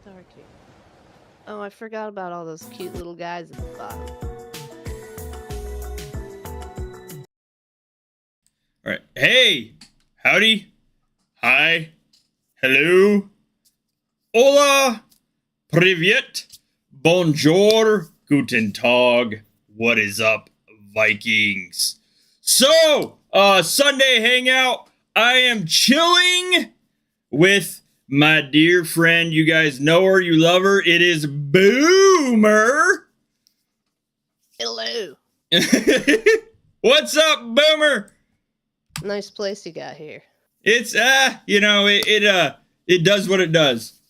Darky. Oh, I forgot about all those cute little guys at the bottom. All right. Hey, howdy, hi, hello, hola, privyet, bonjour, guten tag, what is up, Vikings? So, Sunday hangout, I am chilling with my dear friend. You guys know her, you love her. It is Boomer. Hello. What's up, Boomer? Nice place you got here. It's it does what it does.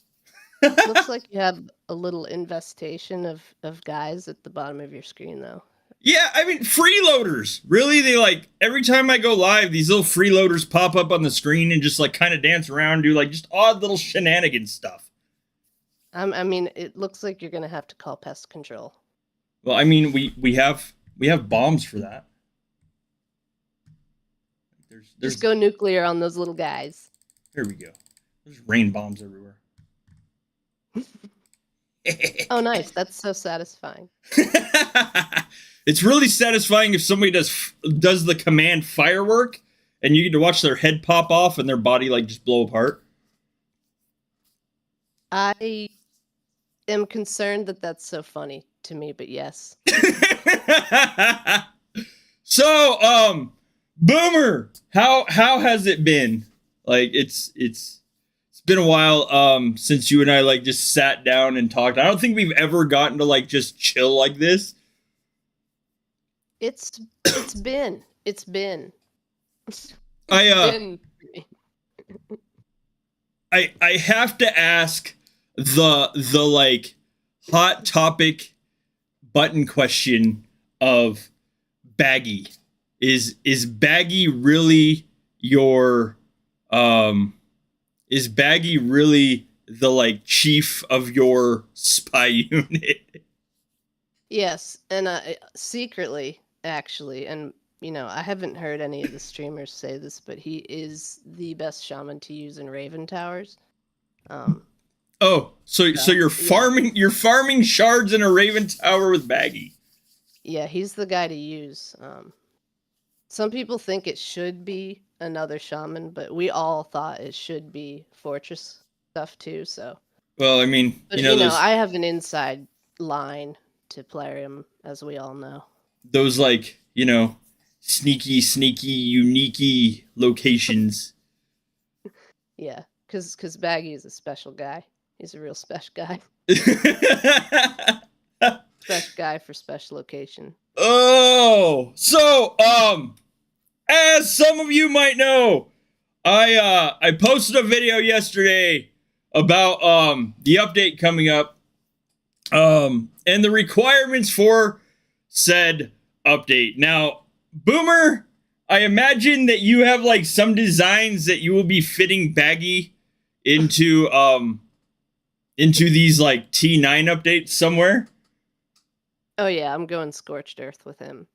Looks like you have a little infestation of guys at the bottom of your screen, though. Yeah, I mean, freeloaders. Really, they like every time I go live, these little freeloaders pop up on the screen and just like kind of dance around, do like just odd little shenanigans stuff. I mean, it looks like you're gonna have to call pest control. Well, I mean, we have bombs for that. There's Just go nuclear on those little guys. Here we go. There's rain bombs everywhere. Oh, nice. That's so satisfying. It's really satisfying if somebody does the command firework and you get to watch their head pop off and their body like just blow apart. I am concerned that that's so funny to me, but yes. So, Boomer, how has it been? Like it's been a while since you and I like just sat down and talked. I don't think we've ever gotten to like just chill like this. It's been. I have to ask the like hot topic button question of Baggy. Is Baggy really your is Baggy really the like chief of your spy unit? Yes, and secretly, actually, and you know, I haven't heard any of the streamers say this, but he is the best shaman to use in Raven Towers. Oh, so you're farming shards in a Raven Tower with Baggy. Yeah, he's the guy to use. Some people think it should be another shaman, but we all thought it should be fortress stuff too. So, well, I mean, but, you know, I have an inside line to play him, as we all know. Those like, you know, sneaky, unique locations. Yeah, because Baggy is a special guy. He's a real special guy. Special guy for special location. Oh, so as some of you might know, I posted a video yesterday about the update coming up, and the requirements for said update. Now, Boomer, I imagine that you have like some designs that you will be fitting Baggy into these like T9 updates somewhere. Oh yeah, I'm going scorched earth with him.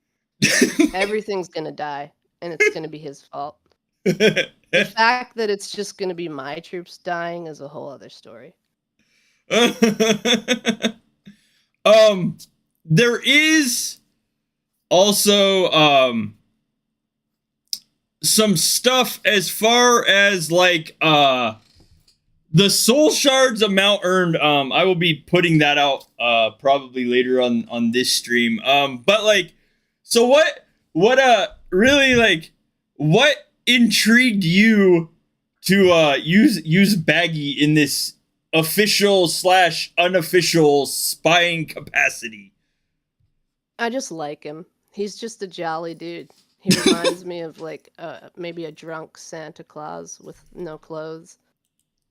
Everything's gonna die, and it's gonna be his fault. The fact that it's just gonna be my troops dying is a whole other story. There is also some stuff as far as like the soul shards amount earned. I will be putting that out probably later on this stream. But like, so what really like what intrigued you to use Baggy in this official / unofficial spying capacity? I just like him. He's just a jolly dude. He reminds me of like maybe a drunk Santa Claus with no clothes.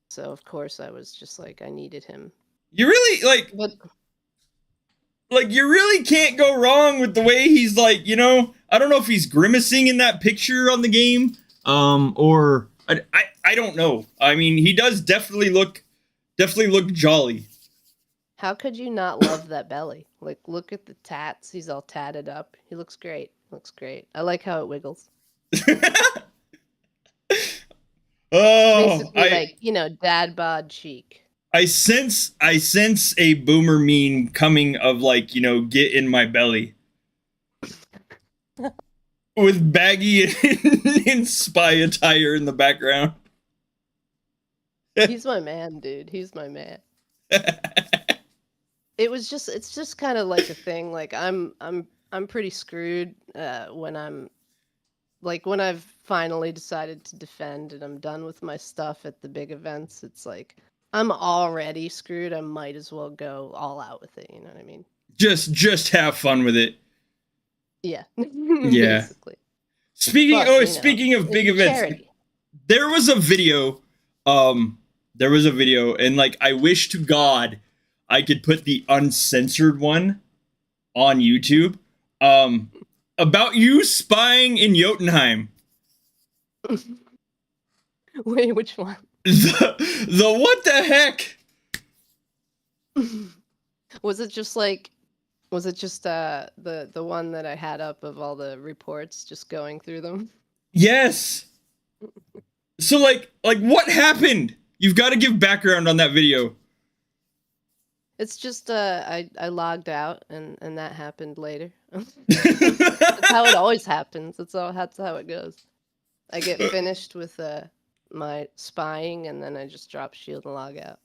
So of course I was just like I needed him. You really like you really can't go wrong with the way he's like, you know, I don't know if he's grimacing in that picture on the game, or I don't know. I mean, he does definitely look jolly. How could you not love that belly? Like, look at the tats. He's all tatted up. He looks great. Looks great. I like how it wiggles. Oh, basically like, you know, dad bod cheek. I sense a boomer meme coming of like, you know, get in my belly. With Baggy in spy attire in the background. He's my man, dude. He's my man. It's just kind of like a thing. Like I'm pretty screwed when I've finally decided to defend and I'm done with my stuff at the big events. It's like I'm already screwed. I might as well go all out with it. You know what I mean? Just have fun with it. Yeah. Yeah. Basically. Speaking of big events, charity. there was a video, and like I wish to God I could put the uncensored one on YouTube, about you spying in Jotunheim. Wait, which one? The what the heck? Was it just the one that I had up of all the reports, just going through them? Yes. So like what happened? You've got to give background on that video. It's just I logged out and that happened later. That's how it always happens. That's how it goes. I get finished with my spying and then I just drop shield and log out.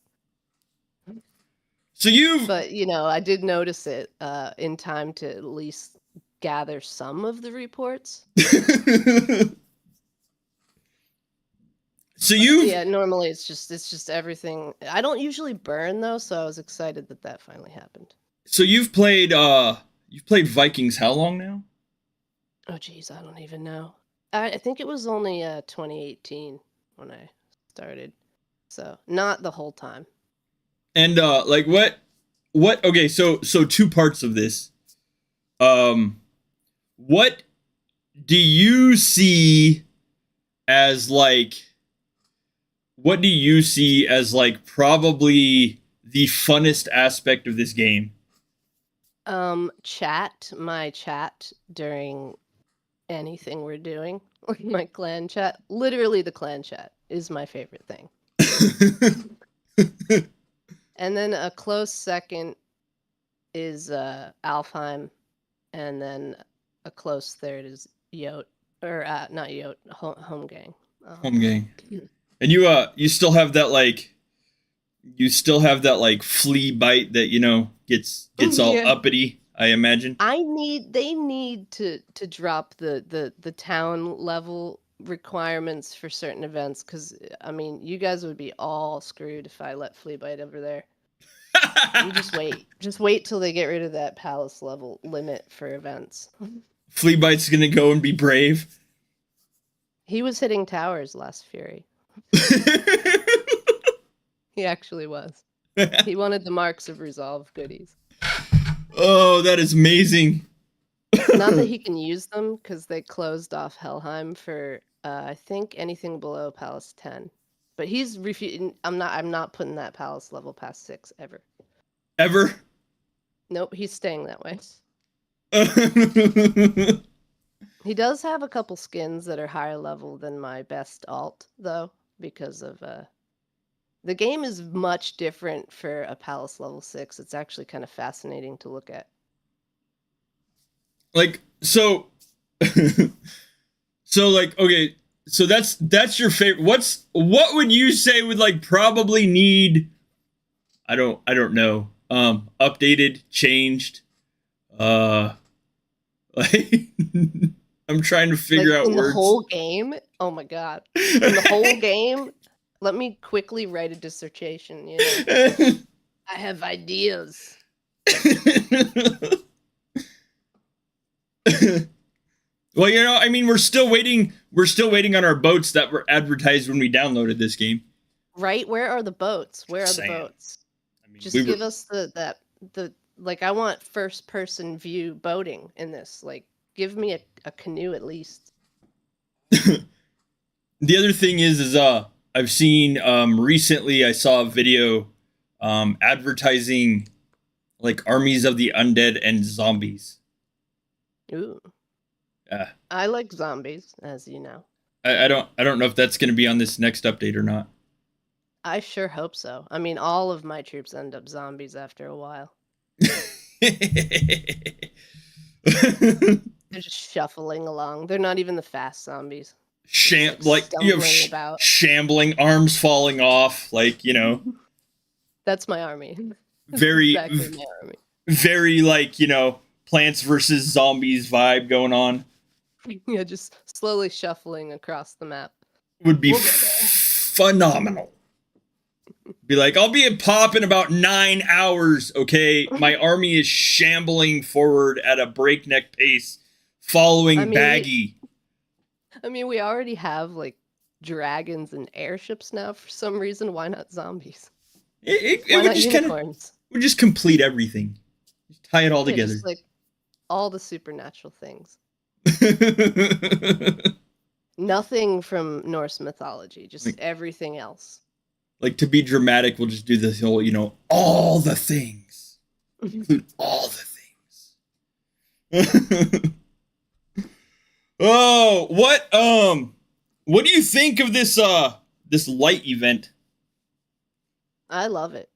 So But you know, I did notice it in time to at least gather some of the reports. So yeah, normally it's just everything. I don't usually burn though, so I was excited that finally happened. So you've played Vikings how long now? Oh geez, I don't even know. I think it was only 2018 when I started, so not the whole time. And like what? Okay, so two parts of this. What do you see as like? What do you see as like probably the funnest aspect of this game? My chat during anything we're doing, like my clan chat. Literally, the clan chat is my favorite thing. And then a close second is Alfheim, and then a close third is Yote, or not Yote, Home Gang. Home Gang. And you still have that like flea bite that, you know, gets all uppity, I imagine. They need to drop the town level requirements for certain events, because I mean, you guys would be all screwed if I let flea bite over there. You just wait till they get rid of that palace level limit for events. Flea bite's gonna go and be brave. He was hitting towers last Fury. He actually was. He wanted the Marks of Resolve goodies. Oh, that is amazing. Not that he can use them because they closed off Helheim for I think anything below Palace 10. But he's refusing. I'm not putting that Palace level past 6 ever. Ever? Nope, he's staying that way. He does have a couple skins that are higher level than my best alt, though, because of the game is much different for a Palace level 6. It's actually kind of fascinating to look at. Like, so so like, okay, so that's your favorite. What would you say would like probably need, I don't know, updated, changed, like I'm trying to figure Like, out in words. the whole game? Oh my god. In the whole game? Let me quickly write a dissertation, you know. I have ideas. Well, you know, I mean, we're still waiting on our boats that were advertised when we downloaded this game. Right? Where are the boats? Where are the Saying. boats? I mean, Just give us the like, I want first person view boating in this. Like, give me a canoe at least. The other thing is I've seen recently I saw a video advertising like armies of the undead and zombies. Ooh. Yeah. I like zombies, as you know. I don't know if that's going to be on this next update or not. I sure hope so. I mean, all of my troops end up zombies after a while. They're just shuffling along. They're not even the fast zombies. Like you have shambling, arms falling off, like, you know. That's my army. Very exactly my army. Very like, you know, Plants vs Zombies vibe going on. Yeah, just slowly shuffling across the map. Would be phenomenal. Be like, I'll be at pop in about 9 hours, okay? My army is shambling forward at a breakneck pace, following Baggy. We already have, like, dragons and airships now for some reason. Why not zombies? It would just unicorns? Would just complete everything. Just tie it all together. Just, like, all the supernatural things. Nothing from Norse mythology, just like, everything else. Like, to be dramatic, we'll just do this whole, you know, all the things. Include all the things. Oh, what do you think of this this light event? I love it.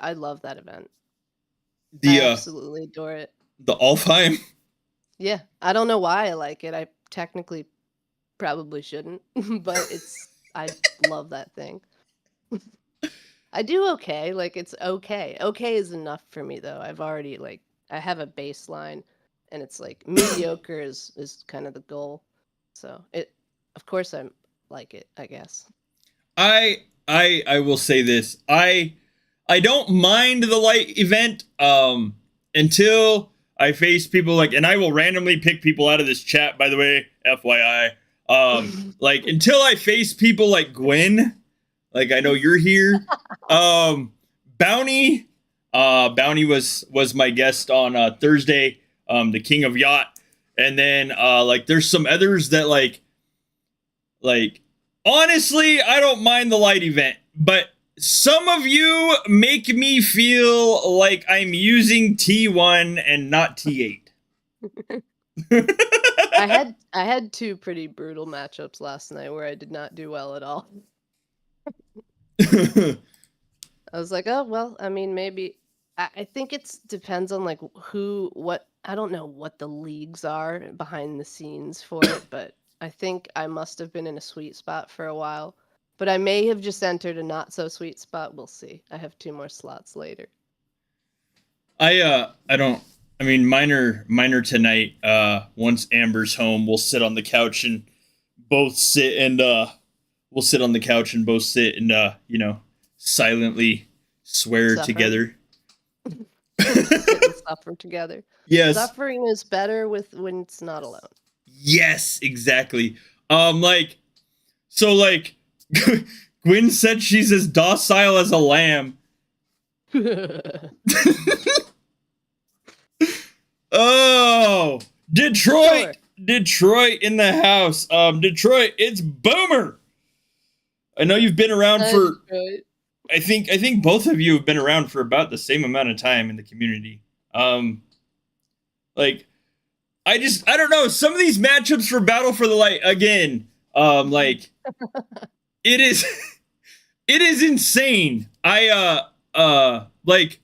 I love that event. I absolutely adore it. The Alfheim? Yeah, I don't know why I like it. I technically probably shouldn't, but I love that thing. I do okay. Like, it's okay. Okay is enough for me, though. I've already, like, I have a baseline, and it's like mediocre is kind of the goal. So of course I like it, I guess. I will say this. I don't mind the light event until I face people like, and I will randomly pick people out of this chat, by the way, FYI. Like, until I face people like Gwen, like, I know you're here. Bounty was my guest on Thursday, the King of Yacht. And then like, there's some others that like honestly, I don't mind the light event, but some of you make me feel like I'm using T1 and not T8. I had 2 pretty brutal matchups last night where I did not do well at all. I was like, oh, well, I mean, maybe. I think it depends on, like, I don't know what the leagues are behind the scenes for it, but I think I must have been in a sweet spot for a while. But I may have just entered a not so sweet spot. We'll see. I have 2 more slots later. I mean, minor tonight. Once Amber's home, we'll sit on the couch and both sit and you know, silently swear together. Suffer together. Yes. Suffering is better when it's not alone. Yes, exactly. Like, so like Gwen said she's as docile as a lamb. Oh, Detroit, Sure. Detroit in the house. Detroit, it's Boomer. I know you've been around for. Detroit. I think both of you have been around for about the same amount of time in the community. Like I don't know. Some of these matchups for Battle for the Light again. Like it is, it is insane. Like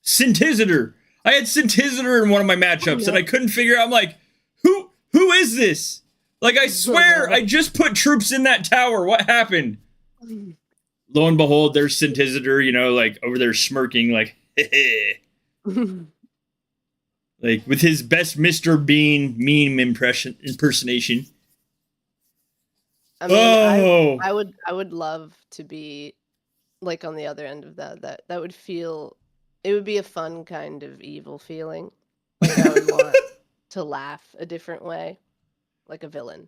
Synthesizer. I had Synthesizer in one of my matchups, and I couldn't figure out. I'm like, who is this? Like, I swear, I just put troops in that tower. What happened? Lo and behold, there's Synthesizer, like over there smirking, like, like with his best Mr. Bean meme impersonation. I mean, Oh, I would love to be like on the other end of that. That would feel, it would be a fun kind of evil feeling. Like I would want to laugh a different way, like a villain.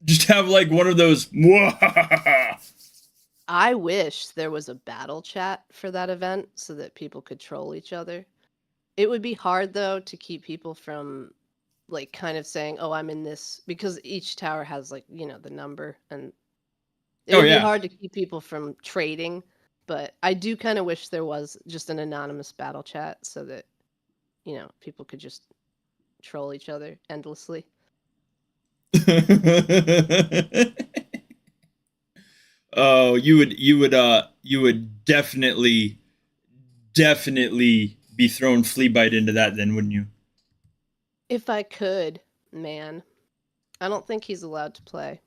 just have like one of those. I wish there was a battle chat for that event so that people could troll each other. It would be hard though to keep people from like kind of saying, "Oh, I'm in this," because each tower has like, the number, and it Oh would be yeah. hard to keep people from trading, but I do kind of wish there was just an anonymous battle chat so that, people could just troll each other endlessly. Oh, you would definitely be throwing flea bite into that then, wouldn't you? If I could, man. I don't think he's allowed to play.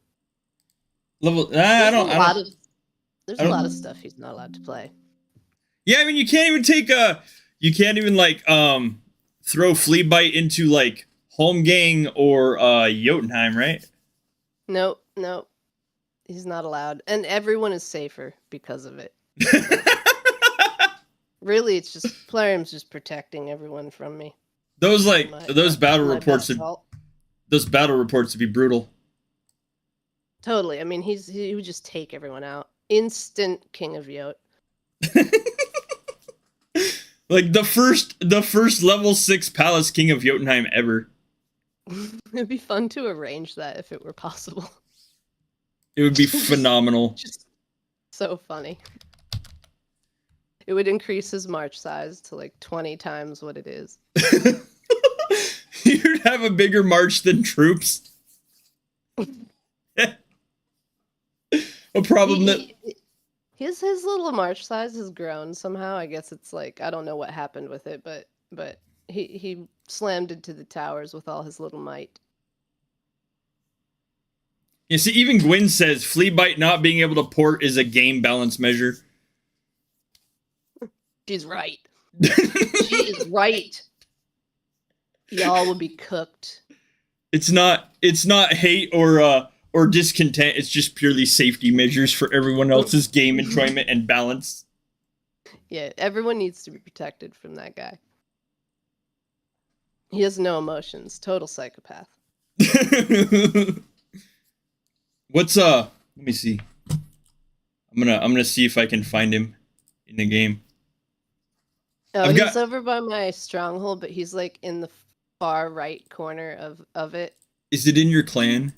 Level There's a lot of I there's a lot of don't stuff he's not allowed to play. Yeah, I mean you can't even take you can't even like throw flea bite into like home gang or Jotunheim, right? Nope, nope. He's not allowed. And everyone is safer because of it. Really, it's just Plarium's just protecting everyone from me. Those like My- those battle my reports best would fault. those battle reports would be brutal. Totally. I mean, he would just take everyone out. Instant king of Yot. Like the first level 6 palace king of Jotunheim ever. It'd be fun to arrange that if it were possible. It would be phenomenal. Just so funny. It would increase his march size to like 20 times what it is. You'd have a bigger march than troops. A problem that His little march size has grown somehow. I guess it's like, I don't know what happened with it, but he slammed into the towers with all his little might. you see, even Gwyn says flea bite not being able to port is a game balance measure. She's right. She is right. Y'all will be cooked. It's not hate or discontent. It's just purely safety measures for everyone else's game enjoyment and balance. Yeah, everyone needs to be protected from that guy. He has no emotions. Total psychopath. What's let me see. I'm gonna see if I can find him in the game. Oh, he's over by my stronghold, but he's like in the far right corner of it. Is it in your clan?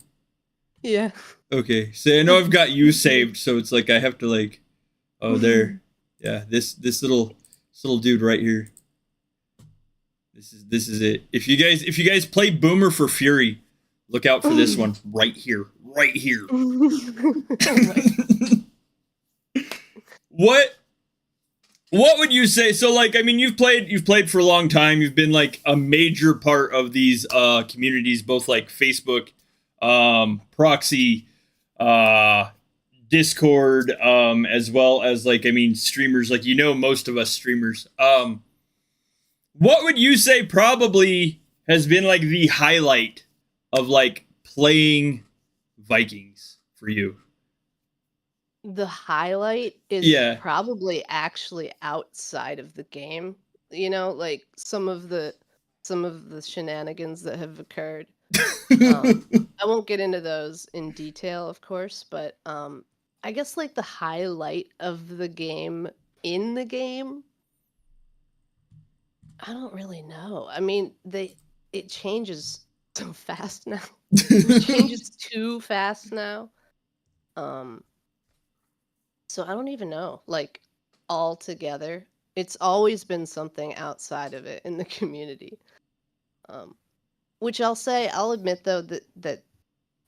Yeah. Okay, so I know I've got you saved, so it's like I have to like, oh there, yeah, this little dude right here. This is it. If you guys play Boomer for Fury, look out for this one right here. What would you say? So like, I mean, you've played for a long time. You've been like a major part of these communities, both like Facebook, Proxy, Discord, as well as like, I mean, streamers. Like, most of us streamers. What would you say probably has been like the highlight of like playing Vikings for you? The highlight is probably actually outside of the game. Like some of the shenanigans that have occurred. I won't get into those in detail, of course, but I guess like the highlight of the game in the game. I don't really know. I mean, it changes so fast now. It changes too fast now. Um, so I don't even know. Like altogether, it's always been something outside of it in the community. Um, which I'll admit though that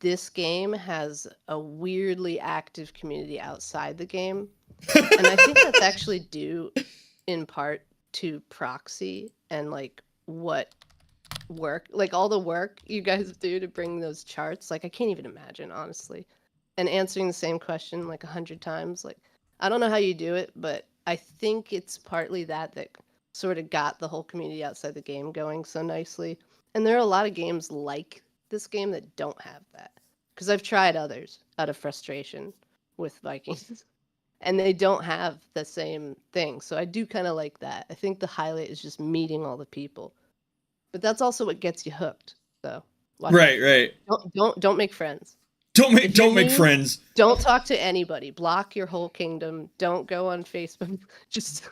this game has a weirdly active community outside the game. And I think that's actually due in part to proxy and like what work, like all the work you guys do to bring those charts. Like I can't even imagine, honestly. And answering the same question like 100 times. Like I don't know how you do it, but I think it's partly that sort of got the whole community outside the game going so nicely. And there are a lot of games like this game that don't have that. Because I've tried others out of frustration with Vikings. And they don't have the same thing. So I do kind of like that. I think the highlight is just meeting all the people. But that's also what gets you hooked. So watch out Right, for that. right. Don't make friends. Don't If you're make new, friends. don't talk to anybody. Block your whole kingdom. Don't go on Facebook. Just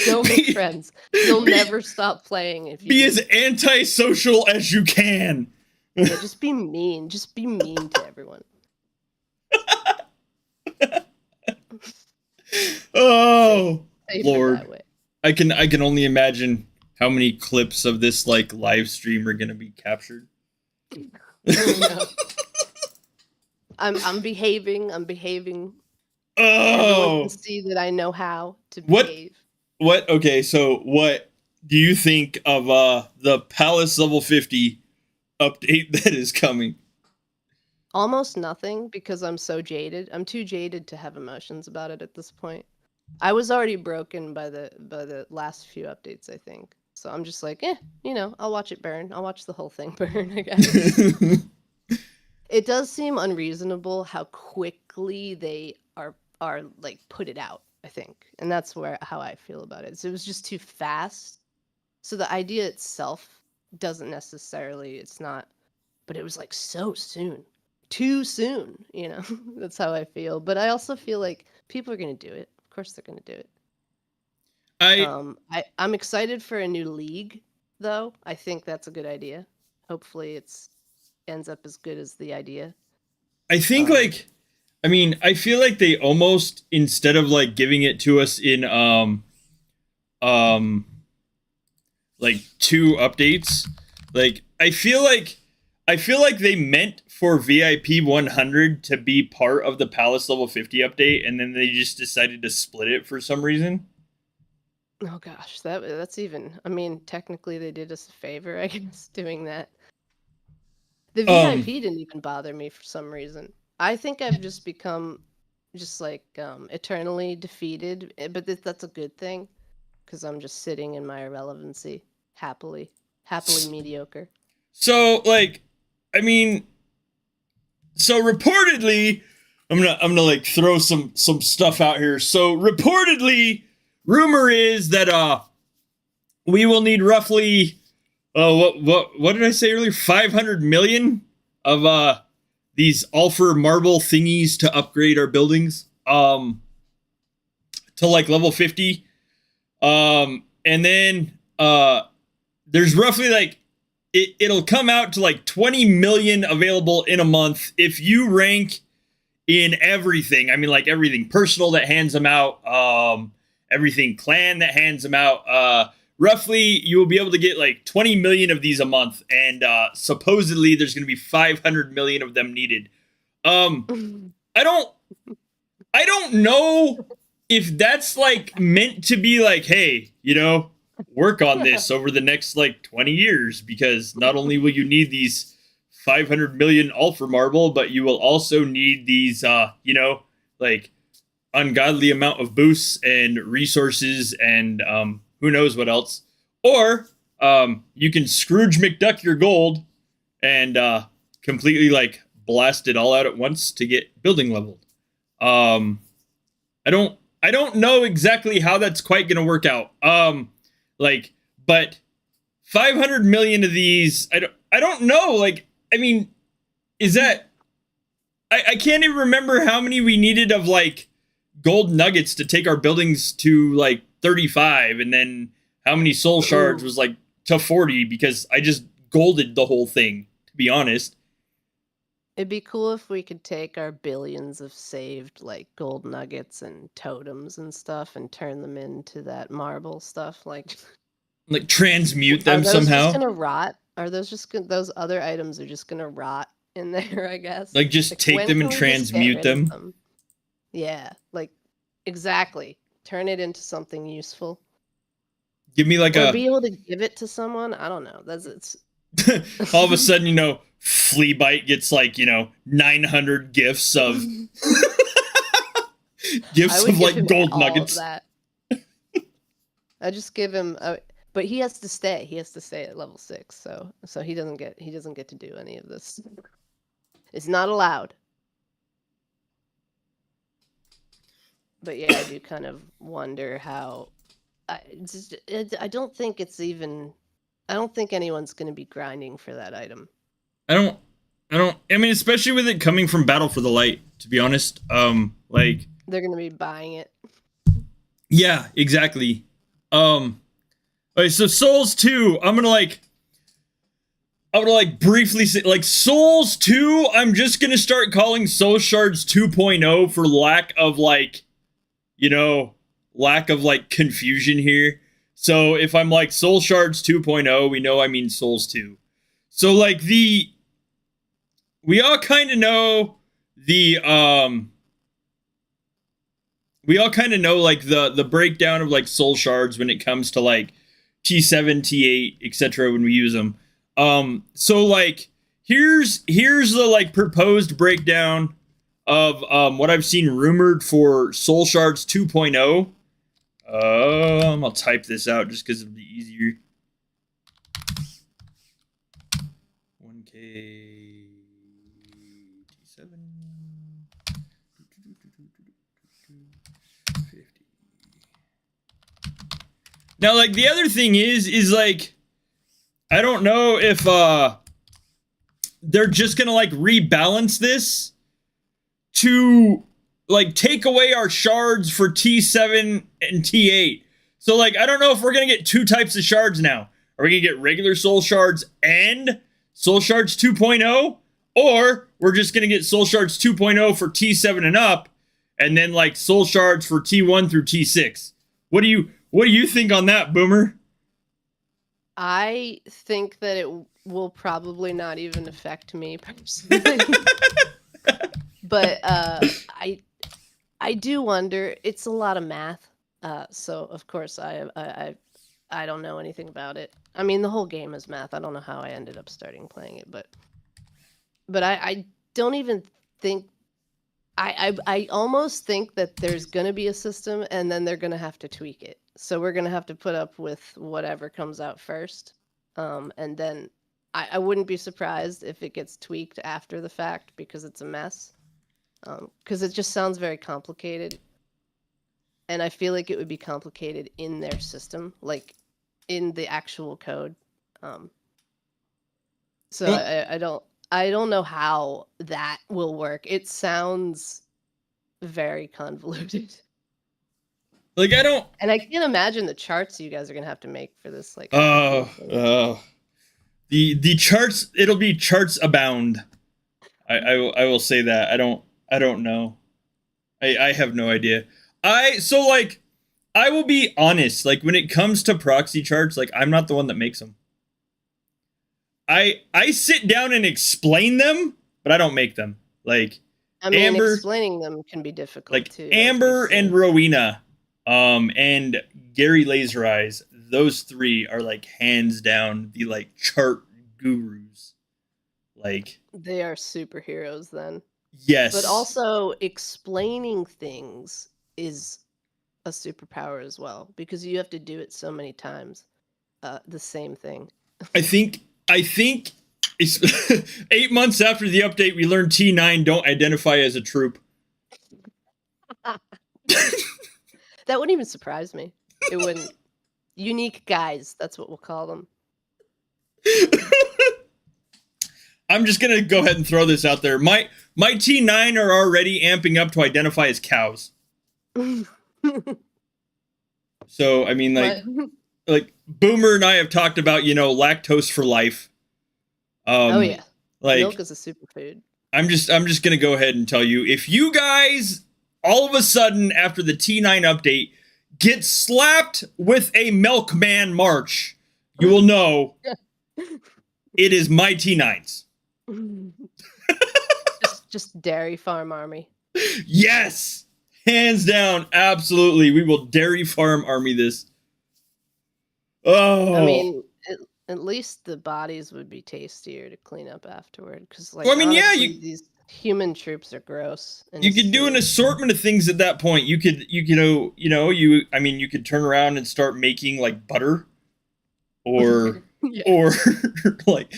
don't make friends. You'll never stop playing if you Be do. as antisocial as you can. Yeah, just be mean. Just be mean to everyone. Oh, Safer Lord. that way. I can only imagine how many clips of this like live stream are gonna be captured. Oh, no. I'm behaving. I'm behaving. Everyone can Oh, see that I know how to what? behave. What? Okay, so what do you think of the Palace level 50 update that is coming? Almost nothing because I'm so jaded. I'm too jaded to have emotions about it at this point. I was already broken by the last few updates, I think. So I'm just like, I'll watch it burn. I'll watch the whole thing burn, I guess. It does seem unreasonable how quickly they are like put it out, I think. And that's how I feel about it. So it was just too fast. So the idea itself doesn't necessarily, it's not, but it was like so soon. Too soon, That's how I feel. But I also feel like people are going to do it. Of course they're going to do it. I I'm excited for a new league, though. I think that's a good idea. Hopefully, it's ends up as good as the idea. I think like I mean, I feel like they almost instead of like giving it to us in um like 2 updates, like I feel like they meant for VIP 100 to be part of the Palace level 50 update and then they just decided to split it for some reason. Oh gosh, that's even. I mean, technically, they did us a favor, I guess, doing that. The VIP didn't even bother me for some reason. I think I've just become just like eternally defeated, but that's a good thing because I'm just sitting in my irrelevancy happily mediocre. So like I mean so reportedly I'm gonna like throw some stuff out here. So reportedly rumor is that we will need roughly what did I say earlier? 500 million of these Alpha marble thingies to upgrade our buildings to like level 50. And then there's roughly like it'll come out to like 20 million available in a month if you rank in everything. I mean, like everything personal that hands them out, everything clan that hands them out. Roughly, you will be able to get like 20 million of these a month, and supposedly there's going to be 500 million of them needed. I don't know if that's like meant to be like, hey, work on this over the next like 20 years, because not only will you need these 500 million Alpha marble, but you will also need these, like ungodly amount of boosts and resources and who knows what else. Or you can Scrooge McDuck your gold and completely like blast it all out at once to get building leveled. I don't know exactly how that's quite going to work out. But 500 million of these, I don't know. Like, I mean, is that, I can't even remember how many we needed of like gold nuggets to take our buildings to like 35, and then how many soul shards Ooh. was like to 40 because I just golded the whole thing, to be honest. It'd be cool if we could take our billions of saved like gold nuggets and totems and stuff and turn them into that marble stuff. Like, Like transmute are them those just somehow. gonna rot? Are those just those other items are just gonna rot in there? I guess. Like just Like, take when them and can we just get transmute rid of them. them? Yeah, like exactly. Turn it into something useful, Give me like or a be able to give it to someone. I don't know. That's it's. all of a sudden, Flea Bite gets like, 900 gifts of I gifts would of give like him gold all of nuggets. that. I just give him, but he has to stay. He has to stay at level 6, so he doesn't get to do any of this. It's not allowed. But yeah, I do kind of wonder how. I don't think it's even. I don't think anyone's going to be grinding for that item. I don't I mean, especially with it coming from Battle for the Light, to be honest. Like They're going to be buying it. yeah, exactly. Okay, so Souls 2, I'm gonna briefly say like Souls 2, I'm just gonna start calling Soul Shards 2.0 for lack of like confusion here. So if I'm like Soul Shards 2.0, we know I mean Souls 2. So like we all kind of know like the breakdown of like soul shards when it comes to like T7, T8, etc. when we use them. So like here's the like proposed breakdown of what I've seen rumored for Soul Shards 2.0. I'll type this out just because it'll be easier. 1K T7 50. Now, like the other thing is like I don't know if they're just gonna like rebalance this to like take away our shards for T7 and T8. So like I don't know if we're gonna get two types of shards now. Are we gonna get regular soul shards and Soul Shards 2.0? Or we're just gonna get Soul Shards 2.0 for T7 and up, and then like Soul Shards for T1 through T6. What do you think on that, Boomer? I think that it will probably not even affect me personally. But I do wonder. It's a lot of math. So of course I don't know anything about it. I mean, the whole game is math. I don't know how I ended up starting playing it, but I don't even think. I almost think that there's gonna be a system, and then they're gonna have to tweak it. So we're gonna have to put up with whatever comes out first, and then I wouldn't be surprised if it gets tweaked after the fact because it's a mess. Because it just sounds very complicated, and I feel like it would be complicated in their system, like in the actual code. So I don't know how that will work. It sounds very convoluted. Like I don't. And I can't imagine the charts you guys are gonna have to make for this. Like, The charts. It'll be charts abound. I will say that. I don't know. I have no idea. I will be honest. Like when it comes to proxy charts, like I'm not the one that makes them. I sit down and explain them, but I don't make them. Like I mean, Amber, explaining them can be difficult like too. Amber and Rowena, and Gary Laser Eyes. Those three are like hands down the like chart gurus. Like they are superheroes then. yes, But also explaining things is a superpower as well because you have to do it so many times. The same thing. I think it's 8 months after the update, we learned T9 don't identify as a troop. That wouldn't even surprise me. It wouldn't. Unique guys, that's what we'll call them. I'm just gonna go ahead and throw this out there. My T9 are already amping up to identify as cows. So I mean, like Boomer and I have talked about, lactose for life. Oh yeah, Like milk is a superfood. I'm just gonna go ahead and tell you, if you guys all of a sudden after the T9 update get slapped with a Milkman March, you will know it is my T9s. just dairy farm army. Yes, hands down, absolutely. We will dairy farm army this. Oh, I mean, at least the bodies would be tastier to clean up afterward. Because, like, well, I mean, honestly, yeah, these human troops are gross. you could do an assortment of things at that point. You could you could turn around and start making like butter, or Yeah. or like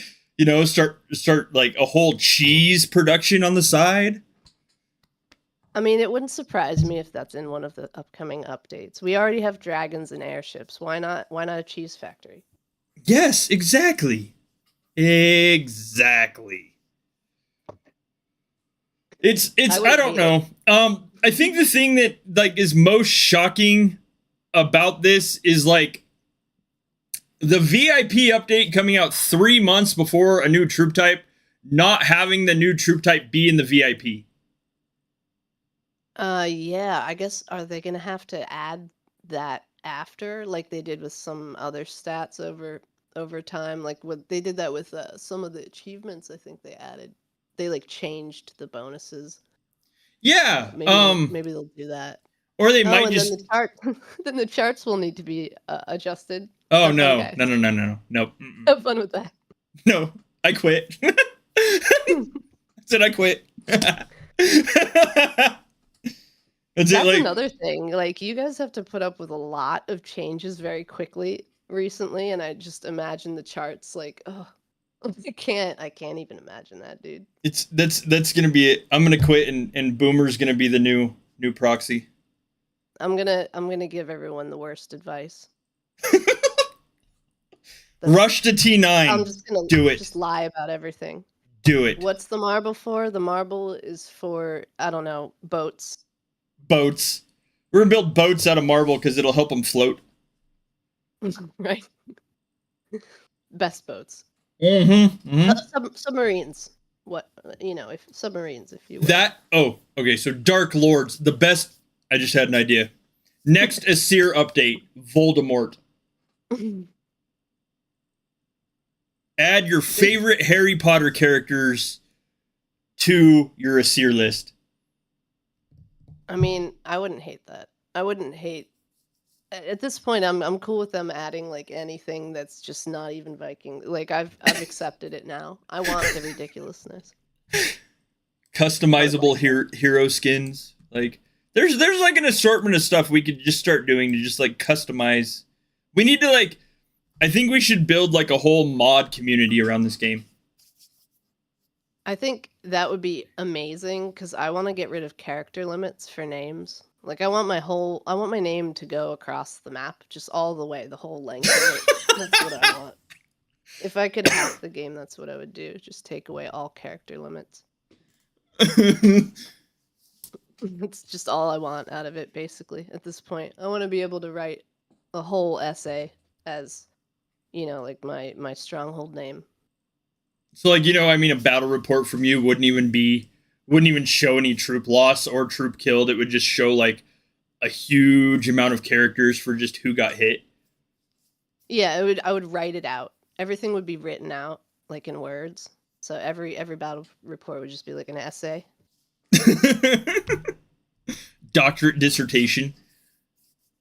start like a whole cheese production on the side. I mean, it wouldn't surprise me if that's in one of the upcoming updates. We already have dragons and airships. Why not a cheese factory? Yes, exactly. Exactly. It's I don't know. I think the thing that like is most shocking about this is like the VIP update coming out 3 months before a new troop type, not having the new troop type be in the VIP. Yeah, I guess are they gonna have to add that after, like they did with some other stats over time? Like what they did that with some of the achievements. I think they like changed the bonuses. Yeah. Maybe they'll do that. Or they Oh, might and just then the chart, then the charts will need to be adjusted. Oh Have fun, no. guys. No. Nope. Have fun with that. No. I quit. I said I quit. That's another thing. Like you guys have to put up with a lot of changes very quickly recently, and I just imagine the charts like, oh, I can't even imagine that, dude. That's gonna be it. I'm gonna quit, and Boomer's gonna be the new proxy. I'm gonna give everyone the worst advice. Rush to T9. I'm just gonna just lie about everything. Do it. What's the marble for? The marble is for, I don't know, boats. Boats. We're gonna build boats out of marble because it'll help them float. Right. Best boats. Submarines. What, if submarines, if you will. Okay, so Dark Lords, the best. I just had an idea. Next Asir update, Voldemort. Add your favorite Harry Potter characters to your Asir list. I mean, I wouldn't hate that. I wouldn't hate. At this point, I'm cool with them adding like anything that's just not even Viking. Like I've accepted it now. I want the ridiculousness. Customizable hero skins. Like there's like an assortment of stuff we could just start doing to just like customize. We need to like. I think we should build like a whole mod community around this game. I think that would be amazing because I want to get rid of character limits for names. Like I want my name to go across the map, just all the way, the whole length of it. That's what I want. If I could hack the game, that's what I would do. Just take away all character limits. It's just all I want out of it, basically, at this point. I want to be able to write a whole essay as, like my stronghold name. So like, a battle report from you wouldn't even show any troop loss or troop killed. It would just show like a huge amount of characters for just who got hit. Yeah, I would write it out. Everything would be written out like in words. So every battle report would just be like an essay. Doctorate dissertation.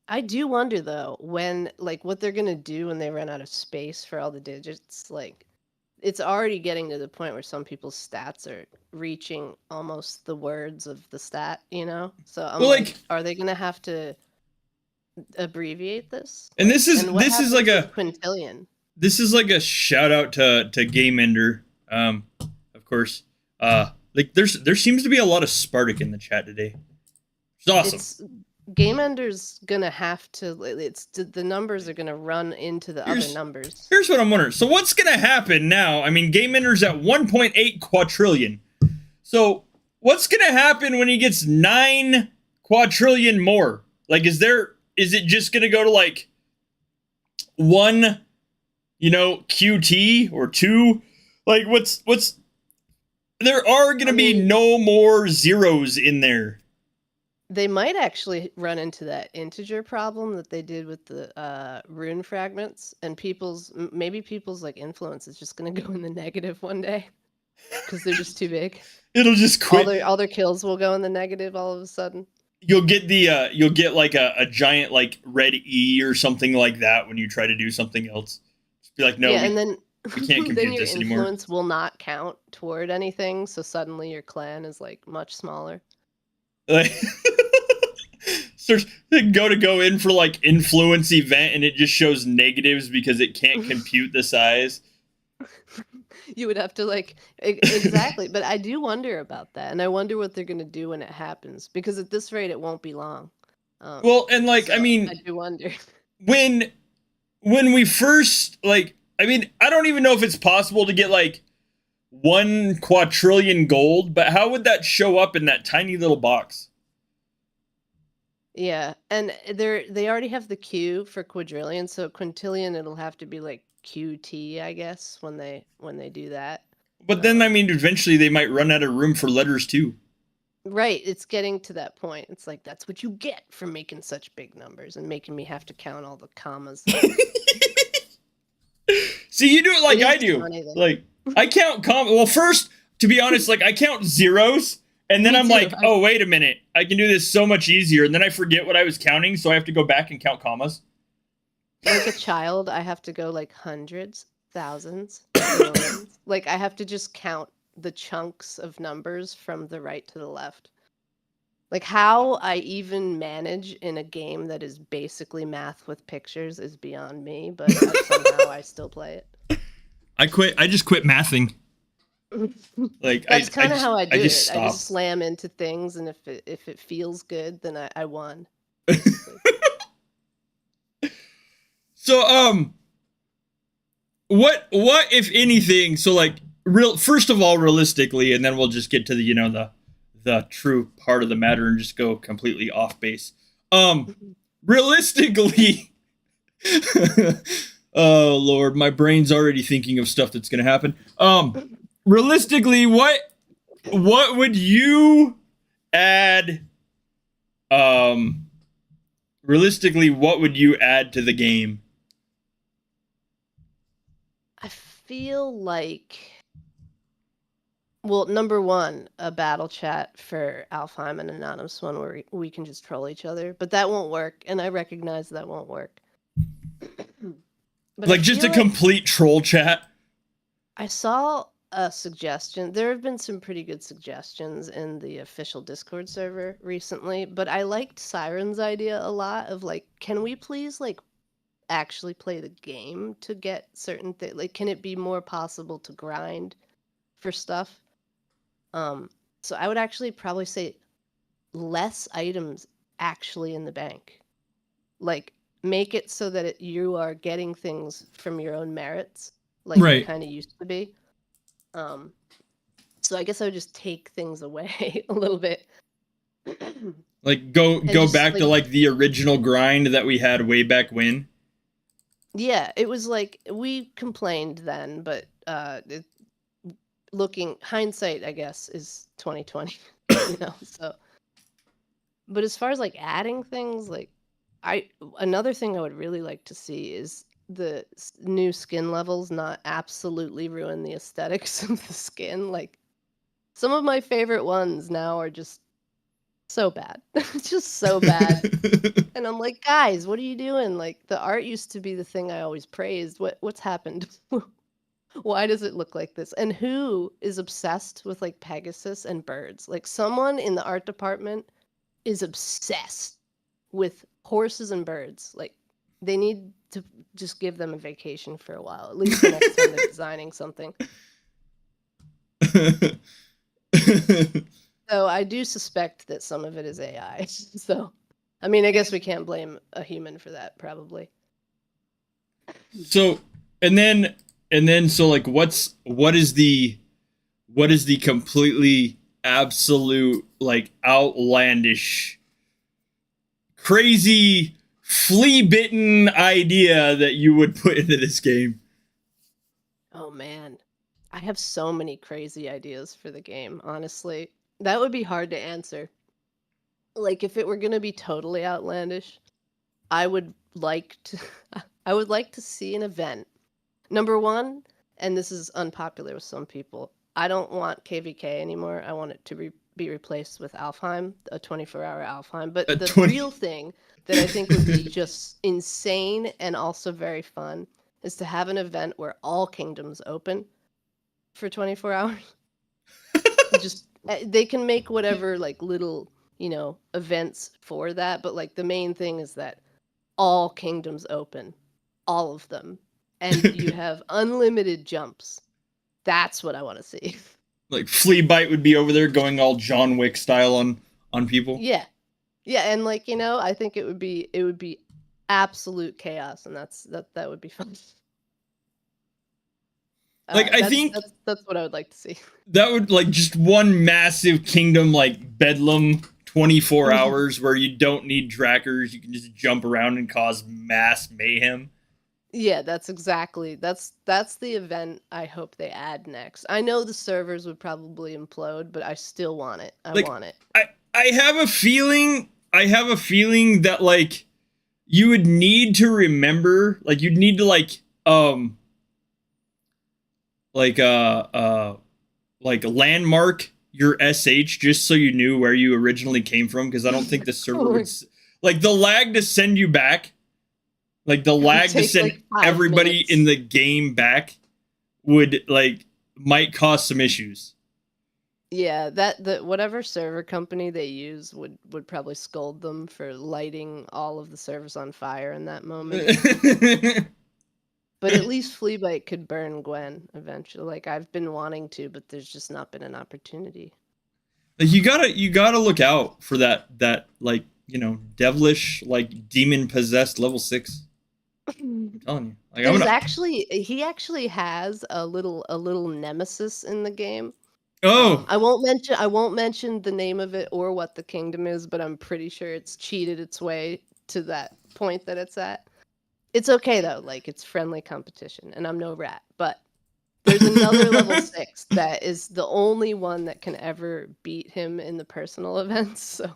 I do wonder though when like what they're gonna do when they run out of space for all the digits. Like it's already getting to the point where some people's stats are reaching almost the words of the stat, So I'm like, are they gonna have to abbreviate this? And this is like a quintillion. This is like a shout out to Game Ender. Of course. Like there seems to be a lot of Spartak in the chat today. It's awesome. Game Ender's gonna have to. The numbers are gonna run into the other numbers. Here's what I'm wondering. So what's gonna happen now? I mean, Game Ender's at 1.8 quadrillion. So what's gonna happen when he gets 9 quadrillion more? Like, is it just gonna go to like one, QT or two? Like, what's there are going to be no more zeros in there. They might actually run into that integer problem that they did with the rune fragments, and maybe people's like influence is just going to go in the negative one day because they're just too big. It'll just quit. All their kills will go in the negative all of a sudden. You'll get like a giant like red E or something like that when you try to do something else. Just be like, no, yeah, and then we can't compute then your this anymore. influence will not count toward anything, so suddenly your clan is like much smaller. Like, go in for like influence event, and it just shows negatives because it can't compute the size. You would have to like exactly, but I do wonder about that, and I wonder what they're gonna do when it happens, because at this rate it won't be long. Well, and like so I mean, I do wonder when we first like, I mean, I don't even know if it's possible to get like 1 quadrillion gold, but how would that show up in that tiny little box? Yeah, and they already have the Q for quadrillion, so quintillion it'll have to be like QT, I guess, when they do that. But then I mean, eventually they might run out of room for letters too. Right, it's getting to that point. It's like that's what you get for making such big numbers and making me have to count all the commas. See, you do it like I do. Like I count well, first, to be honest, like I count zeros. And then I'm like, oh, wait a minute. I can do this so much easier. And then I forget what I was counting, so I have to go back and count commas. Like a child, I have to go like hundreds, thousands, millions. Like I have to just count the chunks of numbers from the right to the left. Like how I even manage in a game that is basically math with pictures is beyond me, but somehow I still play it. I just quit mathing. Like that's kind of how I do it. Stopped. I just slam into things, and if it feels good, then I won. So what if anything? So like first of all, realistically, and then we'll just get to the true part of the matter and just go completely off base. Realistically, oh Lord, my brain's already thinking of stuff that's gonna happen. Realistically, what would you add? Realistically, what would you add to the game? I feel like, well, number one, a battle chat for Alfheim, an anonymous one where we can just troll each other, but that won't work, and I recognize that won't work. But like just a complete troll chat. I saw a suggestion. There have been some pretty good suggestions in the official Discord server recently, but I liked Siren's idea a lot of like, can we please like actually play the game to get certain things? Like, can it be more possible to grind for stuff? So I would actually probably say less items actually in the bank. Like, make it so that you are getting things from your own merits, like it kind of used to be. So I guess I would just take things away a little bit. Like go back to like the original grind that we had way back when. Yeah, it was like we complained then, but looking hindsight, I guess, is 2020. So. But as far as like adding things, like another thing I would really like to see is the new skin levels not absolutely ruin the aesthetics of the skin. Like some of my favorite ones now are just so bad. Just so bad. And I'm like, guys, what are you doing? Like the art used to be the thing I always praised. What's happened? Why does it look like this? And who is obsessed with like Pegasus and birds? Like someone in the art department is obsessed with horses and birds. Like they need to just give them a vacation for a while, at least the next time they're designing something. So I do suspect that some of it is AI. So, I mean, I guess we can't blame a human for that, probably. So, and then, so like, what is the completely absolute like outlandish, crazy flea bitten idea that you would put into this game? Oh man, I have so many crazy ideas for the game, honestly. That would be hard to answer. Like if it were going to be totally outlandish, I would like to I would like to see an event. Number 1, and this is unpopular with some people. I don't want KVK anymore. I want it to be replaced with Alfheim, a 24-hour Alfheim. But A the 20. real thing that I think would be just insane and also very fun is to have an event where all kingdoms open for 24 hours. Just they can make whatever like little, events for that, but like the main thing is that all kingdoms open, all of them, and you have unlimited jumps. That's what I want to see. Like flea bite would be over there going all John Wick style on people. Yeah. Yeah, and like, I think it would be absolute chaos, and that would be fun. Like I That's think that's what I would like to see. that would like just one massive kingdom like Bedlam 24 hours where you don't need trackers, you can just jump around and cause mass mayhem. Yeah, that's the event I hope they add next. I know the servers would probably implode, but I still want it. I Like want it. I have a feeling that like you would need to remember, like you'd need to like like landmark your SH just so you knew where you originally came from, because I don't think the server would like the lag to send you back, like the lag to send like 5 everybody minutes. in the game back would like might cause some issues. Yeah, that whatever server company they use would probably scold them for lighting all of the servers on fire in that moment. But at least Fleabite could burn Gwen eventually. Like I've been wanting to, but there's just not been an opportunity. Like you gotta look out for that like, devilish like demon possessed level 6. I'm telling you. Like He actually has a little nemesis in the game. Oh, I won't mention the name of it or what the kingdom is, but I'm pretty sure it's cheated its way to that point that it's at. It's okay though, like it's friendly competition, and I'm no rat. But there's another level 6 that is the only one that can ever beat him in the personal events. So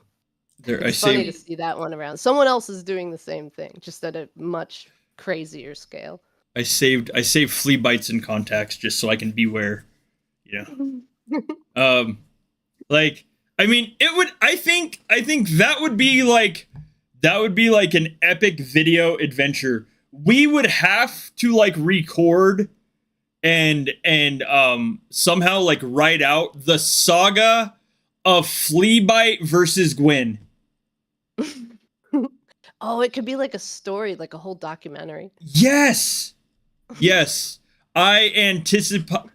there I it's funny to saved see that one around. Someone else is doing the same thing, just at a much crazier scale. I saved flea bites and contacts just so I can beware. Um like I mean it would I think that would be like an epic video adventure. We would have to like record and somehow like write out the saga of Fleabite versus Gwen. Oh, it could be like a story, like a whole documentary. Yes. Yes. I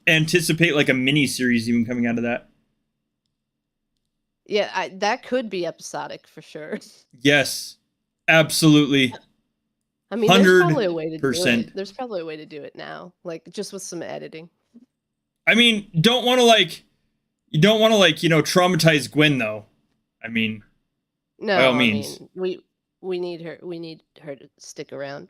anticipate like a mini series even coming out of that. Yeah, that could be episodic for sure. Yes. Absolutely. I mean, there's probably a way to do 100%. it. There's probably a way to do it now, like just with some editing. I mean, you don't want to traumatize Gwen though. I mean, No, by all means. I mean, we need her. We need her to stick around.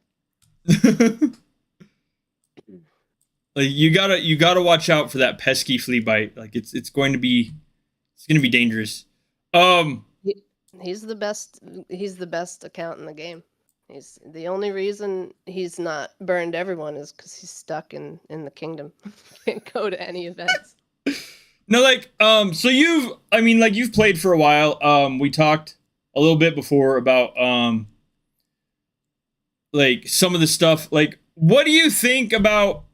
Like you gotta watch out for that pesky flea bite. Like it's going to be dangerous. He's the best. He's the best account in the game. He's the only reason he's not burned everyone is because he's stuck in the kingdom. Can't go to any events. No, like so you've played for a while. We talked a little bit before about like some of the stuff. Like, what do you think about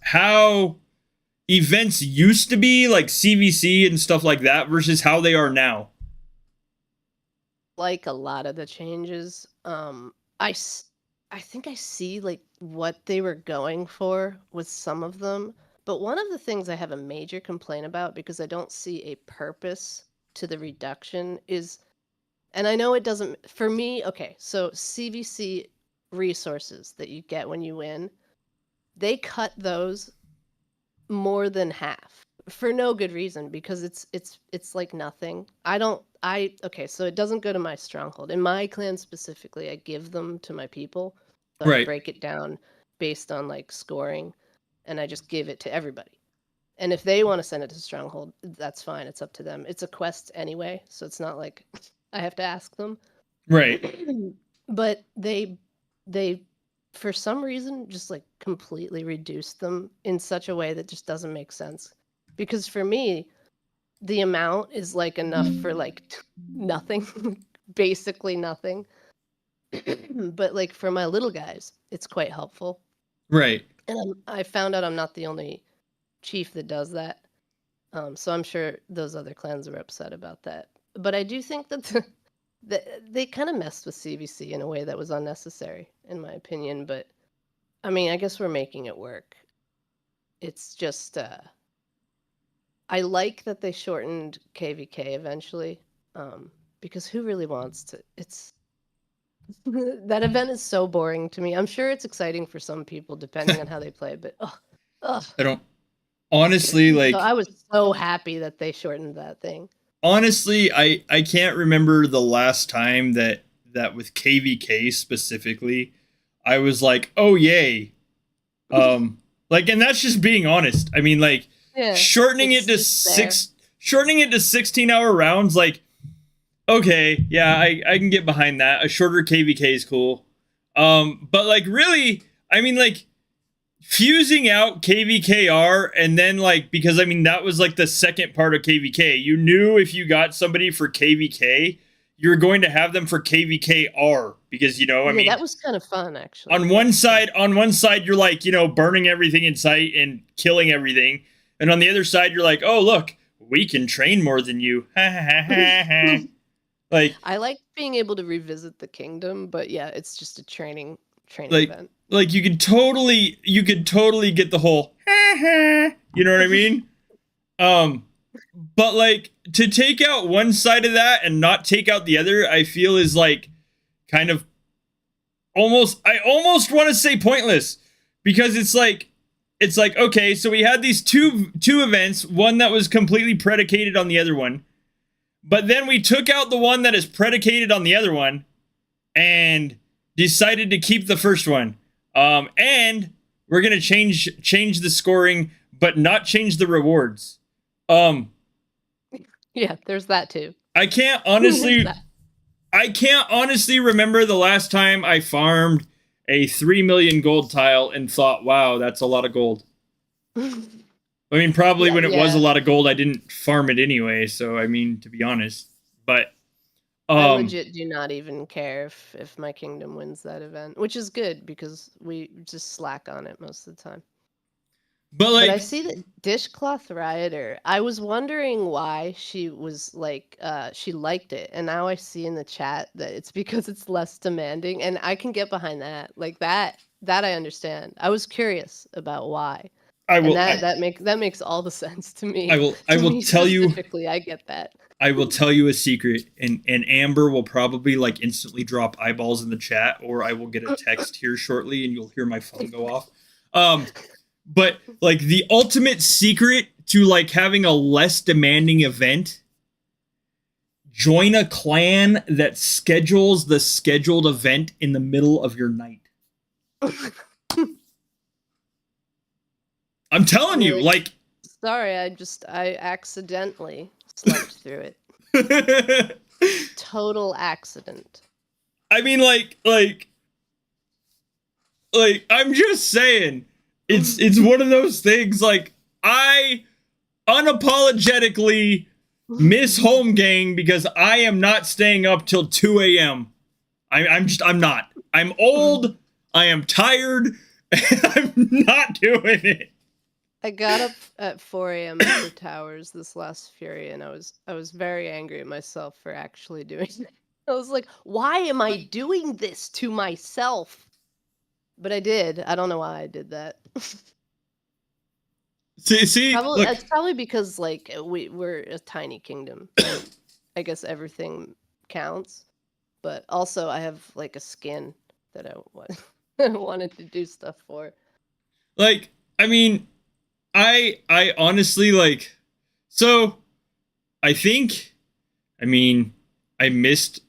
how events used to be, like CVC and stuff like that, versus how they are now? Like a lot of the changes, I think I see like what they were going for with some of them. But one of the things I have a major complaint about, because I don't see a purpose to the reduction, is, and I know it doesn't, for me, okay, so CVC resources that you get when you win, they cut those more than half for no good reason, because it's like nothing. I okay, so it doesn't go to my stronghold. In my clan specifically, I give them to my people. So I Right. break it down based on like scoring, and I just give it to everybody. And if they want to send it to stronghold, that's fine. It's up to them. It's a quest anyway, so it's not like I have to ask them. Right. But they for some reason just like completely reduced them in such a way that just doesn't make sense. Because for me, the amount is like enough for like nothing, basically nothing. But like for my little guys, it's quite helpful. Right. And I found out I'm not the only chief that does that. So I'm sure those other clans are upset about that. But I do think that they kind of messed with CVC in a way that was unnecessary, in my opinion. But I mean, I guess we're making it work. It's just I like that they shortened KVK eventually, because who really wants to? It's that event is so boring to me. I'm sure it's exciting for some people depending on how they play, but ugh, ugh. I don't honestly So like I was so happy that they shortened that thing. honestly, I can't remember the last time that with KVK specifically, I was like, "Oh yay." Like, and that's just being honest. I mean, like Yeah, shortening it it's to just there. shortening it to 16-hour rounds, like, okay, yeah, I can get behind that. A shorter KVK is cool. But like really, I mean, like fusing out KVKR and then like, because I mean that was like the second part of KVK. You knew if you got somebody for KVK, you were going to have them for KVKR because I Yeah, mean, that was kind of fun actually. But on one side you're like, burning everything in sight and killing everything. And on the other side you're like, "Oh, look, we can train more than you." Like I like being able to revisit the kingdom, but yeah, it's just a training like event. you could totally get the whole you know what I mean? Um but like to take out one side of that and not take out the other, I feel is like kind of I almost want to say pointless because it's like okay, so we had these two events, one that was completely predicated on the other one. But then we took out the one that is predicated on the other one and decided to keep the first one. And we're gonna change the scoring, but not change the rewards. Yeah, there's that too. I can't There's honestly that. I can't honestly remember the last time I farmed a 3 million gold tile and thought, wow, that's a lot of gold. I mean, probably Yeah, when it was a yeah. lot of gold, I didn't farm it anyway. So, I mean, to be honest, but I um, legit do not even care if my kingdom wins that event, which is good because we just slack on it most of the time. but But I like, see that Dishcloth Rioter. I was wondering why she was like she liked it, and now I see in the chat that it's because it's less demanding, and I can get behind that. Like that I understand. I was curious about why. I And will, that makes all the sense to I me. will, I To will me tell you, specifically, I get that. I will tell you a secret, and Amber will probably like instantly drop eyeballs in the chat, or I will get a text here shortly, and you'll hear my phone go off. But like the ultimate secret to like having a less demanding event, join a clan that schedules the scheduled event in the middle of your night. I'm telling you, Really, like sorry, I accidentally slept through it. Total accident. I mean like I'm just saying it's one of those things like I unapologetically miss home gang because I am not staying up till 2 a.m. I'm not. I'm old. I am tired. And I'm not doing it. I got up at 4 a.m. for towers this last Fury, and I was very angry at myself for actually doing it. I was like, why am I doing this to myself? But I did. I don't know why I did that. See, Probably look, it's probably because like we're a tiny kingdom, and I guess everything counts. But also, I have like a skin that I wanted to do stuff for. like I mean, I honestly like so I think I mean I missed.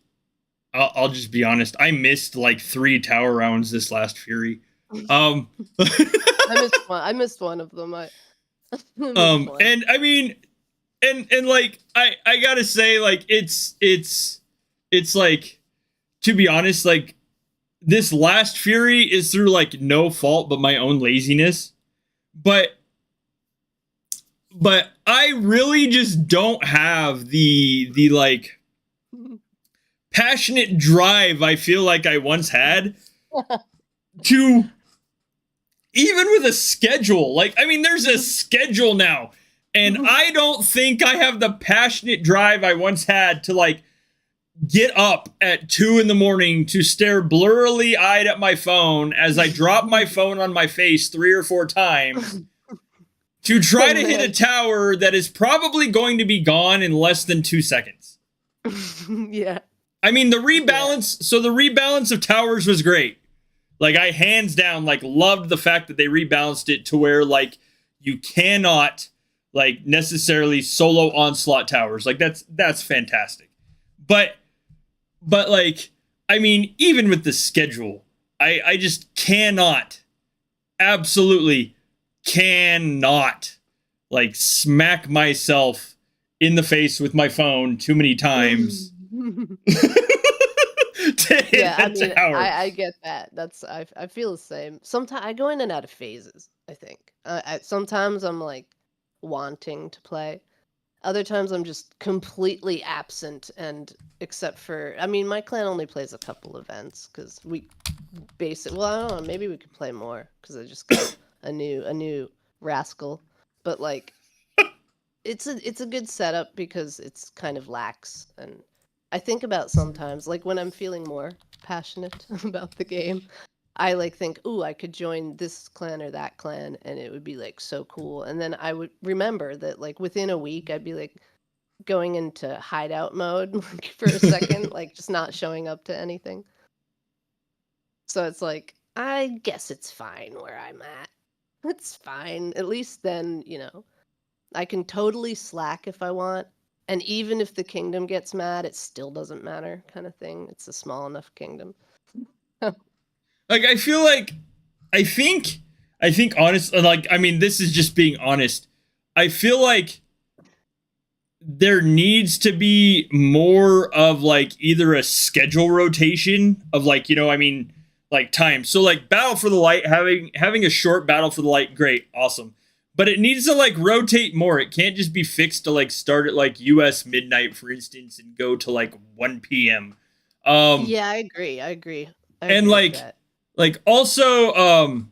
I'll just be honest. I missed like 3 tower rounds this last Fury. Um, I missed one of them. I missed one. and I mean, and like I gotta say, like it's like, to be honest, like this last Fury is through like no fault but my own laziness. But I really just don't have the like passionate drive I feel like I once had to, even with a schedule. Like, I mean, there's a schedule now, and I don't think I have the passionate drive I once had to like get up at 2 in the morning to stare blurrily eyed at my phone as I drop my phone on my face 3 or 4 times to try to hit a tower that is probably going to be gone in less than 2 seconds. Yeah. I mean, the rebalance, so the rebalance of towers was great. Like, I hands down, like, loved the fact that they rebalanced it to where, like, you cannot, like, necessarily solo onslaught towers. Like, that's fantastic. But like, I mean, even with the schedule, I just cannot, absolutely cannot, like, smack myself in the face with my phone too many times to hit a tower. I get that. I feel the same. Sometimes I go in and out of phases, I think. Sometimes I'm like wanting to play. Other times I'm just completely absent, and except for, I mean, my clan only plays a couple events because we well, I don't know, maybe we could play more because I just got a new rascal. But like, it's a good setup because it's kind of lax, and I think about sometimes, like when I'm feeling more passionate about the game, I like think, ooh, I could join this clan or that clan and it would be like so cool. And then I would remember that like within a week I'd be like going into hideout mode like, for a second, like just not showing up to anything. So it's like, I guess it's fine where I'm at. It's fine. At least then, I can totally slack if I want. And even if the kingdom gets mad, it still doesn't matter, kind of thing. It's a small enough kingdom. Like, I feel like, I think honest, like, I mean, this is just being honest. I feel like there needs to be more of like either a schedule rotation of like, I mean, like time. So like Battle for the Light, having a short Battle for the Light, great, awesome. But it needs to like rotate more. It can't just be fixed to like start at like US midnight, for instance, and go to like 1 p.m. Yeah, I agree. And like also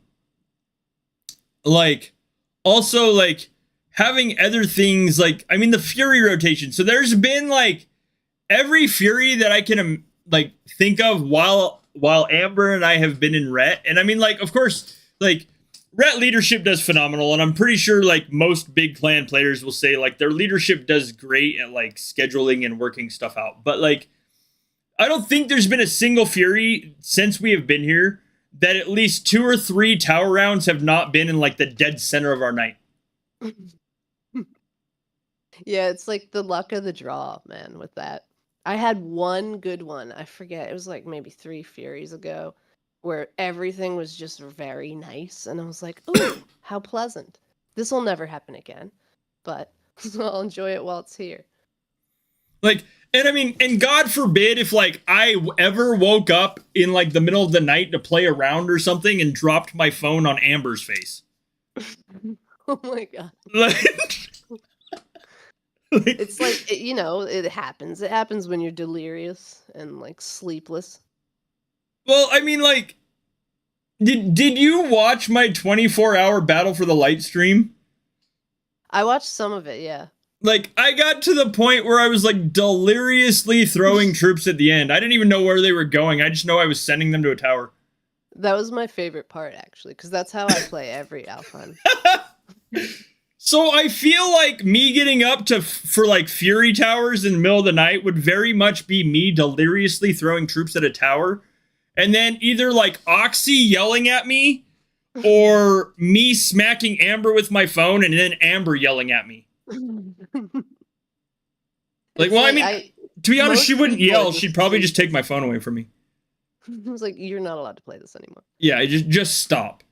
having other things, like, I mean, the Fury rotation. So there's been like every Fury that I can like think of while Amber and I have been in Ret. And I mean, like, of course, like Ret leadership does phenomenal, and I'm pretty sure like most big clan players will say like their leadership does great at like scheduling and working stuff out. But like, I don't think there's been a single Fury since we have been here that at least 2 or 3 tower rounds have not been in like the dead center of our night. Yeah, it's like the luck of the draw, man, with that. I had one good one. I forget. It was like maybe 3 Furies ago where everything was just very nice. And I was like, ooh, how pleasant. This will never happen again. But I'll enjoy it while it's here. Like, and I mean, and God forbid if like I ever woke up in like the middle of the night to play around or something and dropped my phone on Amber's face. Oh my God. Like, it's like, it happens. It happens when you're delirious and like sleepless. Well, I mean, like, did you watch my 24-hour Battle for the Light stream? I watched some of it, yeah. Like, I got to the point where I was like deliriously throwing troops at the end. I didn't even know where they were going. I just know I was sending them to a tower. That was my favorite part, actually, because that's how I play every Alpine. So I feel like me getting up for like Fury towers in the middle of the night would very much be me deliriously throwing troops at a tower, and then either like Oxy yelling at me or me smacking Amber with my phone and then Amber yelling at me. Like, well, like, I mean, To be honest, Most she wouldn't people are yell. She'd probably just take my phone away from me. I was like, you're not allowed to play this anymore. Yeah, just stop.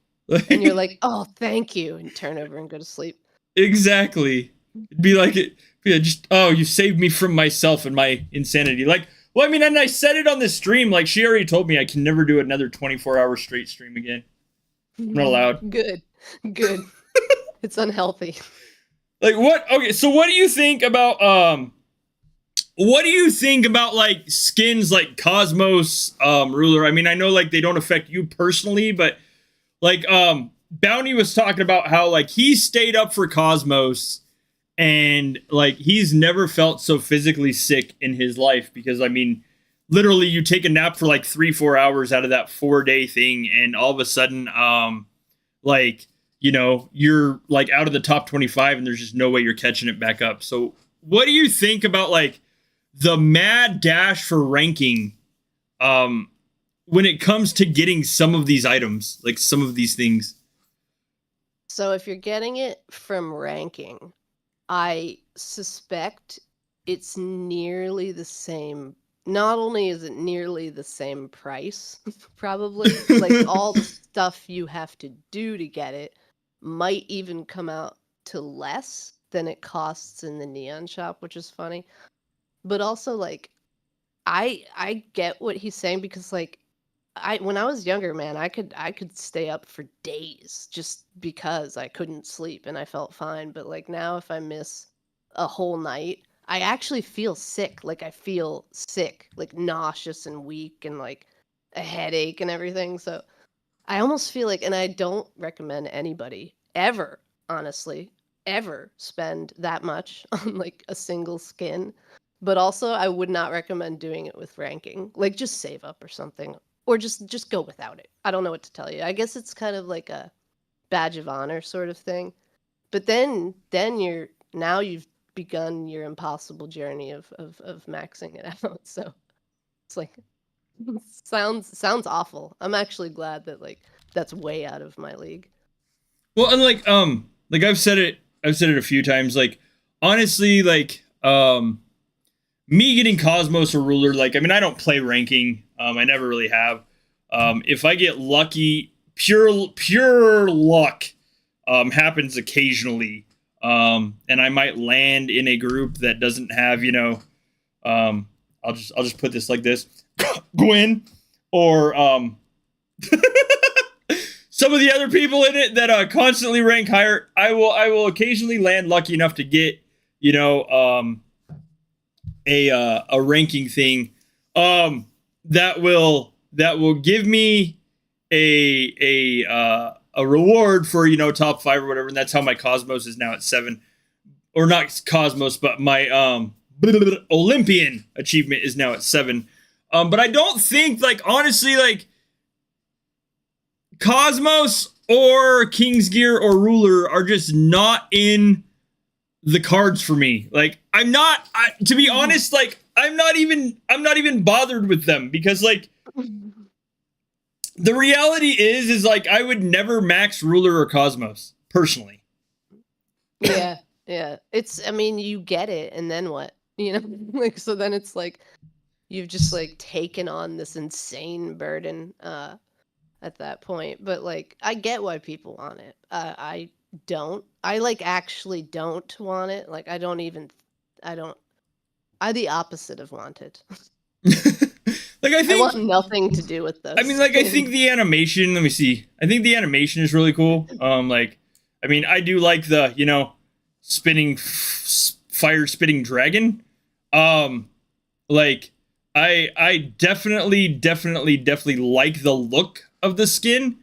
And you're like, oh, thank you, and turn over and go to sleep. Exactly. It'd be like it. Yeah, just you saved me from myself and my insanity. Like, well, I mean, and I said it on this stream. Like, she already told me I can never do another 24-hour straight stream again. I'm not allowed. Good. It's unhealthy. Like, what? Okay, so what do you think about like skins like Cosmos, Ruler? I mean, I know like they don't affect you personally, but like Bounty was talking about how like he stayed up for Cosmos and like he's never felt so physically sick in his life because I mean literally you take a nap for like 3-4 hours out of that 4-day thing and all of a sudden like you know you're like out of the top 25 and there's just no way you're catching it back up. So what do you think about like the mad dash for ranking when it comes to getting some of these items, like some of these things? So if you're getting it from ranking, I suspect it's nearly the same. Not only is it nearly the same price, probably, like all the stuff you have to do to get it might even come out to less than it costs in the Neon shop, which is funny. But also, like, I get what he's saying because, like, when I was younger, man, I could stay up for days just because I couldn't sleep and I felt fine. But like now, if I miss a whole night, I actually feel sick. Like I feel sick, like nauseous and weak and like a headache and everything. So I almost feel like, and I don't recommend anybody ever, honestly, ever spend that much on like a single skin. But also, I would not recommend doing it with ranking. Like, just save up or something, or just go without it. I don't know what to tell you. I guess it's kind of like a badge of honor sort of thing. But then you've begun your impossible journey of maxing it out. So it's like sounds awful. I'm actually glad that like that's way out of my league. Well, and like I've said it a few times. Like honestly, like me getting Cosmos or Ruler, like I mean, I don't play ranking. I never really have. If I get lucky, pure luck happens occasionally. And I might land in a group that doesn't have, you know, I'll just put this like this, Gwen, or some of the other people in it that constantly rank higher. I will occasionally land lucky enough to get, you know, a ranking thing that will give me a reward for, you know, top 5 or whatever, and that's how my Cosmos is now at 7, or not Cosmos, but my Olympian achievement is now at 7. But I don't think, like, honestly, like Cosmos or King's Gear or Ruler are just not in the cards for me. Like, to be honest, like I'm not even bothered with them because like the reality is like I would never max Ruler or Cosmos personally. Yeah. I mean, you get it, and then what? You know, like so then it's like you've just like taken on this insane burden at that point. But like I get why people want it. I don't. I like actually don't want it. Like I the opposite of wanted. Like I want nothing to do with this. I mean, like I think the animation. Let me see. I think the animation is really cool. Like, I mean, I do like the, you know, fire spitting dragon. Like I definitely like the look of the skin,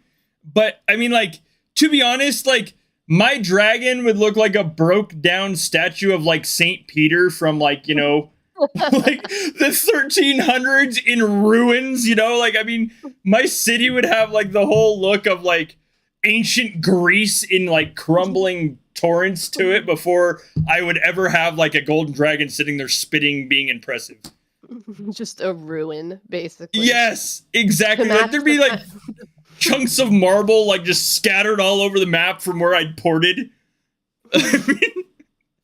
but I mean, like, to be honest, like my dragon would look like a broke down statue of like Saint Peter from like, you know, like the 1300s in ruins, you know, like I mean my city would have like the whole look of like ancient Greece in like crumbling torrents to it before I would ever have like a golden dragon sitting there spitting being impressive. Just a ruin, basically. Yes, exactly. Like there'd be like chunks of marble like just scattered all over the map from where I'd ported. I mean,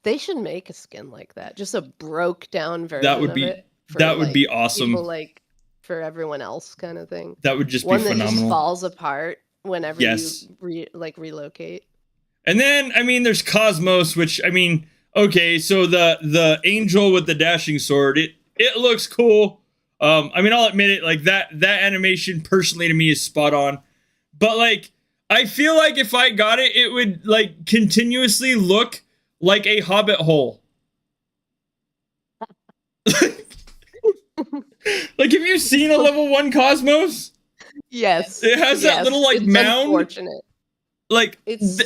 they should make a skin like that, just a broke down version. That would be of it. for That would be like people awesome. like for everyone else kind of thing. That would just be One that just phenomenal. falls apart whenever you Yes. relocate. And then I mean there's Cosmos, which I mean, okay, so the angel with the dashing sword, it looks cool. I mean I'll admit it, like that animation personally to me is spot on. But like I feel like if I got it, it would like continuously look like a hobbit hole. Like have you seen a level 1 Cosmos? Yes, It has that little yes, like it's mound. unfortunate. Like It's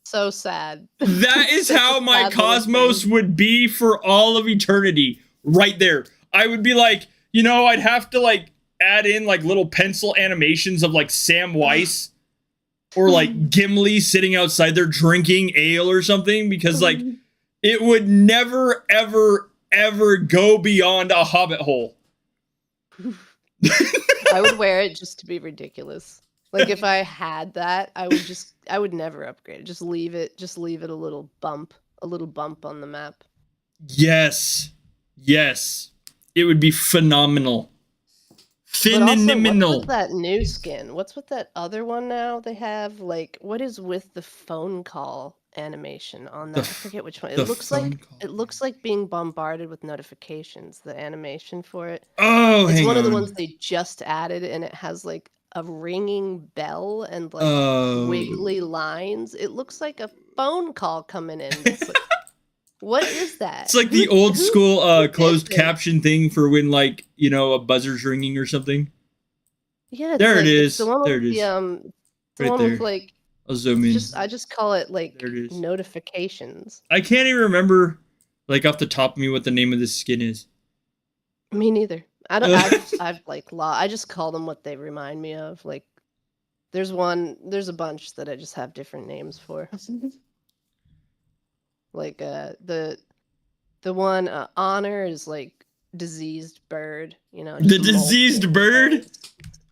so sad. that is Such a how my sad little Cosmos thing. would be for all of eternity. Right there. I would be like, you know, I'd have to like add in like little pencil animations of like Sam Weiss or like Gimli sitting outside there drinking ale or something because like it would never ever ever go beyond a hobbit hole. I would wear it just to be ridiculous. Like if I had that, I would never upgrade it. Just leave it a little bump on the map. Yes. Yes. It would be phenomenal. But also, what's Phenomenal. with that new skin? What's with that other one now they have? Like, what is with the phone call animation on that? I forget which one. The phone call. It looks like being bombarded with notifications, the animation for it. Oh, It's hang one of the on. ones they just added, and it has like a ringing bell and like Oh. wiggly lines. It looks like a phone call coming in. That's like, what is that? It's like the old school who closed did this? caption thing for when like, you know, a buzzer's ringing or something. Yeah, it's There like it it's is. the one There with it is. the Right one with there. like I'll zoom in. I just call it like There it is. notifications. I can't even remember like off the top of me what the name of this skin is. Me neither. I've like I just call them what they remind me of. Like there's a bunch that I just have different names for. Like the one honor is like diseased bird, you know, The just diseased molting bird? birds,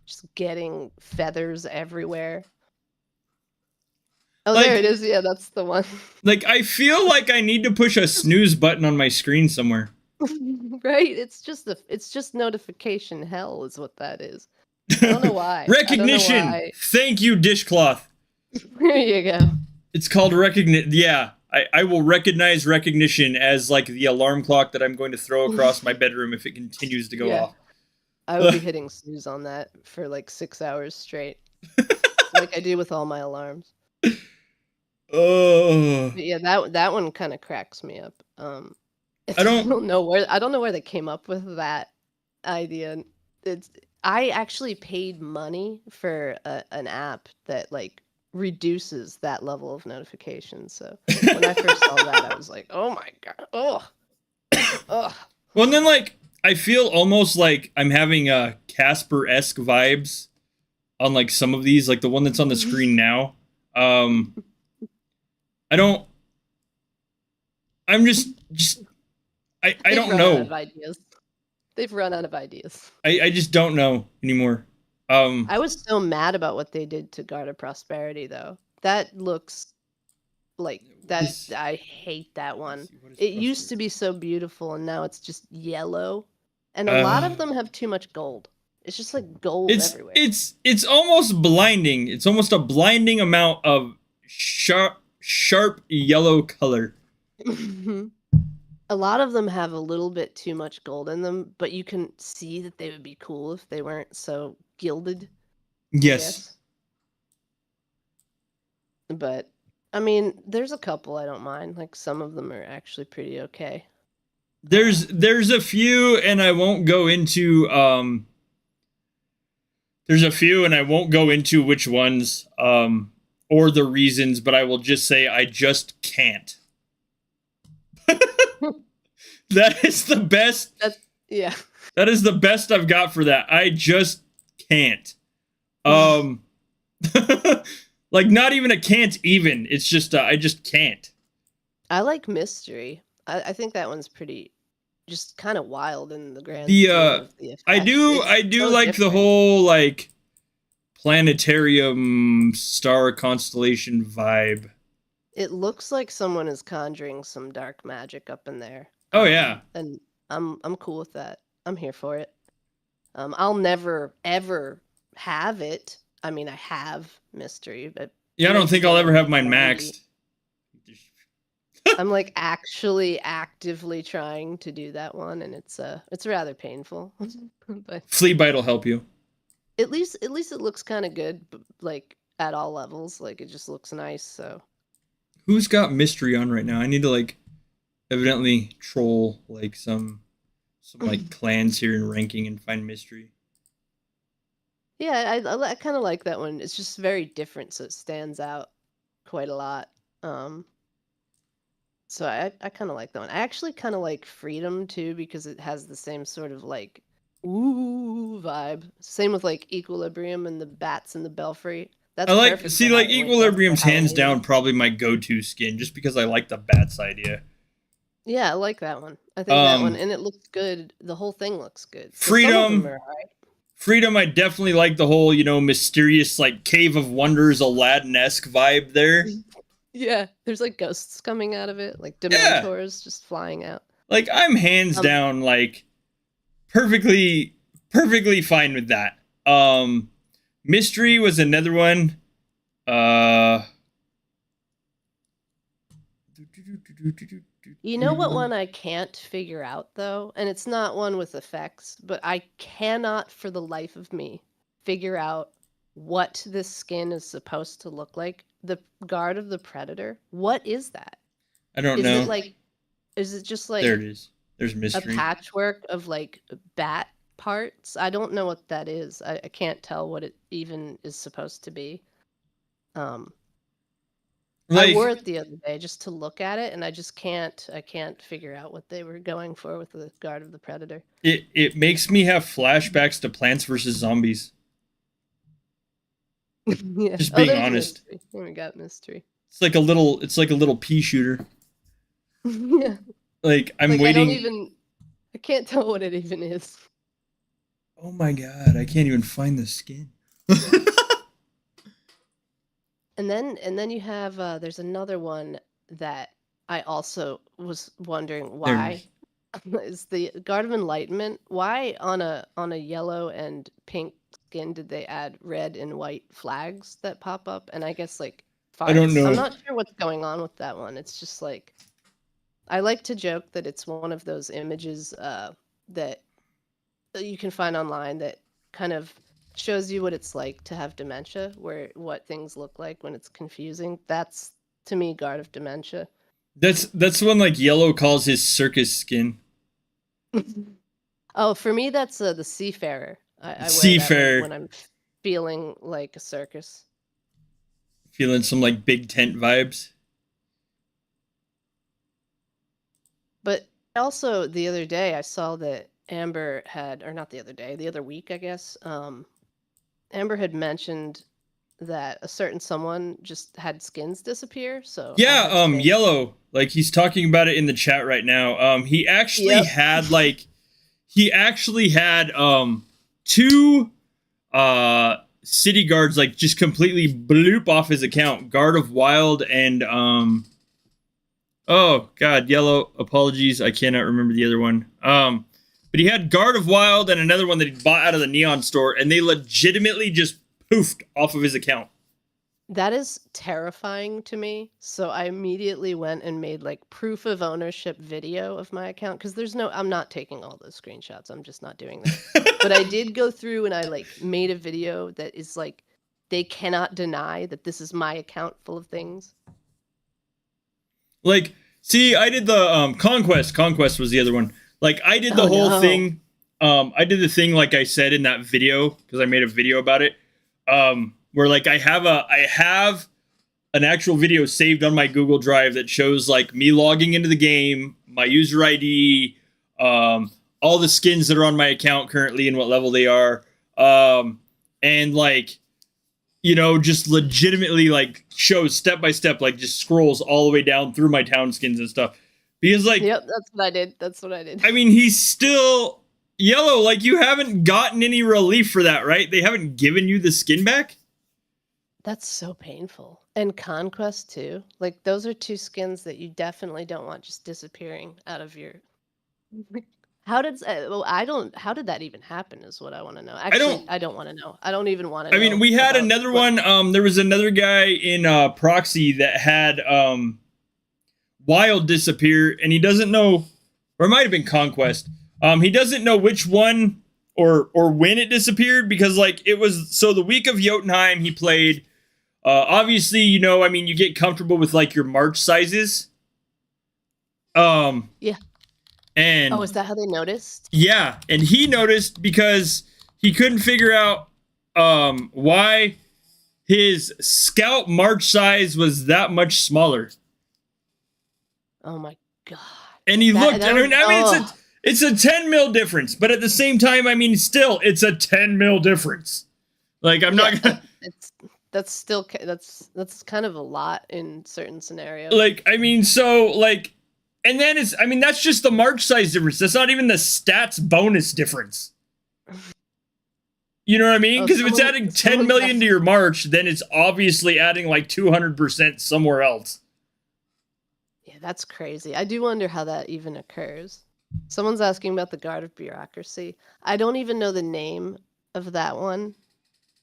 just getting feathers everywhere. Oh, there Like- it is. Yeah, that's the one. Like I feel like I need to push a snooze button on my screen somewhere. Right? It's just notification hell is what that is. I don't know why. Recognition. I don't know why. Thank you, dishcloth. There you go. It's called recognition. Yeah, I will recognize recognition as like the alarm clock that I'm going to throw across my bedroom if it continues to go Yeah. off. I would be hitting snooze on that for like 6 hours straight. Like I do with all my alarms. Oh. But yeah, that one kind of cracks me up. I don't- know where they came up with that idea. I actually paid money for an app that like reduces that level of notifications. So when I first saw that, I was like, "Oh my god! Oh, ugh." Well, and then like I feel almost like I'm having Casper-esque vibes on like some of these, like the one that's on the screen now. I don't. I'm just. I They've don't run know. out of ideas. They've run out of ideas. I just don't know anymore. I was so mad about what they did to Guard of Prosperity, though. That looks like that. I hate that one. It used to be so beautiful, and now it's just yellow. And a lot of them have too much gold. It's just like gold everywhere. It's almost blinding. It's almost a blinding amount of sharp yellow color. A lot of them have a little bit too much gold in them, but you can see that they would be cool if they weren't so gilded. Yes. But I mean, there's a couple I don't mind. Like some of them are actually pretty okay. There's a few, and I won't go into there's a few, and I won't go into which ones or the reasons, but I will just say I just can't. That is the best. Yeah. That is the best I've got for that. I just can't. Like not even a can't even. It's just I just can't. I like mystery. I think that one's pretty just kind of wild in the grand scheme of the effects. I do so like different. the whole like planetarium star constellation vibe. It looks like someone is conjuring some dark magic up in there. Oh yeah. And I'm cool with that. I'm here for it. I'll never ever have it. I mean, I have mystery, but Yeah, I don't think maybe I'll when ever I'm have like mine 90. maxed. I'm like actually actively trying to do that one, and it's rather painful. But Flea bite will help you. at least it looks kind of good, like at all levels. Like it just looks nice. So Who's got mystery on right now? I need to like evidently troll like some like clans here in ranking and find mystery. yeah, I kind of like that one. It's just very different, so it stands out quite a lot. Um, so I kind of like that one. I actually kind of like Freedom too because it has the same sort of like ooh vibe. Same with like Equilibrium and the bats in the belfry. I That's like perfect for see like Halloween. That's for Equilibrium's hands Halloween. down probably my go-to skin just because I like the bats idea. Yeah, I like that one. I think that one, Um and it looks good. The whole thing looks good. So some of them Freedom are alright. Freedom, I definitely like the whole, mysterious like Cave of Wonders Aladdin-esque vibe there. Yeah, there's like ghosts coming out of it, like Yeah. Dementors just flying out. Like I'm hands Um, down like perfectly fine with that. Mystery was another one. Uh you know what one I can't figure out though, and it's not one with effects, but I cannot for the life of me figure out what this skin is supposed to look like. The Guard of the Predator. What is that? I don't Is it know. like is it just There like it is. There's a mystery. patchwork of like bat parts? I don't know what that is. I can't tell what it even is supposed to be. Um, I wore Like it the other day just to look at it, and I can't figure out what they were going for with the Guard of the Predator. it makes me have flashbacks to Plants vs Zombies. Yeah. Just Oh, being there's honest. mystery. Oh, we got mystery. It's like a little pea shooter. Yeah. Like I'm Like waiting. I can't tell what it even is. Oh my god, I can't even find the skin. And then you have there's another one that I also was wondering There it is. why is the Guard of Enlightenment. Why on a yellow and pink skin did they add red and white flags that pop up? And I guess like I don't farts. I'm know. not sure what's going on with that one. It's just like I like to joke that it's one of those images that you can find online that kind of shows you what it's like to have dementia, where what things look like when it's confusing. That's to me Guard of Dementia. That's one like Yellow calls his circus skin. Oh, for me that's the Seafarer. I wear that one when Seafair, I'm feeling like a circus. feeling some like big tent vibes. But also the other day I saw that Amber had, or not the other day, the other week I guess. Amber had mentioned that a certain someone just had skins disappear, so I Yeah, had to go. Yellow, like he's talking about it in the chat right now. Yep. He actually had two city guards like just completely bloop off his account. Guard of Wild and oh god, Yellow, apologies, I cannot remember the other one. But he had Guard of Wild and another one that he bought out of the Neon store, and they legitimately just poofed off of his account. That is terrifying to me. So I immediately went and made like proof of ownership video of my account because I'm not taking all those screenshots. I'm just not doing that. But I did go through and I like made a video that is like they cannot deny that this is my account full of things. Like, see, I did the Conquest. Conquest was the other one. Like, I did the Oh whole no. thing. I did the thing like I said in that video because I made a video about it. Where like I have an actual video saved on my Google Drive that shows like me logging into the game, my user ID, all the skins that are on my account currently and what level they are, and like just legitimately like shows step by step, like just scrolls all the way down through my town skins and stuff. Because like, Yep, that's what I did. That's what I did. I mean, he's still Yellow. Like you haven't gotten any relief for that, right? They haven't given you the skin back. That's so painful. And Conquest too. Like those are two skins that you definitely don't want just disappearing out of your How did well, I don't how did that even happen is what I want to know. I Actually, don't. I don't want to know. I don't even want to I mean, know we had about another what. one. There was another guy in Proxy that had Wild disappear, and he doesn't know, or it might have been Conquest. He doesn't know which one or when it disappeared because like it was so the week of Jotunheim he played. Obviously, you know, I mean, you get comfortable with like your march sizes. Um, Yeah. Oh, and is that how they noticed? yeah, and he noticed because he couldn't figure out why his scout march size was that much smaller. Oh my god. And he That looked, that and would it's a 10 mil difference, but at the same time, I mean, still, it's a 10 mil difference. Like, I'm yeah, not gonna, it's that's still that's kind of a lot in certain scenarios. like, I mean, so, like, and then it's, I mean, that's just the march size difference. That's not even the stats bonus difference. You know what I mean? Oh, Because if it's adding 10 someone's million to asking, your march, then it's obviously adding like 200% somewhere else. yeah, that's crazy. I do wonder how that even occurs. Someone's asking about the Guard of Bureaucracy. I don't even know the name of that one.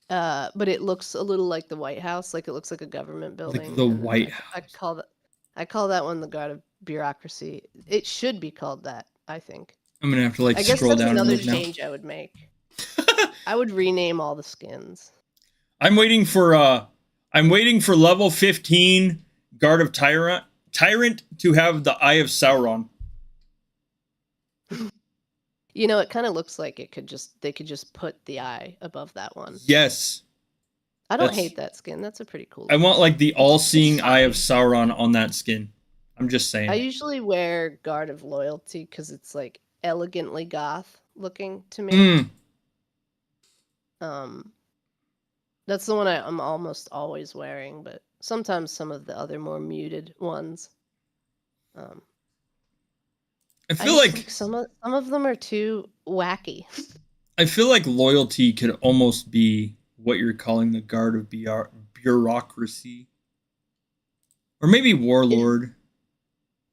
But it looks a little like the White House, like it looks like a government Like building, the and White I call that one the Guard of Bureaucracy. It should be called that, I think. I'm gonna have to like I guess scroll that's down and another look now. change I would make. I would rename all the skins. I'm waiting for level 15 Guard of Tyrant to have the Eye of Sauron. You know, it kind of looks like they could just put the eye above that one. Yes. I don't That's hate that skin. That's a pretty cool I want looking like skin. the It's all-seeing Eye of fine. Sauron on that skin. I'm just I saying. usually wear Guard of Loyalty because it's like elegantly goth looking to me. Mm. Um, That's the one I'm almost always wearing, but sometimes some of the other more muted ones. Um, I I feel just like like some of them are too wacky. I feel like loyalty could almost be what you're calling the Guard of Bureaucracy. Or maybe It, Warlord.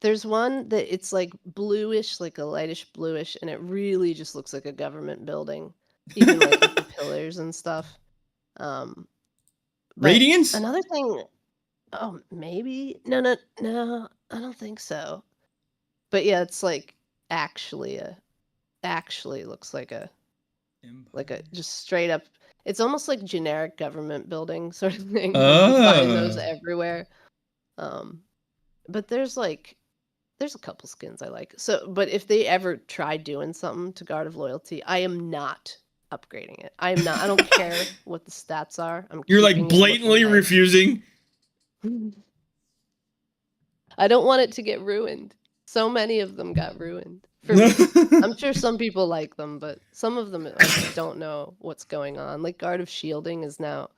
there's one that it's like bluish, like a lightish bluish, and it really just looks like a government building, even like with the pillars and stuff. Um, but Radiance? another thing, oh, maybe no, I don't think so. But yeah, it's like actually a actually looks like a just straight up, it's almost like generic government building sort of thing. Like you find those Ah. everywhere. Um, but there's a couple skins I like. So, but if they ever try doing something to Guard of Loyalty, I am not upgrading it. I am not. I don't care what the stats are. I'm You're like keeping it looking blatantly nice. refusing. I don't want it to get ruined. So many of them got ruined for me. I'm sure some people like them, but some of them I just don't know what's going on. Like Guard of Shielding is now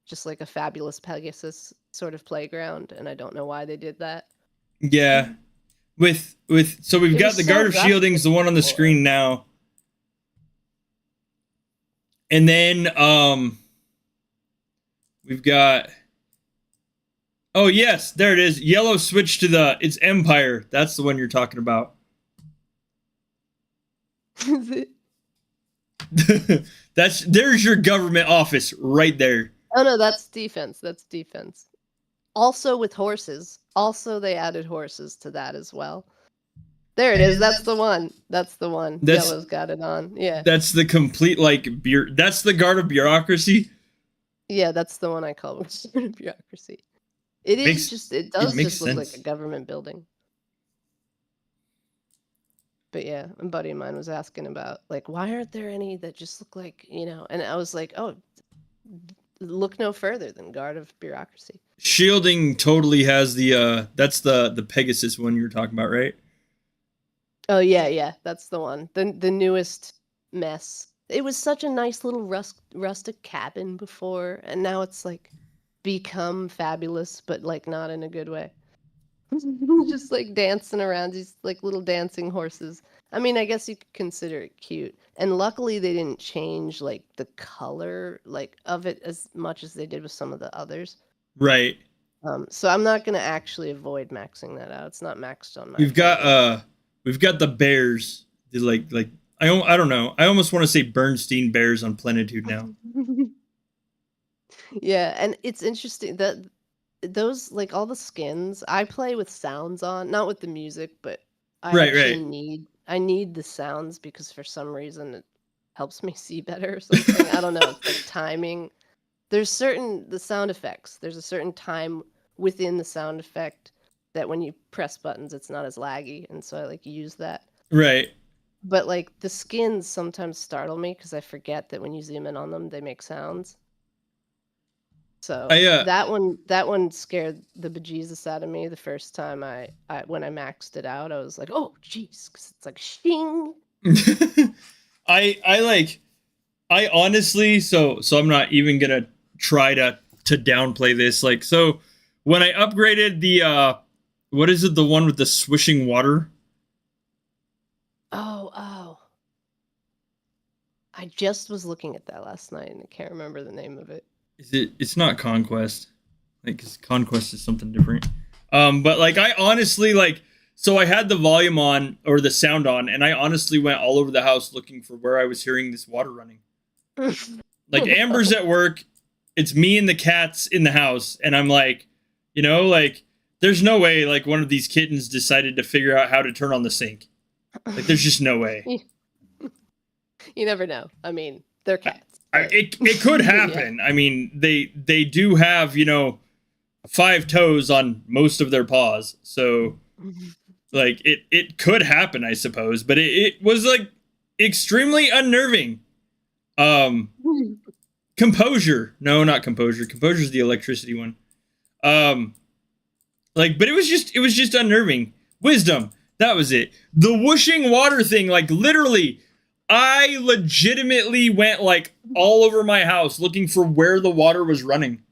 just like a fabulous Pegasus sort of playground, and I don't know why they did that. Yeah. With so we've It got was the so Guard of Shieldings, the one on the before. screen now. And then we've got, oh yes, there it is. Yellow switch to it's Empire. That's the one you're talking about. There's your government office right there. Oh no, that's defense. That's defense. Also with horses. Also they added horses to that as well. There it is. That's the one. That's the one. That's Yellow's got it on. Yeah. that's the complete like that's the Guard of Bureaucracy. Yeah, that's the one I call bureaucracy. It is just it does makes just look like sense. a government building. But yeah, a buddy of mine was asking about like why aren't there any that just look like, and I was like, "Oh, look no further than Guard of Bureaucracy." Shielding totally has the that's the Pegasus one you're talking about, right? Oh yeah, that's the one. The newest mess. It was such a nice little rustic cabin before, and now it's like become fabulous, but like not in a good way. Just like dancing around these like little dancing horses. I mean, I guess you could consider it cute. And luckily they didn't change like the color like of it as much as they did with some of the others. Right. So I'm not gonna actually avoid maxing that out. It's not maxed on my We've account yet. got we've got the bears. like I don't know. I almost want to say Bernstein Bears on Plenitude now. Yeah, and it's interesting that those like all the skins, I play with sounds on, not with the music, but I Right, actually right. need the sounds because for some reason it helps me see better or something. I don't know, it's like timing. There's certain the sound effects. There's a certain time within the sound effect that when you press buttons it's not as laggy, and so I like use that. Right. But like the skins sometimes startle me because I forget that when you zoom in on them they make sounds. So I that one scared the bejesus out of me the first time I when I maxed it out. I was like, oh jeez, 'cause it's like shing. I like I honestly so I'm not even gonna try to downplay this. Like so when I upgraded the what is it, the one with the swishing water? Oh. I just was looking at that last night and I can't remember the name of it. It's not Conquest. Like 'cause Conquest is something different. But like I honestly like so I had the volume on or the sound on and I honestly went all over the house looking for where I was hearing this water running. Like Amber's at work, it's me and the cats in the house, and I'm like, like there's no way like one of these kittens decided to figure out how to turn on the sink. Like there's just no way. You never know. I mean, they're cats. It could happen. Yeah. I mean, they do have, 5 toes on most of their paws. So like it could happen, I suppose, but it was like extremely unnerving. Composure. No, not composure. Composure's the electricity one. But it was just unnerving. Wisdom. That was it. The whooshing water thing, like literally, I legitimately went like all over my house looking for where the water was running.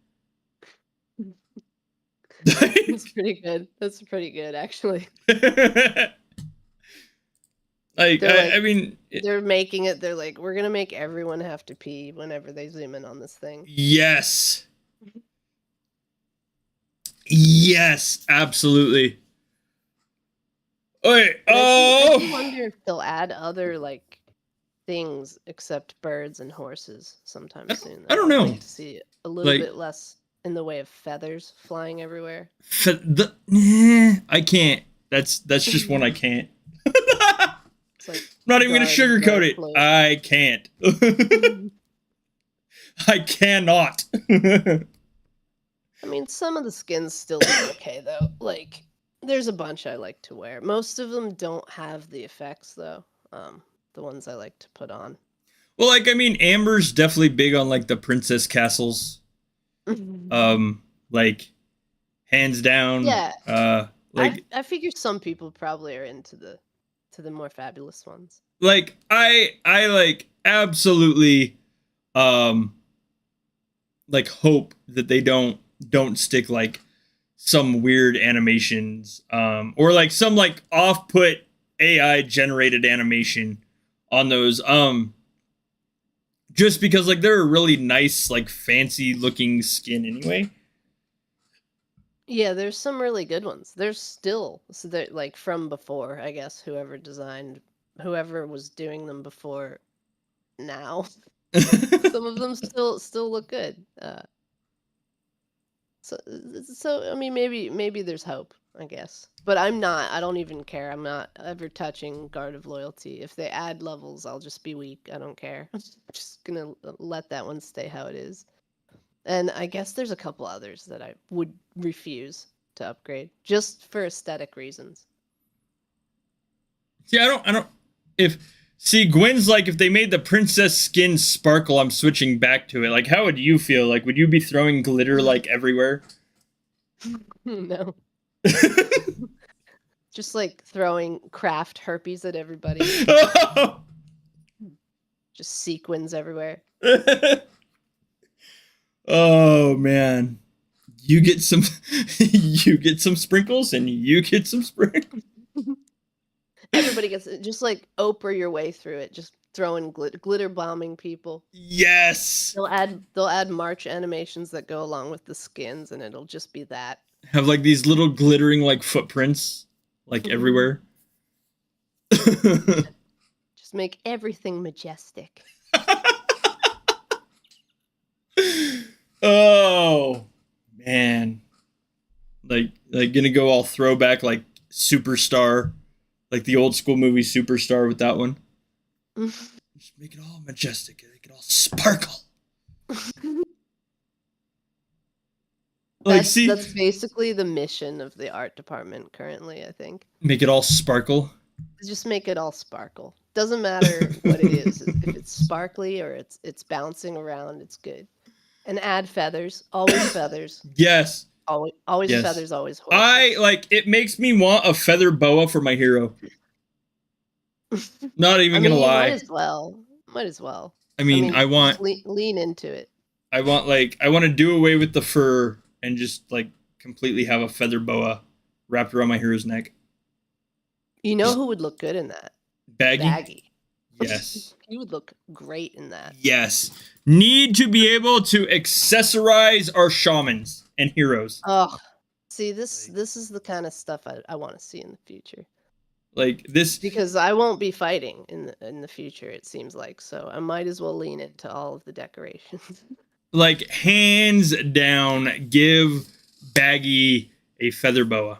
That's pretty good. That's pretty good, actually. I mean, they're making it. They're like, we're gonna make everyone have to pee whenever they zoom in on this thing. Yes. Yes, absolutely. Okay. I do wonder if they'll add other like things except birds and horses sometime soon. I don't know. I'd like to see a little bit less in the way of feathers flying everywhere. I can't. That's just one I can't. It's like I'm not even gonna sugarcoat it. I can't. I cannot. I mean, some of the skins still look okay though. Like, there's a bunch I like to wear. Most of them don't have the effects though. The ones I like to put on. Well, like I mean, Amber's definitely big on like the princess castles. Like hands down. Yeah. Like I figure some people probably are into the more fabulous ones. Like I like absolutely like hope that they don't stick like some weird animations or like some like off-put AI generated animation on those just because like they're a really nice like fancy looking skin anyway. Yeah, there's some really good ones. There's still so they're like from before, I guess, whoever was doing them before now. Some of them still look good. So I mean maybe there's hope, I guess. But I don't even care. I'm not ever touching Guard of Loyalty. If they add levels, I'll just be weak. I don't care. I'm just gonna let that one stay how it is. And I guess there's a couple others that I would refuse to upgrade just for aesthetic reasons. See, I don't see Gwen's like if they made the princess skin sparkle, I'm switching back to it. Like how would you feel? Like would you be throwing glitter like everywhere? No. Just like throwing craft herpes at everybody. Just sequins everywhere. Oh man. You get some sprinkles and you get some sprinkles. Everybody gets it. Just like Oprah your way through it. Just throwing glitter bombing people. Yes. They'll add March animations that go along with the skins, and it'll just be that. Have like these little glittering like footprints like everywhere. Just make everything majestic. Oh man, like gonna go all throwback like Superstar, like the old school movie Superstar with that one. Just make it all majestic, make it all sparkle. Like, That's basically the mission of the art department currently, I think. Make it all sparkle. Just make it all sparkle. Doesn't matter what it is. If it's sparkly or it's bouncing around, it's good. And add feathers. Always feathers. Yes. Always Yes. feathers, always horses. I like it makes me want a feather boa for my hero. Not even gonna lie. Might as well. I mean, I want lean into it. I want to do away with the fur and just like completely have a feather boa wrapped around my hero's neck. You know who would look good in that? Baggy. Yes. He would look great in that. Yes. Need to be able to accessorize our shamans and heroes. Oh, see, this is the kind of stuff I want to see in the future. Like this, because I won't be fighting in the future. It seems like, so I might as well lean into all of the decorations. Like hands down, give Baggy a feather boa.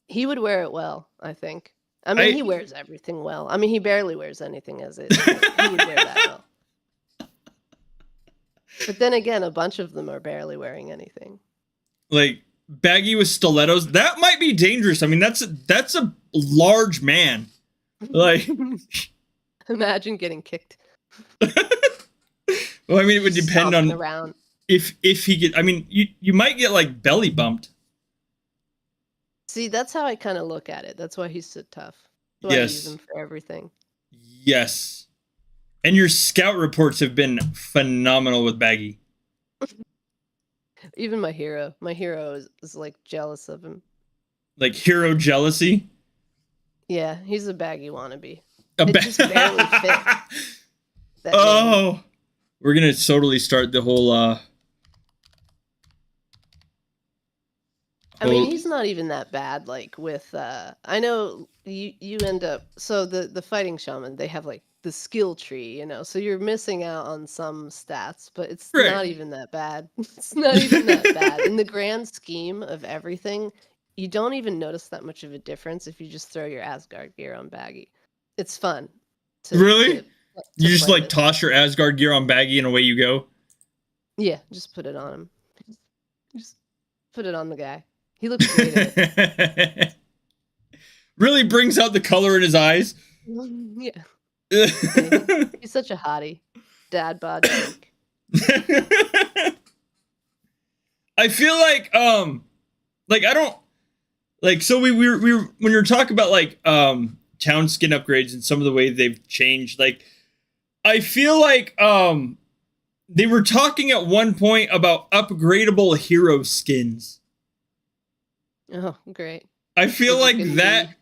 He would wear it well, I think. I mean, he wears everything well. I mean, he barely wears anything as is. He would wear that well. But then again, a bunch of them are barely wearing anything. Like Baggy with stilettos, that might be dangerous. I mean, that's a large man. Like, imagine getting kicked. Well, I mean, it would depend on around. if he get. I mean, you might get like belly bumped. See, that's how I kind of look at it. That's why he's so tough. That's why I use him for everything. Yes. And your scout reports have been phenomenal with Baggy. Even my hero is like jealous of him. Like hero jealousy? Yeah, he's a Baggy wannabe. It just barely fit. Oh, name. We're gonna totally start the whole. I mean, he's not even that bad. Like with, I know you end up. So the fighting shaman, they have like the skill tree, you know. So you're missing out on some stats, but it's not even that bad. It's not even that bad in the grand scheme of everything. You don't even notice that much of a difference if you just throw your Asgard gear on Baggy. It's fun. Really? You just like toss your Asgard gear on Baggy and away you go? Yeah, just put it on him. Just put it on the guy. He looks great in it. Really brings out the color in his eyes. Yeah. He's such a hottie. Dad bod joke. I feel like I don't like, so we were when you're talking about like town skin upgrades and some of the way they've changed, like I feel like they were talking at one point about upgradable hero skins. Oh, great. I feel like that.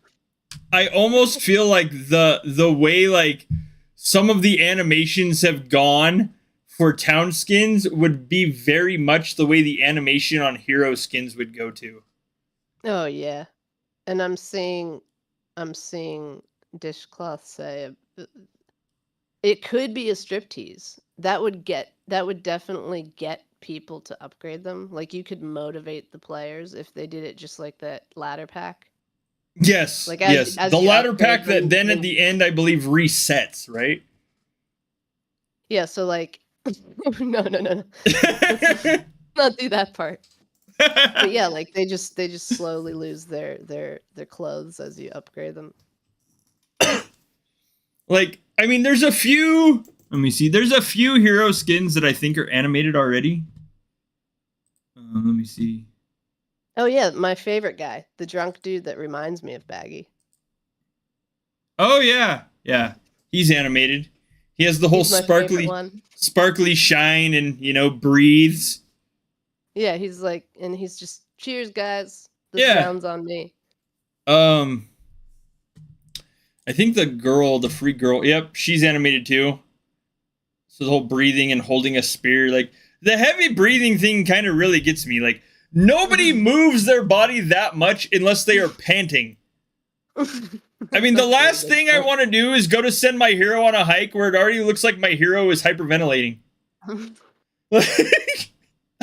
I almost feel like the way like some of the animations have gone for town skins would be very much the way the animation on hero skins would go to. Oh yeah. And I'm seeing Dishcloth say it could be a striptease. That would definitely get people to upgrade them. Like you could motivate the players if they did it just like that ladder pack. Yes. Like as the ladder pack that then at the end I believe resets, right? Yeah, so like no. Let's not do that part. But yeah, like they just slowly lose their clothes as you upgrade them. Like, I mean, there's a few. Let me see. There's a few hero skins that I think are animated already. Let me see. Oh yeah, my favorite guy, the drunk dude that reminds me of Baggy. Oh yeah, he's animated. He has the whole sparkly shine and breathes. Yeah, he's like, and he's just cheers, guys. This sounds on me. I think the free girl, yep, she's animated too. So the whole breathing and holding a spear, like the heavy breathing thing kind of really gets me. Like nobody moves their body that much unless they are panting. I mean, the That's a last good thing I point. want to do is go to send my hero on a hike where it already looks like my hero is hyperventilating. I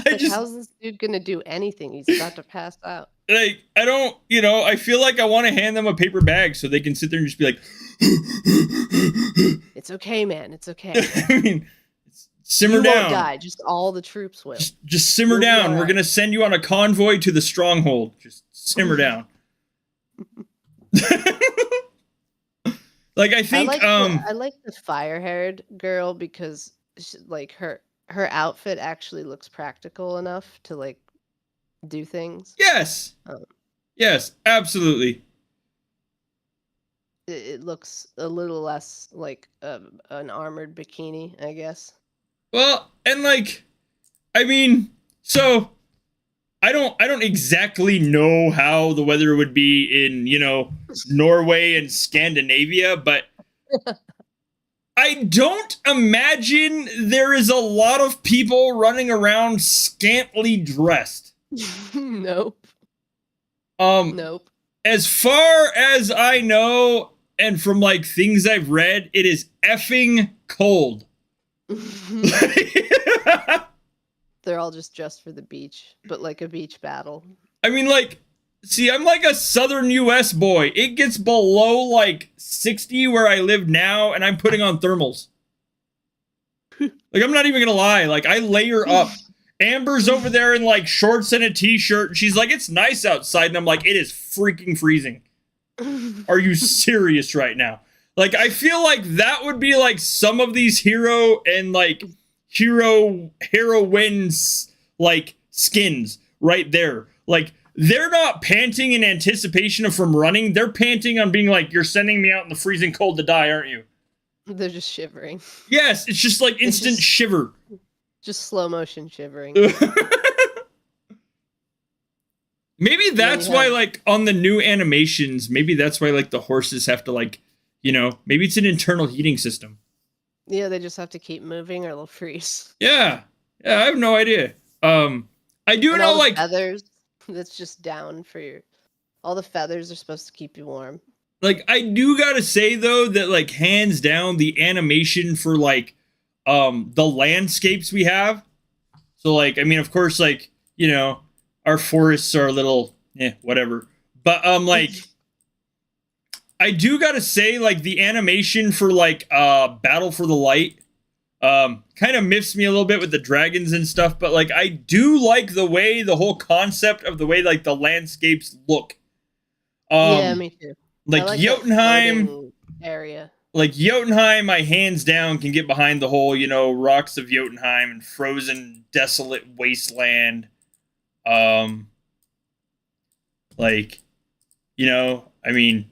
Like, just how's this dude gonna do anything? He's about to pass out. like I don't, I feel like I want to hand them a paper bag so they can sit there and just be like, It's okay, man. It's okay. I mean, simmer You won't down. die. Just all the troops will. Just simmer You'll be down. all We're right. gonna send you on a convoy to the stronghold. Just simmer down. Like I think, I like the fire-haired girl because like her outfit actually looks practical enough to like do things. yes, Um, yes, absolutely. it looks a little less like an armored bikini, I guess. Well, and like, I mean, so I don't exactly know how the weather would be in, Norway and Scandinavia, but I don't imagine there is a lot of people running around scantily dressed. Nope. Um Nope. as far as I know and from like things I've read, it is effing cold. They're all just dressed for the beach, but like a beach battle. I mean, like, see, I'm like a southern US boy. It gets below like 60 where I live now, and I'm putting on thermals. Like, I'm not even gonna lie. Like, I layer up. Amber's over there in like shorts and a t-shirt, and she's like, it's nice outside. And I'm like, it is freaking freezing. Are you serious right now? Like, I feel like that would be like some of these hero and like heroines like skins right there. Like, they're not panting in anticipation of from running. They're panting on being like, you're sending me out in the freezing cold to die, aren't you? They're just shivering. Yes, it's just like instant shiver. Just slow motion shivering. Maybe that's why, like, on the new animations, maybe that's why, like, the horses have to, like, maybe it's an internal heating system. Yeah, they just have to keep moving or they'll freeze. Yeah. Yeah, I have no idea. I do And know, all the like, feathers, that's just down for your... All the feathers are supposed to keep you warm. like, I do gotta say, though, that, like, hands down, the animation for, like, the landscapes we have. So, like, I mean, of course, like, our forests are a little, whatever. But, like, I do gotta say, like, the animation for, like, Battle for the Light, kind of miffs me a little bit with the dragons and stuff, but, like, I do like the whole concept of the way, like, the landscapes look. Yeah, me too. Like, I like Jotunheim area. Like, Jotunheim, I hands down can get behind the whole, rocks of Jotunheim and frozen, desolate wasteland. Like, I mean,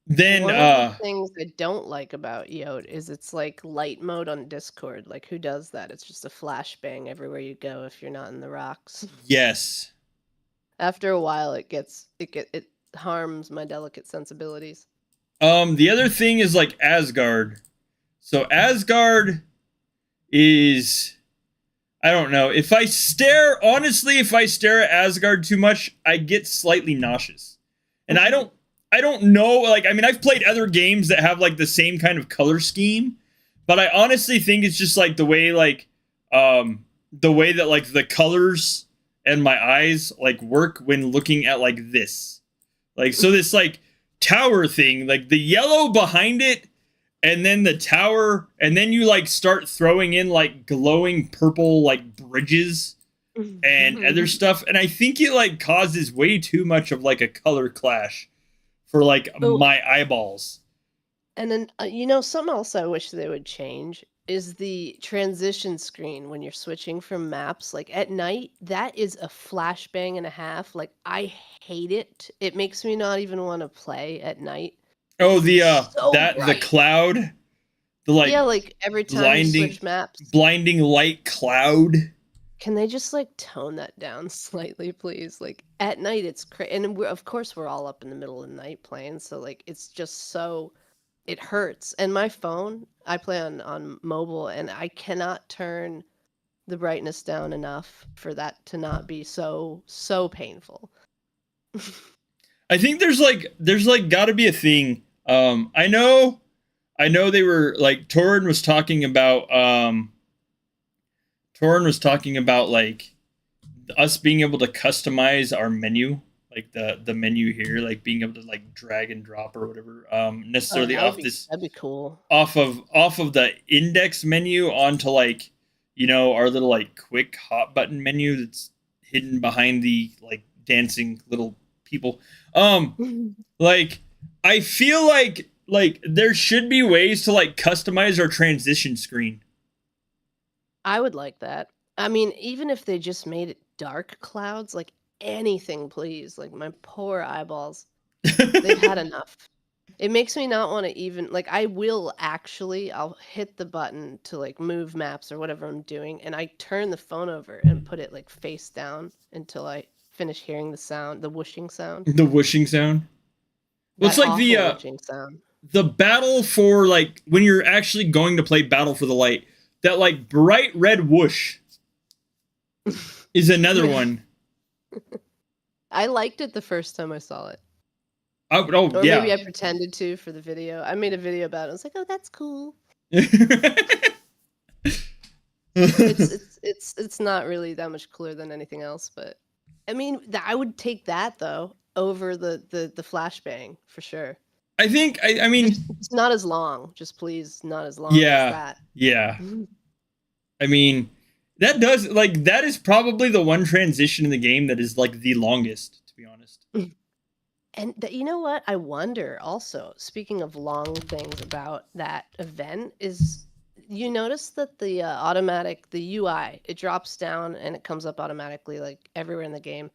then, One of the things I don't like about Yot is it's like light mode on Discord. Like, who does that? It's just a flashbang everywhere you go if you're not in the rocks. yes. After a while, it harms my delicate sensibilities. The other thing is, like, Asgard. So, Asgard is... I don't know. If I stare at Asgard too much, I get slightly nauseous. And I don't know, like, I mean, I've played other games that have, like, the same kind of color scheme, but I honestly think it's just, like, the way that, like, the colors and my eyes, like, work when looking at, like, this. Like, so this, like, tower thing, like, the yellow behind it, and then the tower, and then you, like, start throwing in, like, glowing purple, like, bridges and other stuff, and I think it, like, causes way too much of, like, a color clash for, like, my eyeballs. And then, something else I wish they would change is the transition screen when you're switching from maps. Like, at night, that is a flashbang and a half. Like, I hate it. It makes me not even want to play at night. Oh, the bright. cloud, the, like, Yeah, like every time you switch maps. blinding light cloud. Can they just like tone that down slightly, please? Like at night, it's crazy, and of course we're all up in the middle of the night playing, so like it's just so it hurts. And my phone, I play on mobile, and I cannot turn the brightness down enough for that to not be so painful. I think there's got to be a thing. I know they were like Torin was talking about like us being able to customize our menu, like the menu here, like being able to like drag and drop or whatever, Oh, necessarily off this that'd be cool. off of the index menu onto like our little like quick hot button menu that's hidden behind the like dancing little people. Like I feel like there should be ways to like customize our transition screen. I would like that. I mean, even if they just made it dark clouds, like anything, please. Like my poor eyeballs. They've had enough. It makes me not want to even like I'll hit the button to like move maps or whatever I'm doing and I turn the phone over and put it like face down until I finish hearing the sound, the whooshing sound. The whooshing sound. Well, it's That like awful whooshing sound. the battle for like when you're actually going to play Battle for the Light. That like bright red whoosh is another one. I liked it the first time I saw it. Or yeah. Maybe I pretended to for the video. I made a video about it. I was like, "Oh, that's cool." It's not really that much cooler than anything else, but I mean, I would take that though over the flashbang for sure. I think I mean it's not as long. Just please, not as long as that. Yeah. I mean, that is probably the one transition in the game that is like the longest, to be honest. And you know what? I wonder also, speaking of long things about that event, is you notice that the the UI, it drops down and it comes up automatically like everywhere in the game.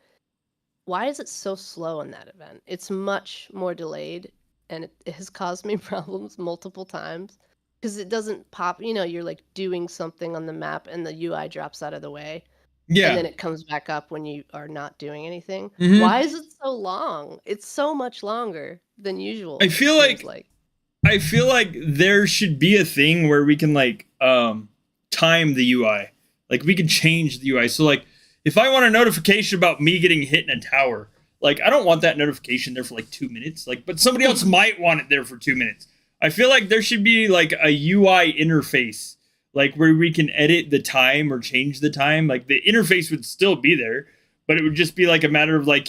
Why is it so slow in that event? It's much more delayed and it has caused me problems multiple times because it doesn't pop, you're like doing something on the map and the UI drops out of the way. Yeah. And then it comes back up when you are not doing anything. Mm-hmm. Why is it so long? It's so much longer than usual. I feel like there should be a thing where we can like time the UI. Like we can change the UI. So like if I want a notification about me getting hit in a tower, like I don't want that notification there for like 2 minutes. Like, but somebody else might want it there for 2 minutes. I feel like there should be like a UI interface, like where we can edit the time or change the time. Like the interface would still be there, but it would just be like a matter of like,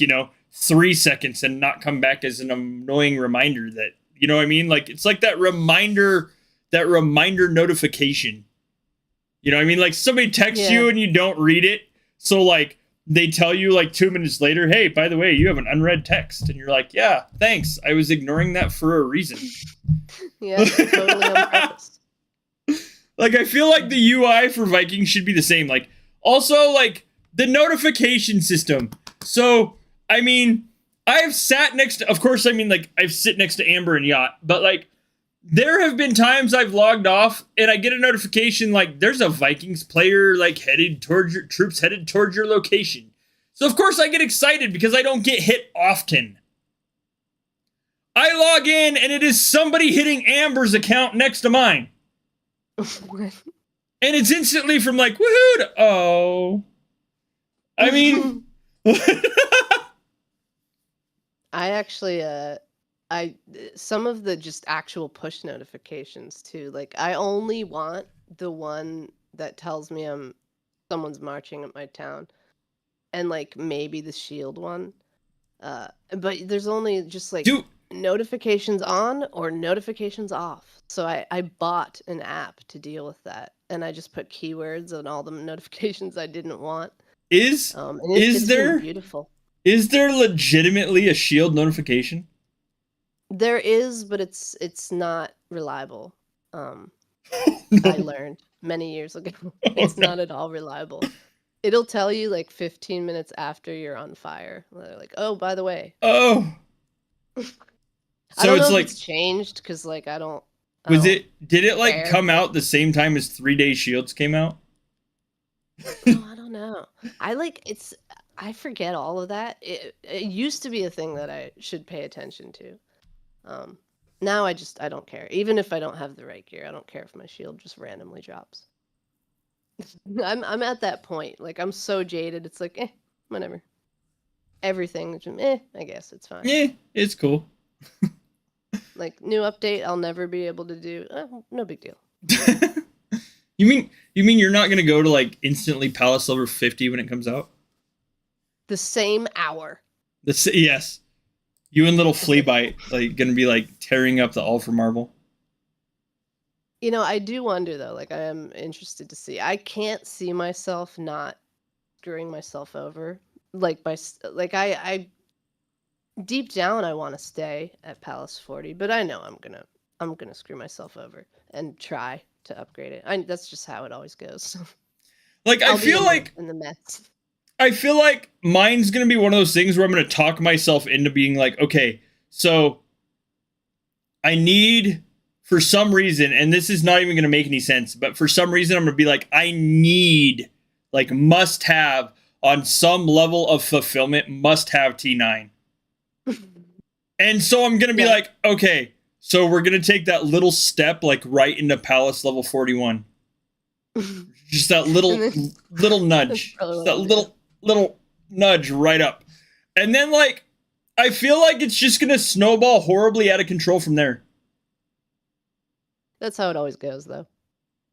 3 seconds and not come back as an annoying reminder that, you know what I mean? Like it's like that reminder notification. You know what I mean? Like somebody texts you and you don't read it. So like they tell you like 2 minutes later, hey, by the way, you have an unread text. And you're like, yeah, thanks. I was ignoring that for a reason. Yeah, totally on purpose. Like, I feel like the UI for Vikings should be the same. Like, also, like, the notification system. So, I mean, I've sat next to, of course, I mean, like, I've sit next to Amber and Yacht, but, like, there have been times I've logged off and I get a notification, like, there's a Vikings player, like, troops headed towards your location. So, of course, I get excited because I don't get hit often. I log in and it is somebody hitting Amber's account next to mine. And it's instantly from like, woohoo to, oh. I mean. I actually, some of the just actual push notifications too. Like, I only want the one that tells me someone's marching at my town. And like maybe the shield one. But there's only just like notifications on or notifications off. So I bought an app to deal with that, and I just put keywords on all the notifications I didn't want. Is there beautiful? Is there legitimately a shield notification? There is, but it's not reliable. I learned many years ago. It's not at all reliable. It'll tell you like 15 minutes after you're on fire. They're like, oh, by the way. Oh. I don't know if it's changed because like I don't. Did it like come out the same time as 3 Day Shields came out? Oh, I don't know. I forget all of that. It used to be a thing that I should pay attention to. Now I don't care. Even if I don't have the right gear, I don't care if my shield just randomly drops. I'm at that point. Like I'm so jaded. It's like, whatever. everything, I guess it's fine. Yeah, it's cool. Like new update, I'll never be able to do. No big deal. You mean you're not gonna go to like instantly Palace level 50 when it comes out? The same hour. Yes. You and little Fleabite like gonna be like tearing up the Ultra Marble. You know, I do wonder though. Like, I am interested to see. I can't see myself not screwing myself over. Like I deep down I want to stay at Palace 40, but I know I'm gonna screw myself over and try to upgrade it. That's just how it always goes. Like I'll be in the mess. I feel like mine's gonna be one of those things where I'm gonna talk myself into being like, okay, so I need for some reason, and this is not even gonna make any sense, but for some reason I'm gonna be like, I need, like, must have on some level of fulfillment, must have T9. And so I'm gonna be like, okay, so we're gonna take that little step like right into Palace level 41. Just that little nudge. Just that little nudge right up. And then like I feel like it's just gonna snowball horribly out of control from there. That's how it always goes though.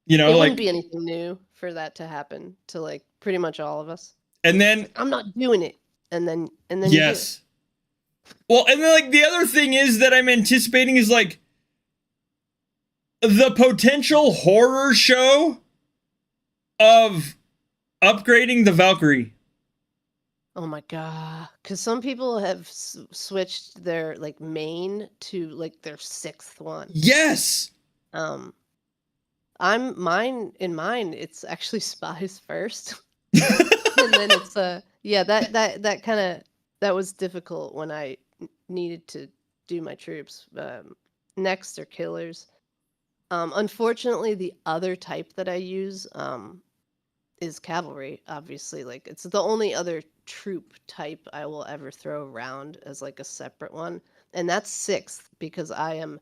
You know, it like wouldn't be anything new for that to happen to like pretty much all of us. And then I'm not doing it. And then yes. Well, and then like the other thing is that I'm anticipating is like the potential horror show of upgrading the Valkyrie. Oh my god! Because some people have switched their like main to like their 6th one. Yes. I'm mine. In mine, it's actually spies first, and then it's that kind of that was difficult when I needed to do my troops. Next are killers. Unfortunately, the other type that I use is cavalry. Obviously, like it's the only other troop type I will ever throw around as like a separate one, and that's 6th because I am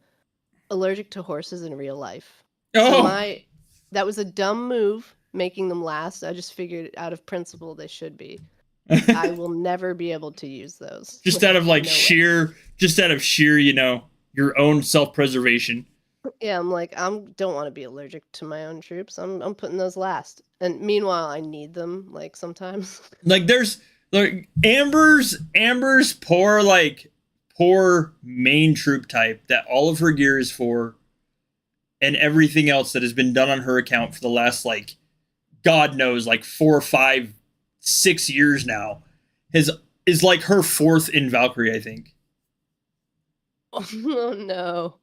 allergic to horses in real life. Oh. So that was a dumb move making them last. I just figured out of principle they should be. I will never be able to use those. Just out of like sheer, you know, your own self-preservation. Yeah, I'm like, don't want to be allergic to my own troops. I'm putting those last. And meanwhile, I need them like sometimes. Like there's like Amber's poor main troop type that all of her gear is for, and everything else that has been done on her account for the last like God knows like 4, 5, 6 years now is like her 4th in Valkyrie, I think. Oh no.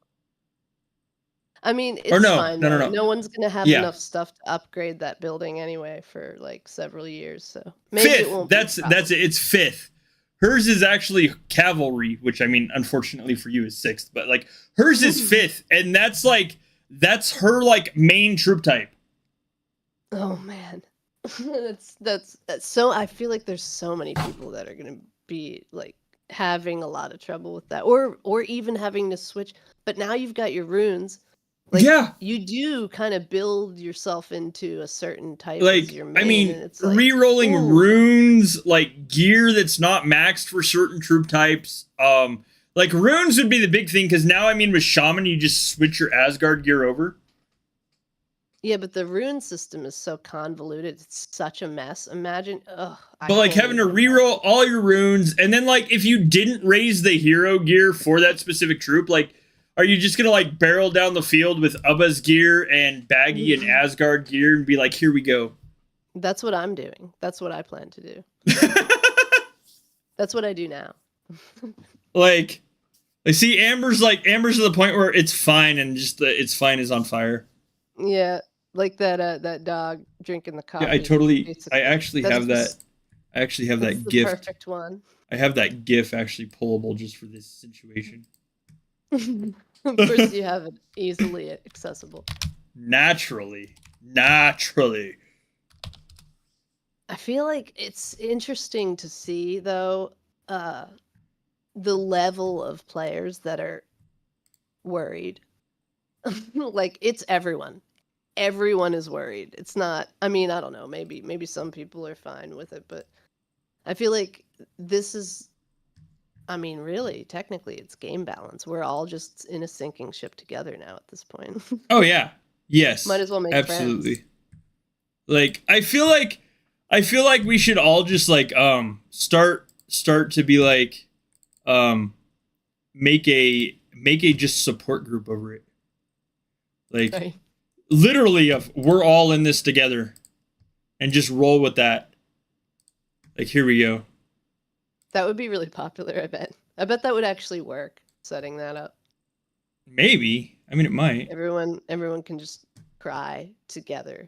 I mean, it's fine. No. No one's gonna have enough stuff to upgrade that building anyway for like several years. So maybe 5th. It won't. That's it. It's 5th. Hers is actually cavalry, which I mean, unfortunately for you, is 6th. But like hers is 5th, and that's her like main troop type. Oh man, that's so. I feel like there's so many people that are gonna be like having a lot of trouble with that, or even having to switch. But now you've got your runes. Like, yeah, you do kind of build yourself into a certain type as your main. I mean, it's like, re-rolling runes, like gear that's not maxed for certain troop types. Like runes would be the big thing because now, I mean, with Shaman, you just switch your Asgard gear over. Yeah, but the rune system is so convoluted; it's such a mess. Imagine, but like having to re-roll all your runes, and then like if you didn't raise the hero gear for that specific troop, like. Are you just gonna like barrel down the field with Ubba's gear and Baggy and Asgard gear and be like, here we go? That's what I'm doing. That's what I plan to do. That's what I do now. Like, I see Amber's to the point where it's fine and just it's fine is on fire. Yeah, like that dog drinking the coffee. Yeah, I actually have that. I actually have that GIF. The perfect one. I have that GIF actually pullable just for this situation. Of course, you have it easily accessible. Naturally. I feel like it's interesting to see, though, the level of players that are worried. Like, it's everyone. Everyone is worried. It's not. I mean, I don't know. Maybe some people are fine with it, but I feel like this is, I mean, really, technically, it's game balance. We're all just in a sinking ship together now at this point. Oh yeah. Yes. Might as well make absolutely. friends. Like I feel like we should all just like start to be like make a just support group over it. Like Right. literally of we're all in this together and just roll with that. Like here we go. That would be really popular, I bet. I bet that would actually work, setting that up. Maybe. I mean it might. Everyone can just cry together.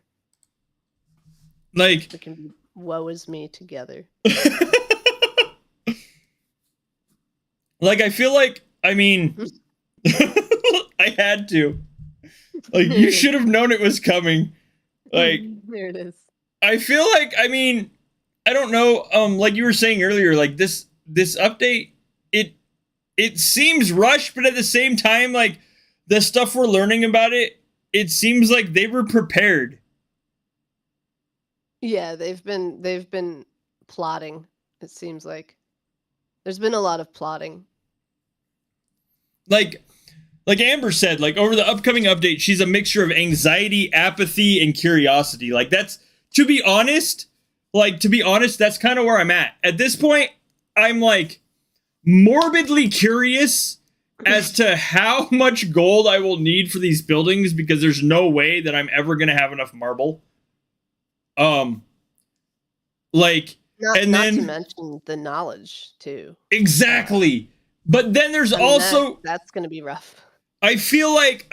Like We can be woe is me together. like I feel like I mean I had to. Like you should have known it was coming. Like there it is. I feel like I mean I don't know like you were saying earlier like this update it seems rushed but at the same time like the stuff we're learning about it seems like they were prepared. Yeah, they've been plotting, it seems like. There's been a lot of plotting. Like Amber said, like over the upcoming update, she's a mixture of anxiety, apathy, and curiosity. Like that's to be honest, that's kind of where I'm at. At this point, I'm like morbidly curious as to how much gold I will need for these buildings because there's no way that I'm ever gonna have enough marble. Like Not and then to mention the knowledge too. exactly. But then there's also that's going to be rough. I feel like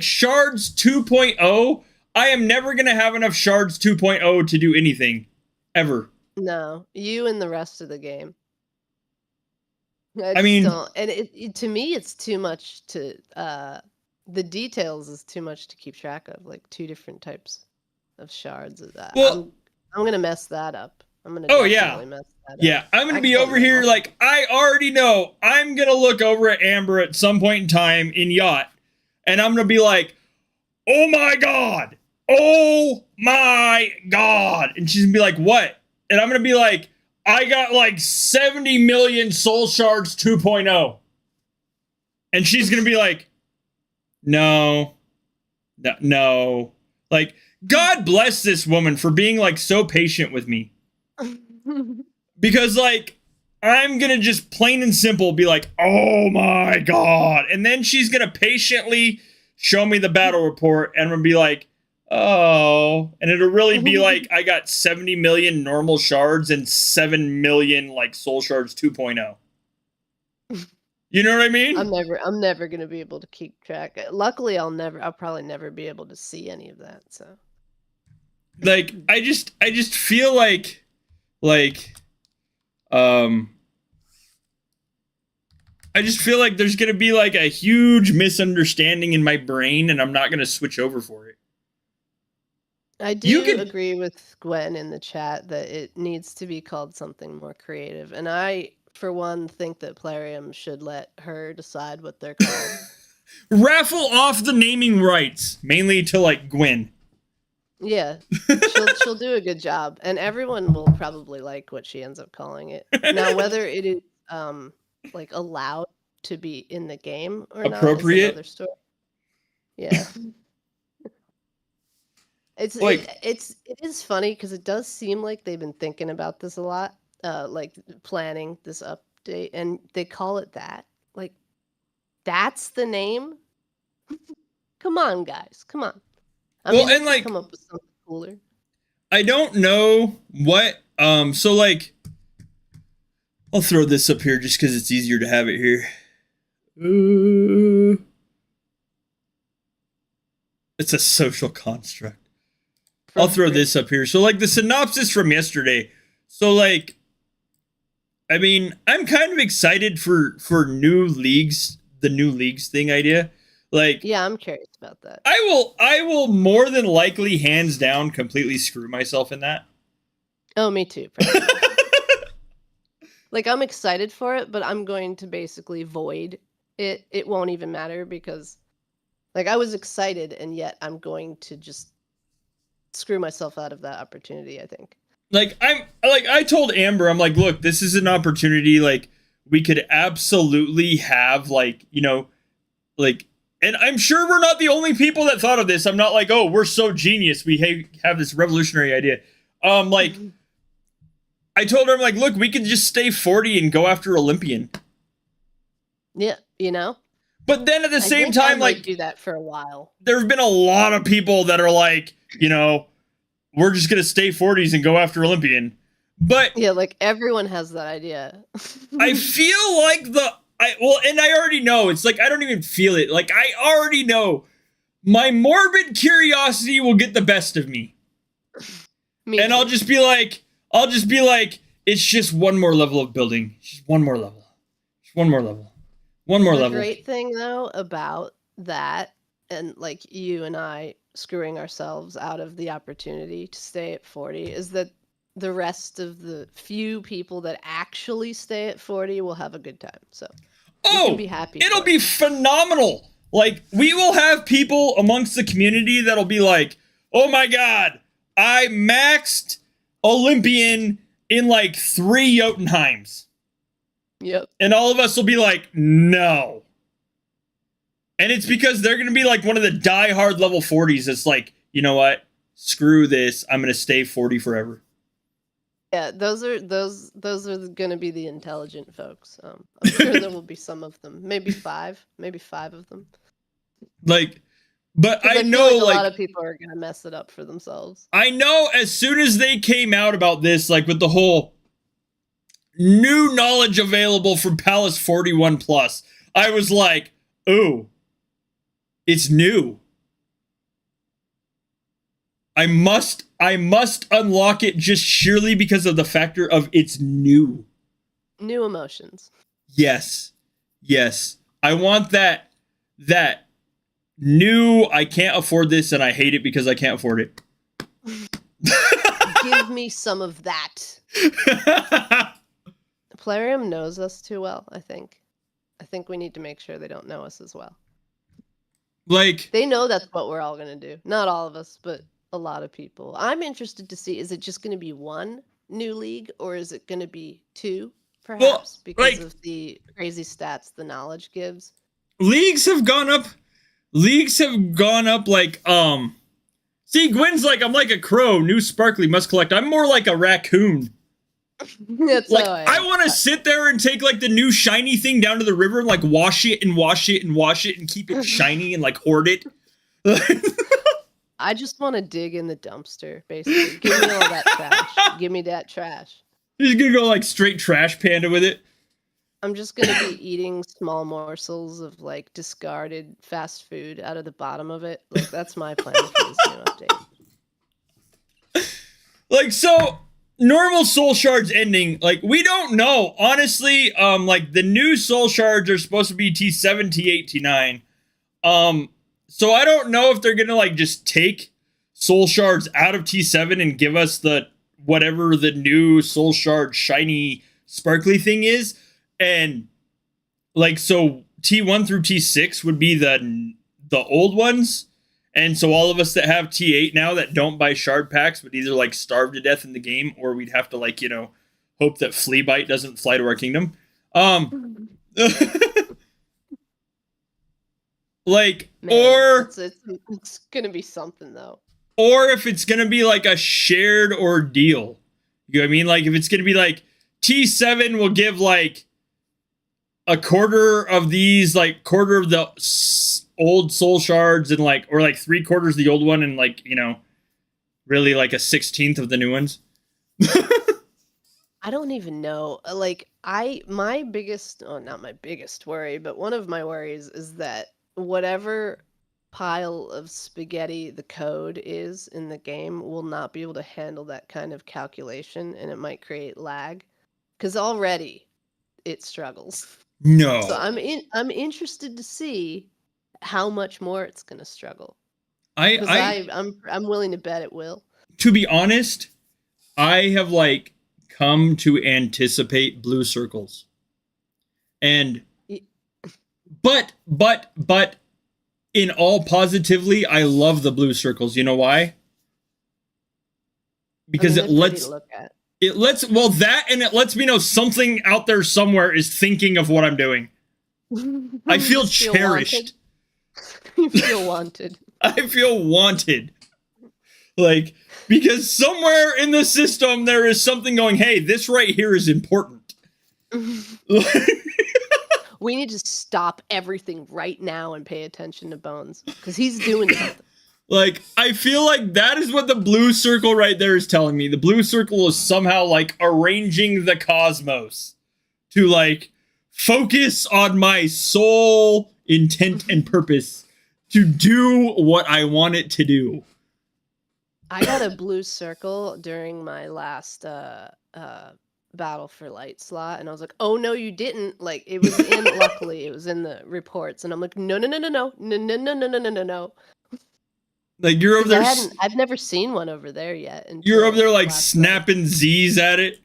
Shards 2.0, I am never going to have enough Shards 2.0 to do anything ever. No, you and the rest of the game. I mean, and it to me it's too much to the details is too much to keep track of, like 2 different types of shards. Well, I'm going to mess that up. I'm going to definitely mess that up. Yeah, I'm going to be over here like I already know. I'm going to look over at Amber at some point in time in Yacht and I'm going to be like, "Oh my god. Oh my god." And she's going to be like, "What?" And I'm going to be like, "I got like 70 million soul shards 2.0." And she's going to be like, "No. No." Like God bless this woman for being like so patient with me. Because like I'm gonna just plain and simple be like, "Oh my god," and then she's gonna patiently show me the battle report and I'm gonna be like, "Oh," and it'll really be like I got 70 million normal shards and 7 million like soul shards 2.0. You know what I mean? I'm never gonna be able to keep track. Luckily, I'll probably never be able to see any of that. So, like, I just feel like I just feel like there's gonna be like a huge misunderstanding in my brain, and I'm not gonna switch over for it. I do agree with Gwen in the chat that it needs to be called something more creative, and I, for one, think that Plarium should let her decide what they're called. Raffle off the naming rights, mainly to like Gwen. Yeah, she'll do a good job, and everyone will probably like what she ends up calling it. Now, whether it is like allowed to be in the game or not is another story. Yeah. It is funny because it does seem like they've been thinking about this a lot, like planning this update, and they call it that. Like, that's the name? Come on, guys, come on. I mean, and like come up with something cooler. I don't know what. So like, I'll throw this up here just because it's easier to have it here. It's a social construct. I'll throw this up here. So like the synopsis from yesterday. So like, I mean, I'm kind of excited for new leagues, the new leagues thing idea. Like, yeah, I'm curious about that. I will more than likely, hands down, completely screw myself in that. Oh, me too. Like, I'm excited for it, but I'm going to basically void it. It won't even matter because, like, I was excited, and yet I'm going to just screw myself out of that opportunity, I think. like I told Amber, I'm like, look, this is an opportunity. Like, we could absolutely have like, like, and I'm sure we're not the only people that thought of this. I'm not like, oh, we're so genius. We have this revolutionary idea. Like, I told her, I'm like, look, we could just stay 40 and go after Olympian. Yeah, But then at the same time, I might like, do that for a while. There's been a lot of people that are like, we're just gonna stay 40s and go after Olympian. But yeah, like everyone has that idea. I feel like and I already know, it's like I don't even feel it. Like, I already know my morbid curiosity will get the best of me. Me and too. I'll just be like, it's just one more level of building. Just one more level. Just one more level. One more the level. great thing though about that, and like you and I screwing ourselves out of the opportunity to stay at 40, is that the rest of the few people that actually stay at 40 will have a good time. So we can be happy. It'll be phenomenal. Like, we will have people amongst the community that'll be like, oh my god, I maxed Olympian in like 3 Jotunheims. Yep. And all of us will be like, no. And it's because they're going to be like one of the die-hard level 40s that's like, you know what? Screw this. I'm going to stay 40 forever. Yeah, those are going to be the intelligent folks. I'm sure there will be some of them. Maybe 5 of them. Like, but I know like a lot of people are going to mess it up for themselves. I know as soon as they came out about this, like with the whole new knowledge available from Palace 41 Plus, I was like, ooh, it's new. I must unlock it just sheerly because of the factor of it's new. New emotions. Yes. I want that new, I can't afford this and I hate it because I can't afford it. Give me some of that. Plarium knows us too well, I think. I think we need to make sure they don't know us as well. Like, they know that's what we're all going to do. Not all of us, but a lot of people. I'm interested to see, is it just going to be one new league or is it going to be 2 perhaps because of the crazy stats the knowledge gives? Leagues have gone up like see, Gwen's like, I'm like a crow, new sparkly must collect. I'm more like a raccoon. That's like, I want to sit there and take like the new shiny thing down to the river and like wash it and keep it shiny and like hoard it. I just want to dig in the dumpster, basically. Give me all that trash. Give me that trash. You're just gonna go like straight trash panda with it. I'm just gonna be eating small morsels of like discarded fast food out of the bottom of it. Like, that's my plan for this new update. Like, so normal soul shards ending, like, we don't know, honestly. Like, the new soul shards are supposed to be T7, T8, T9. So I don't know if they're gonna like just take soul shards out of T7 and give us the whatever the new soul shard shiny sparkly thing is, and like, so T1 through T6 would be the old ones. And so all of us that have T8 now that don't buy shard packs would either like starve to death in the game, or we'd have to like, hope that flea bite doesn't fly to our kingdom. Like, man, or it's gonna be something though. Or if it's gonna be like a shared ordeal. You know what I mean? Like, if it's gonna be like T7 will give like a quarter of these, like quarter of the old soul shards, and like, or like 3/4 of the old one, and like, really like a 16th of the new ones. I don't even know. Like, my biggest, not my biggest worry, but one of my worries is that whatever pile of spaghetti the code is in the game will not be able to handle that kind of calculation, and it might create lag, because already it struggles. No. So I'm interested to see how much more it's going to struggle. I'm willing to bet it will. To be honest, I have like come to anticipate blue circles. And but in all positively, I love the blue circles. You know why? I because mean, they're pretty to look at. it lets well that and it lets me know something out there somewhere is thinking of what I'm doing. I You feel just feel wanted. cherished. You feel wanted. I feel wanted. Like, because somewhere in the system there is something going, hey, this right here is important. We need to stop everything right now and pay attention to Bones because he's doing something. Like, I feel like that is what the blue circle right there is telling me. The blue circle is somehow like arranging the cosmos to like focus on my sole intent and purpose to do what I want it to do. I got a blue circle during my last Battle for Light slot, and I was like, "Oh no, you didn't!" Like it was in. Luckily, it was in the reports, and I'm like, "No, no, no, no, no, no, no, no, no, no, no, no, no." Like you're over there. I've never seen one over there yet. You're over there like snapping Z's at it.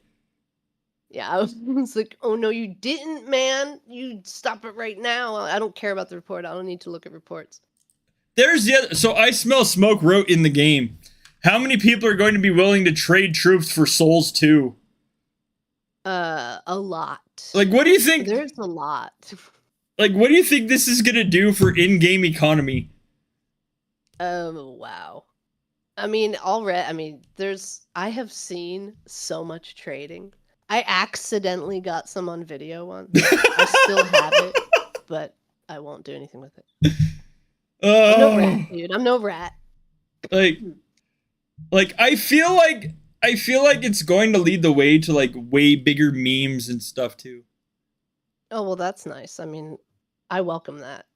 Yeah, I was like, "Oh no, you didn't, man! You stop it right now! I don't care about the report. I don't need to look at reports." There's the other. So I smell smoke wrote in the game. How many people are going to be willing to trade troops for Souls 2? A lot. Like, what do you think? There's a lot. Like, what do you think this is gonna do for in-game economy? Wow. I mean, already. I mean, I have seen so much trading. I accidentally got some on video once. I still have it, but I won't do anything with it. I'm no rat, dude. I'm no rat. Like I feel like it's going to lead the way to like way bigger memes and stuff too. Oh well, that's nice. I mean, I welcome that.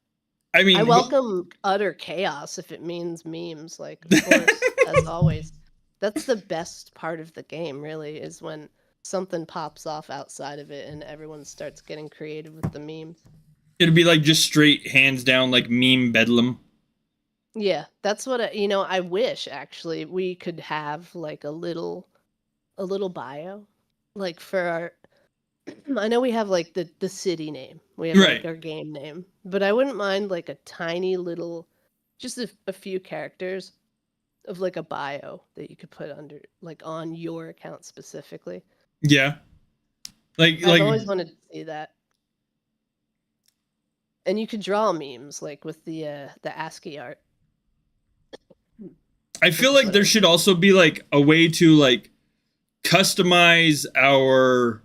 I mean, I welcome utter chaos if it means memes. Like, of course, as always. That's the best part of the game, really, is when something pops off outside of it and everyone starts getting creative with the memes. It'd be like just straight hands down like meme bedlam. Yeah, that's what I wish actually we could have like a little bio, like for our. I know we have like the city name, we have like our game name, but I wouldn't mind like a tiny little, just a few characters of like a bio that you could put under like on your account specifically. Yeah, I've always wanted to see that. And you could draw memes like with the ASCII art. I feel like there should also be like a way to like customize our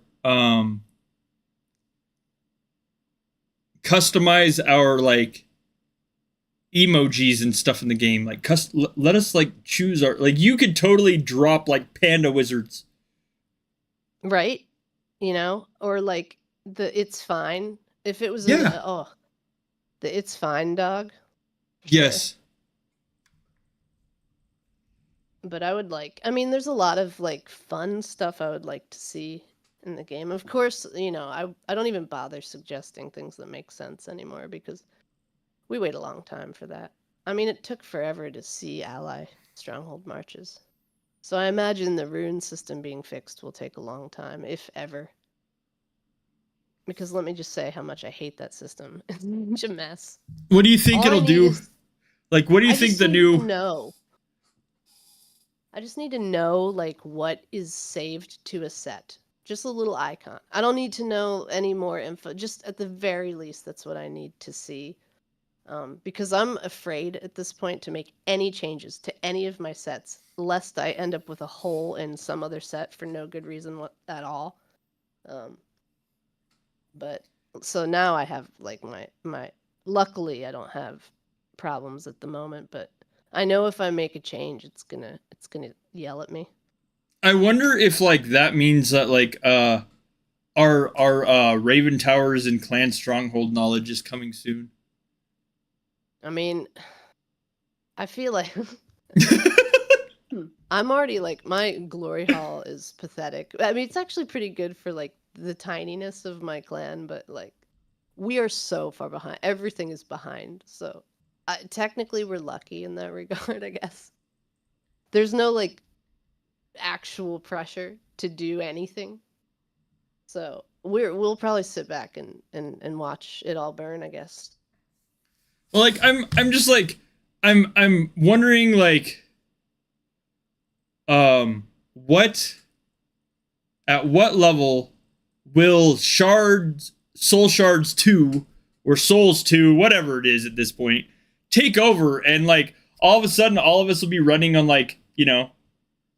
like emojis and stuff in the game. Like let us like choose our, like you could totally drop like panda wizards. Right? Or like the it's fine. If it was the it's fine dog. Yes. Sure. But I mean, there's a lot of like fun stuff I would like to see in the game. Of course, I don't even bother suggesting things that make sense anymore because we wait a long time for that. I mean, it took forever to see ally stronghold marches. So I imagine the rune system being fixed will take a long time, if ever. Because let me just say how much I hate that system. It's such a mess. What do you think it'll do? Like, what do you think the new... No. I just need to know, like, what is saved to a set. Just a little icon. I don't need to know any more info. Just at the very least, that's what I need to see. Because I'm afraid at this point to make any changes to any of my sets, lest I end up with a hole in some other set for no good reason at all. But so now I have like my luckily I don't have problems at the moment, but I know if I make a change, it's gonna yell at me. I wonder if like that means that like our Raven Towers and Clan Stronghold knowledge is coming soon. I mean, I feel like I'm already like my glory hall is pathetic. I mean, it's actually pretty good for like the tininess of my clan, but like we are so far behind. Everything is behind. So technically we're lucky in that regard, I guess. There's no like actual pressure to do anything. So we'll probably sit back and watch it all burn, I guess. Well, like I'm just like I'm wondering like what at what level will shards, soul shards 2 or souls 2, whatever it is at this point, take over, and like all of a sudden all of us will be running on like, you know,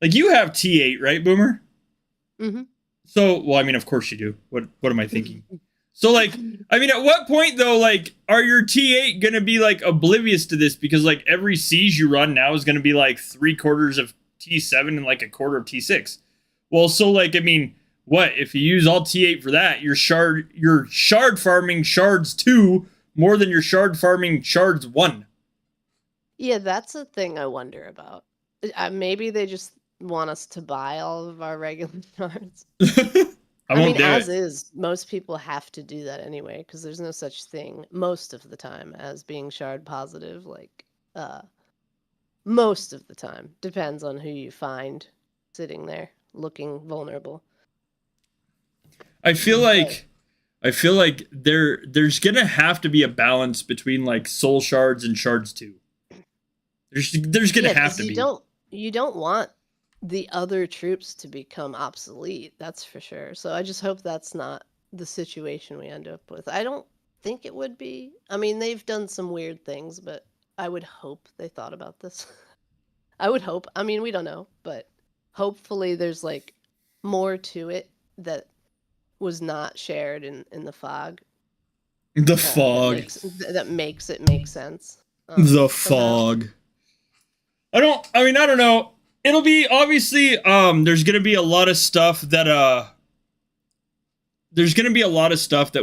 like you have T8, right, Boomer? Mm-hmm. So, well, I mean, of course you do. What am I thinking? So, like, I mean, at what point though, like, are your T8 gonna be like oblivious to this? Because like every siege you run now is gonna be like 3/4 of T7 and like 1/4 of T6. Well, so like, I mean, what if you use all T8 for that? You're shard farming shards 2 more than your shard farming shards 1. Yeah, that's a thing I wonder about. Maybe they just want us to buy all of our regular shards. I won't mean, do as it. is, most people have to do that anyway, because there's no such thing most of the time as being shard positive. Like, most of the time. Depends on who you find sitting there looking vulnerable. I feel But like there's gonna have to be a balance between like soul shards and shards 2. There's gonna yeah, have because to you be. don't want the other troops to become obsolete. That's for sure. So I just hope that's not the situation we end up with. I don't think it would be. I mean, they've done some weird things, but I would hope they thought about this. I would hope. I mean, we don't know, but hopefully there's like more to it that was not shared in the fog. The That fog. makes it make sense. The Somehow. fog. I don't know. It'll be obviously there's going to be a lot of stuff that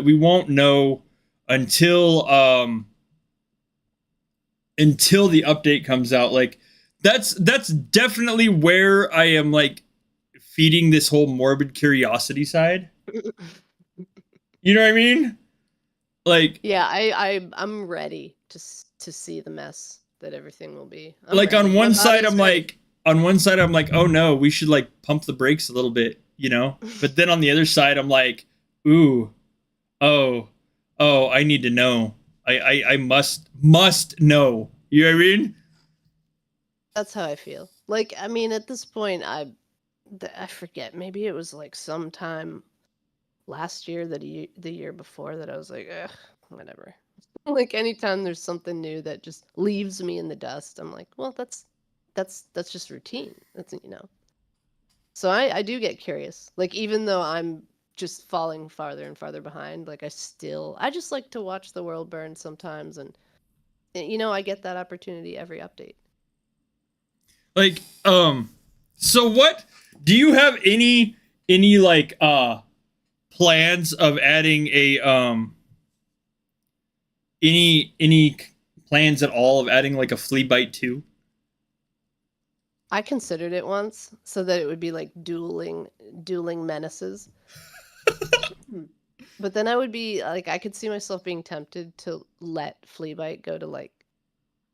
we won't know until the update comes out. Like that's definitely where I am like feeding this whole morbid curiosity side. You know what I mean? Like Yeah, I'm ready to see the mess that everything will be. I'm like on ready. My one side body's I'm ready. like oh no, we should like pump the brakes a little bit, you know? But then on the other side I'm like, ooh, oh, I need to know. I must know. You know what I mean? That's how I feel. Like, I mean, at this point, I forget. Maybe it was like sometime last year, the year before, that I was like, ugh, whatever. Like anytime there's something new that just leaves me in the dust, I'm like, well, that's just routine. That's, you know. So I do get curious. Like, even though I'm just falling farther and farther behind, like I just like to watch the world burn sometimes, and you know, I get that opportunity every update. Like so what do you have any like plans of adding a any plans at all of adding like a flea bite 2? I considered it once so that it would be like dueling menaces. But then I would be like, I could see myself being tempted to let Fleabite go to like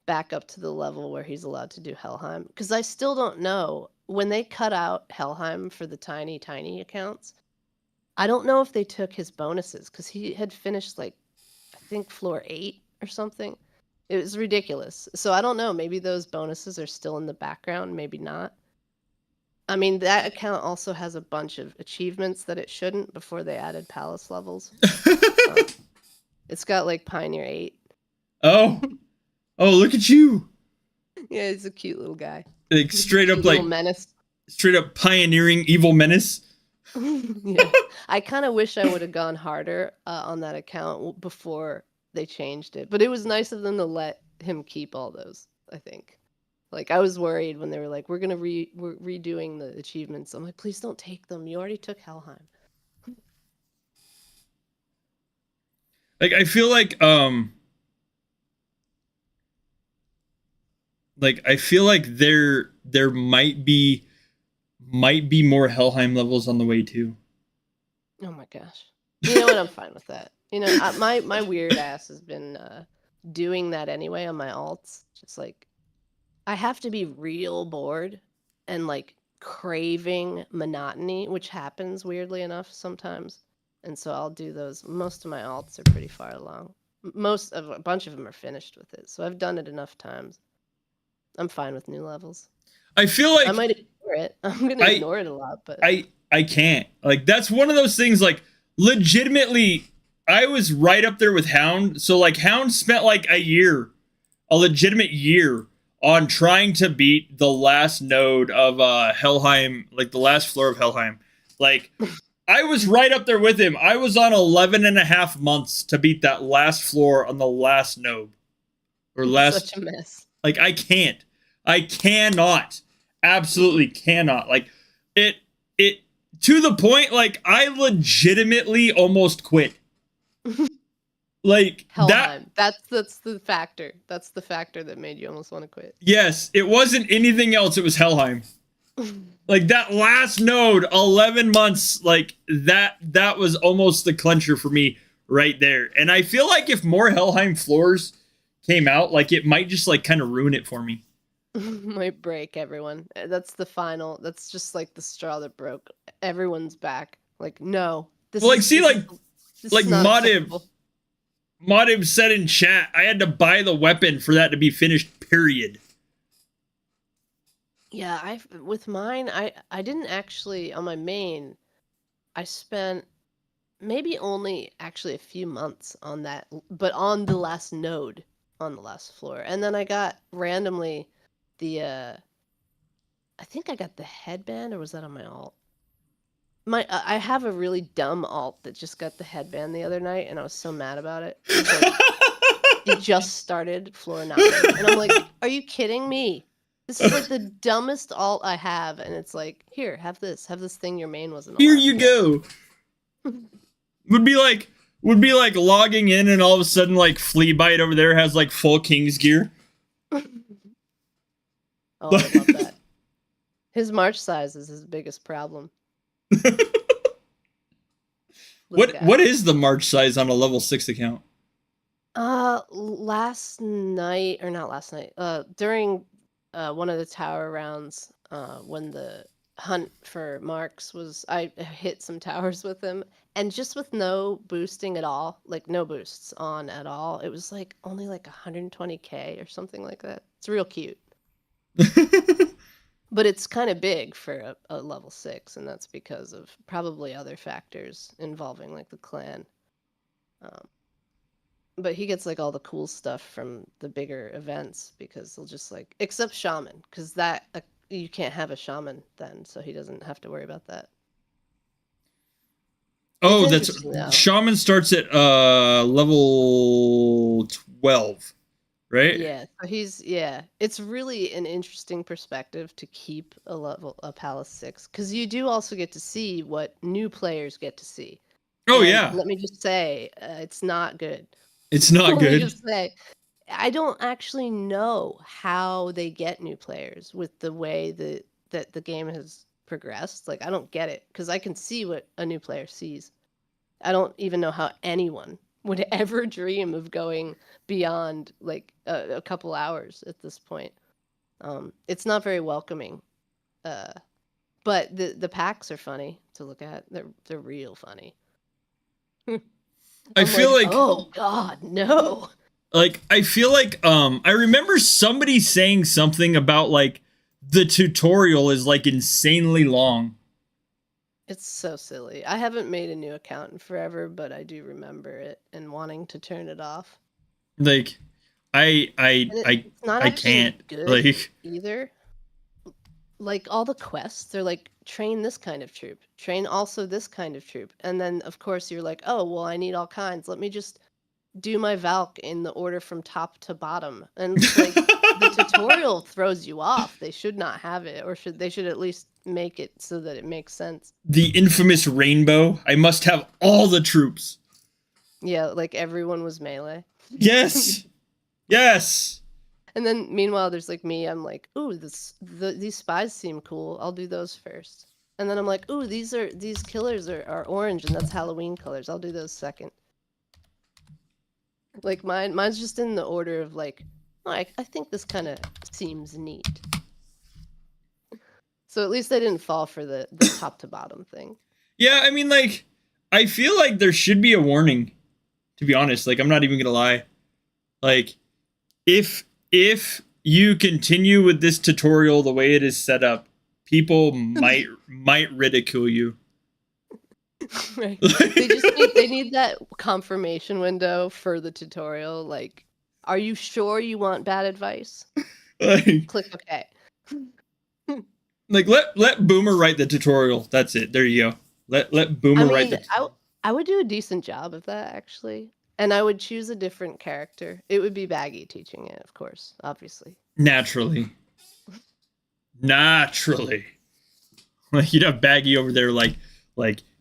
back up to the level where he's allowed to do Helheim, because I still don't know when they cut out Helheim for the tiny accounts. I don't know if they took his bonuses, because he had finished like, I think floor 8 or something. It was ridiculous. So I don't know. Maybe those bonuses are still in the background. Maybe not. I mean, that account also has a bunch of achievements that it shouldn't before they added palace levels. It's got like Pioneer 8. Oh. Oh, look at you. Yeah, he's a cute little guy. Like He's a straight up cute like little menace. straight up pioneering evil menace. Yeah. I kind of wish I would have gone harder on that account before they changed it. But it was nice of them to let him keep all those, I think. Like, I was worried when they were like, we're redoing the achievements. I'm like, please don't take them. You already took Helheim. Like I feel like I feel like there might be more Helheim levels on the way too. Oh my gosh. You know what? I'm fine with that. You know, my weird ass has been doing that anyway on my alts. Just like, I have to be real bored and like craving monotony, which happens weirdly enough sometimes. And so I'll do those. Most of my alts are pretty far along. A bunch of them are finished with it. So I've done it enough times. I'm fine with new levels. I feel I like might ignore ignore it. I'm gonna I ignore it a lot, but I can't. Like that's one of those things. Like legitimately, I was right up there with Hound. So like Hound spent like a legitimate year on trying to beat the last node of Helheim, like the last floor of Helheim. Like I was right up there with him. I was on 11 and a half months to beat that last floor on the last node. Or it's last such a mess. like I can't. I cannot. Absolutely cannot. Like it to the point like I legitimately almost quit. Like Helheim. That's the factor. That's the factor that made you almost want to quit. yes, it wasn't anything else, it was Helheim. Like that last node, 11 months, like that was almost the clincher for me right there. And I feel like if more Helheim floors came out, like it might just like kind of ruin it for me. Might break everyone. That's the final. That's just like the straw that broke everyone's back. Like, no, Well, like see this like is not acceptable. Modib said in chat, I had to buy the weapon for that to be finished, period. Yeah, I with mine, I didn't actually on my main. I spent maybe only actually a few months on that, but on the last node on the last floor, and then I got randomly the I think I got the headband, or was that on my alt? I have a really dumb alt that just got the headband the other night, and I was so mad about it. It was like it just started floor 9, and I'm like, are you kidding me? This is like the dumbest alt I have, and it's like, here, have this thing your main wasn't. Here you go. would be like logging in and all of a sudden like Fleabite over there has like full King's gear. Oh, I love that. His march size is his biggest problem. What is the march size on a level 6 account? Last night, or not last night, during one of the tower rounds, when the hunt for marks was, I hit some towers with him, and just with no boosting at all, like no boosts on at all, it was like only like 120k or something like that. It's real cute. But it's kind of big for a level 6, and that's because of probably other factors involving like the clan. But he gets like all the cool stuff from the bigger events because they'll just like, except shaman, because that you can't have a shaman then, so he doesn't have to worry about that. Oh, that's shaman starts at level 12. Right? Yeah, so it's really an interesting perspective to keep a Palace 6, because you do also get to see what new players get to see. Oh, and yeah. let me just say, it's not good. It's not good. Let me just say, I don't actually know how they get new players with the way that the game has progressed. Like, I don't get it, because I can see what a new player sees. I don't even know how anyone would ever dream of going beyond like a couple hours at this point. It's not very welcoming. But the packs are funny to look at. They're real funny. I feel like oh god, no. Like I feel like I remember somebody saying something about like the tutorial is like insanely long. It's so silly. I haven't made a new account in forever, but I do remember it and wanting to turn it off. Like it's not I actually can't good like either. Like all the quests, they're like, train this kind of troop, train also this kind of troop, and then of course you're like, oh well, I need all kinds. Let me just do my Valk in the order from top to bottom, and like the tutorial throws you off. They should not have it, or they should at least make it so that it makes sense. The infamous rainbow. I must have all the troops. Yeah, like everyone was melee. Yes. Yes. And then meanwhile, there's like me. I'm like, ooh, these spies seem cool. I'll do those first. And then I'm like, ooh, these killers are orange, and that's Halloween colors. I'll do those second. Like mine's just in the order of like, oh, I think this kind of seems neat. So at least I didn't fall for the top to bottom thing. Yeah, I mean, like, I feel like there should be a warning. To be honest, like, I'm not even gonna lie. Like, if you continue with this tutorial the way it is set up, people might ridicule you. Right. They need that confirmation window for the tutorial. Like, are you sure you want bad advice? like, Click OK. like let Boomer write the tutorial. That's it. There you go. Let Boomer I write mean, the. I would do a decent job of that actually, and I would choose a different character. It would be Baggy teaching it, of course, obviously. Naturally. Like you'd have Baggy over there, like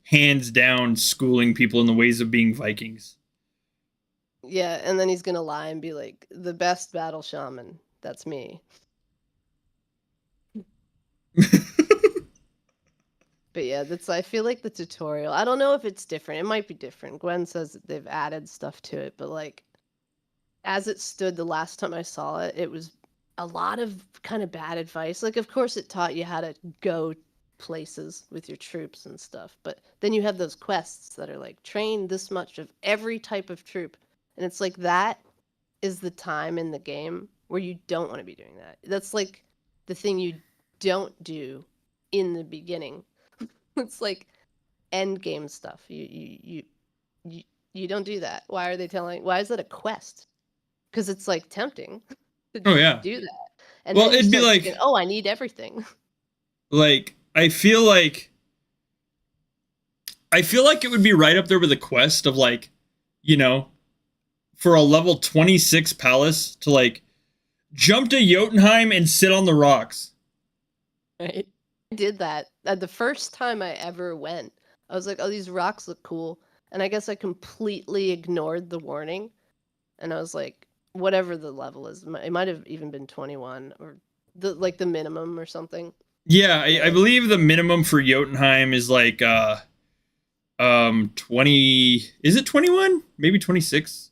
hands down schooling people in the ways of being Vikings. Yeah, and then he's gonna lie and be like, the best battle shaman. That's me. But yeah, I feel like the tutorial. I don't know if it's different. It might be different. Gwen says that they've added stuff to it, but like as it stood the last time I saw it, it was a lot of kind of bad advice. Like of course it taught you how to go places with your troops and stuff, but then you have those quests that are like train this much of every type of troop. And it's like that is the time in the game where you don't want to be doing that. That's like the thing you don't do in the beginning. It's like end game stuff. You don't do that. Why are they telling? Why is that a quest? Because it's like tempting to Oh just yeah. do that, and Well, then you it'd be start like, thinking, "Oh, I need everything." like I feel like it would be right up there with a quest of like, you know, for a level 26 palace to like jump to Jotunheim and sit on the rocks. Right? I did that the first time I ever went. I was like, "Oh, these rocks look cool," and I guess I completely ignored the warning, and I was like, "Whatever the level is, it might have even been 21 or the minimum or something." Yeah, I And believe the minimum for Jotunheim is like 20, is it 21? Maybe 26.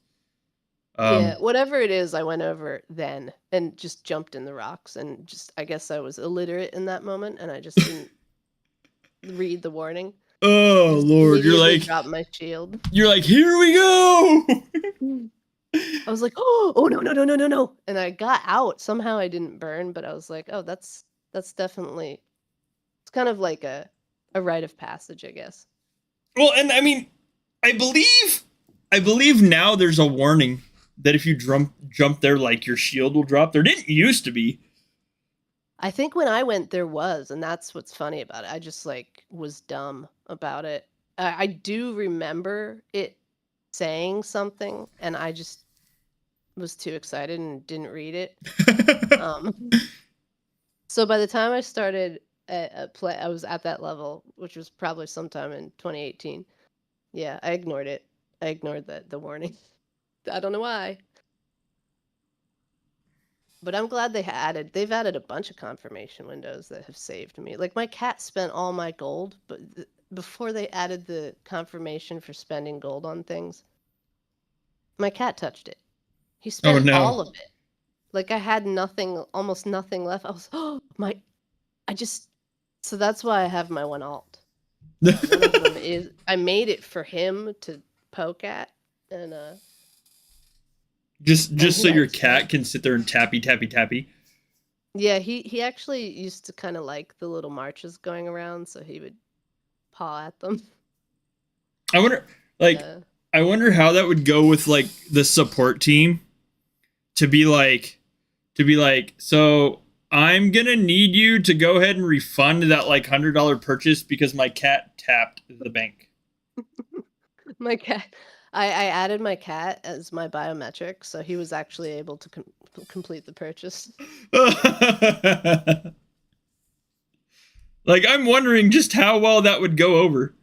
yeah, whatever it is, I went over then and just jumped in the rocks and just I guess I was illiterate in that moment and I just didn't read the warning. I Oh just Lord, immediately dropped my shield. you're like, here we go. I was like, oh no, no, no, no, no, no. And I got out. Somehow I didn't burn, but I was like, oh, that's definitely it's kind of like a rite of passage, I guess. Well, and I mean, I believe now there's a warning that if you jump there, like your shield will drop. There didn't used to be. I think when I went there was, and that's what's funny about it. I just like was dumb about it. I do remember it saying something, and I just was too excited and didn't read it. Um, so by the time I started at play, I was at that level, which was probably sometime in 2018. Yeah, I ignored it. I ignored the warning. I don't know why. But I'm glad they've added a bunch of confirmation windows that have saved me. Like my cat spent all my gold, but before they added the confirmation for spending gold on things, my cat touched it. He Oh spent no. all of it. Like I had nothing, almost nothing left. I was, oh my, I just, so that's why I have my one alt. One of them is, I made it for him to poke at, and just and so he your likes that. cat can sit there and tappy tappy tappy. Yeah, he actually used to kind of like the little marches going around, so he would paw at them. I wonder, like, Uh, I wonder how that would go with like the support team to be like, so I'm gonna need you to go ahead and refund that like $100 purchase because my cat tapped the bank. my cat, I added my cat as my biometric, so he was actually able to complete the purchase. Like, I'm wondering just how well that would go over.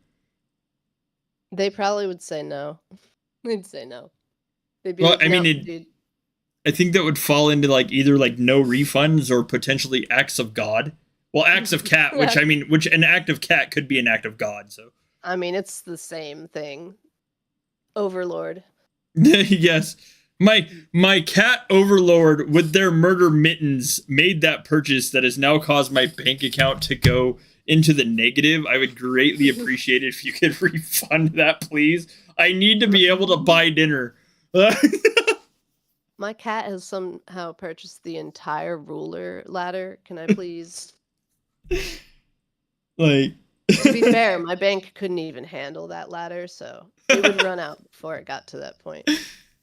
They probably would say no. They'd say no. They'd be Well, like, I mean, no, dude. I think that would fall into like either like no refunds or potentially acts of God. Well, acts of cat, which I mean, which an act of cat could be an act of God. So, I mean, it's the same thing. Overlord. yes, my cat overlord with their murder mittens made that purchase that has now caused my bank account to go into the negative. I would greatly appreciate it if you could refund that, please. I need to be able to buy dinner. My cat has somehow purchased the entire ruler ladder. Can I please? Like, To be fair, my bank couldn't even handle that ladder, so it would run out before it got to that point.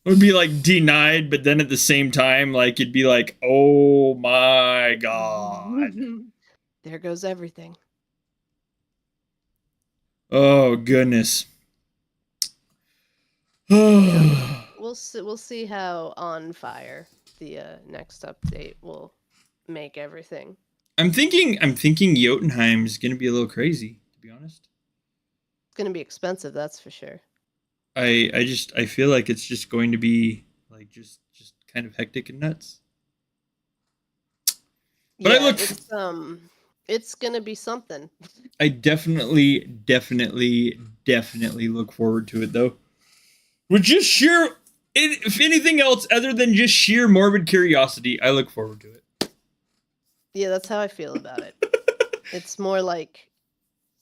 would be like denied, but then at the same time, like it'd be like, oh my god. There goes everything. Oh goodness. Yeah, we'll see how on fire the next update will make everything. I'm thinking Jotunheim is gonna be a little crazy, to be honest. It's gonna be expensive, that's for sure. I feel like it's just going to be like just kind of hectic and nuts. But Yeah, I look it's gonna be something. I definitely look forward to it though. With just sheer if anything else other than just sheer morbid curiosity, I look forward to it. Yeah, that's how I feel about it. It's more like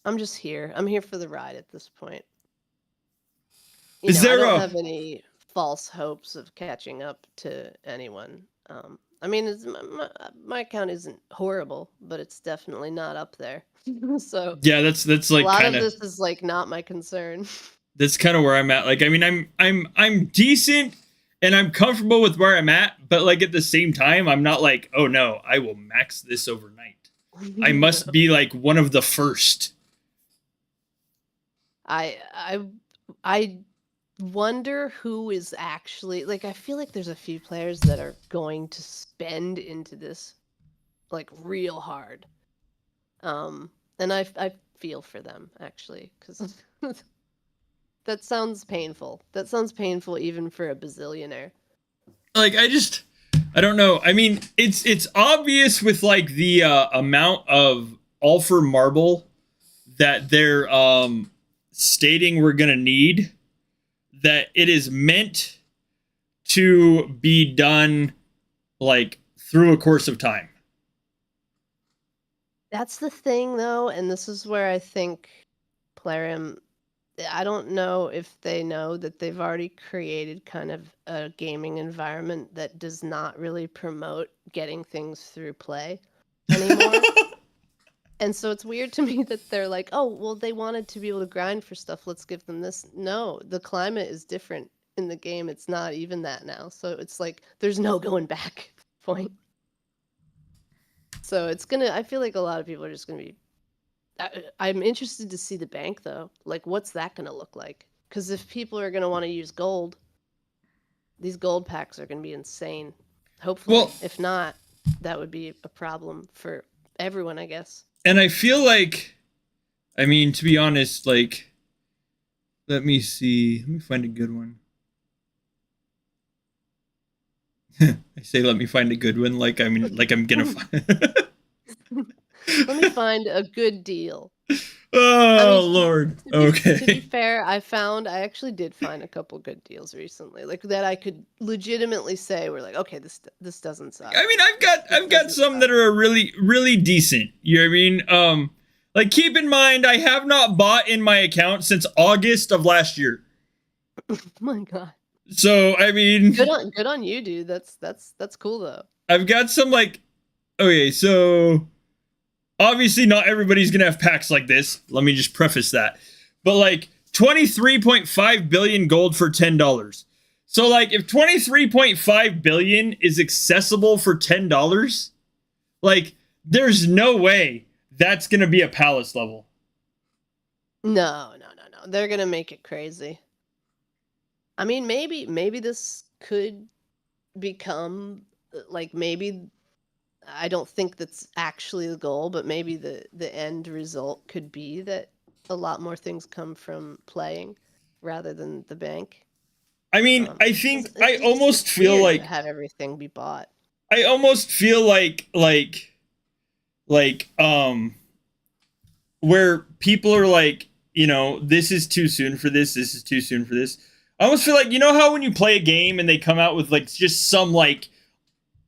I'm just here. I'm here for the ride at this point. I don't have any false hopes of catching up to anyone. I mean, my account isn't horrible, but it's definitely not up there. So yeah, that's like a lot kinda, of this is like not my concern. That's kind of where I'm at. Like, I mean, I'm decent and I'm comfortable with where I'm at, but like at the same time, I'm not like, oh no, I will max this overnight. I must be like one of the first. I wonder who is actually like. I feel like there's a few players that are going to spend into this like real hard. And I feel for them actually, because that sounds painful. That sounds painful even for a bazillionaire. Like, I don't know. I mean, it's obvious with like the amount of Ulfer marble that they're stating we're gonna need, that it is meant to be done like through a course of time. That's the thing though, and this is where I think Plarium, I don't know if they know that they've already created kind of a gaming environment that does not really promote getting things through play anymore. And so it's weird to me that they're like, oh, well, they wanted to be able to grind for stuff. Let's give them this. No, the climate is different in the game. It's not even that now. So it's like, there's no going back point. So I feel like a lot of people are just going to be, I'm interested to see the bank though. Like, what's that going to look like? Because if people are going to want to use gold, these gold packs are going to be insane. Hopefully, well, if not, that would be a problem for everyone, I guess. And I feel like, I mean, to be honest, like, let me see. Let me find a good one. I say, let me find a good one. Like, I mean, like I'm gonna find. Let me find a good deal. Oh, Lord. Okay. To be fair, I actually did find a couple good deals recently, like that I could legitimately say we're like, okay, this doesn't suck. I mean, I've got some that are really decent. You know what I mean? Like, keep in mind, I have not bought in my account since August of last year. Oh my God. So I mean, good on you, dude. That's cool though. I've got some like, okay, so obviously not everybody's gonna have packs like this. Let me just preface that. But like 23.5 billion gold for $10. So like if 23.5 billion is accessible for $10, like there's no way that's gonna be a palace level. No. They're gonna make it crazy. I mean, maybe this could become like, maybe, I don't think that's actually the goal, but maybe the end result could be that a lot more things come from playing rather than the bank. I mean, I think I almost feel like to have everything be bought. I almost feel like where people are like, you know, this is too soon for this is too soon for this. I almost feel like, you know how when you play a game and they come out with like just some like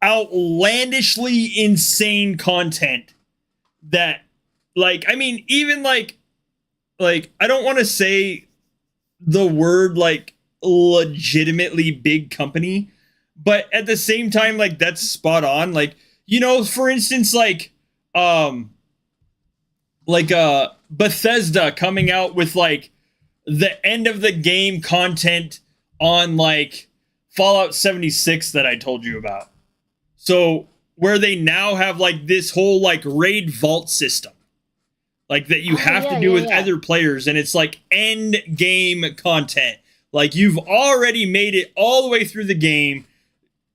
outlandishly insane content that, like, I mean, even like I don't want to say the word like legitimately big company, but at the same time, like, that's spot on. Like, you know, for instance, like Bethesda coming out with like the end of the game content on like Fallout 76 that I told you about. So where they now have like this whole like raid vault system, like that you Oh have to yeah, do yeah, with yeah. other players, and it's like end game content. Like you've already made it all the way through the game.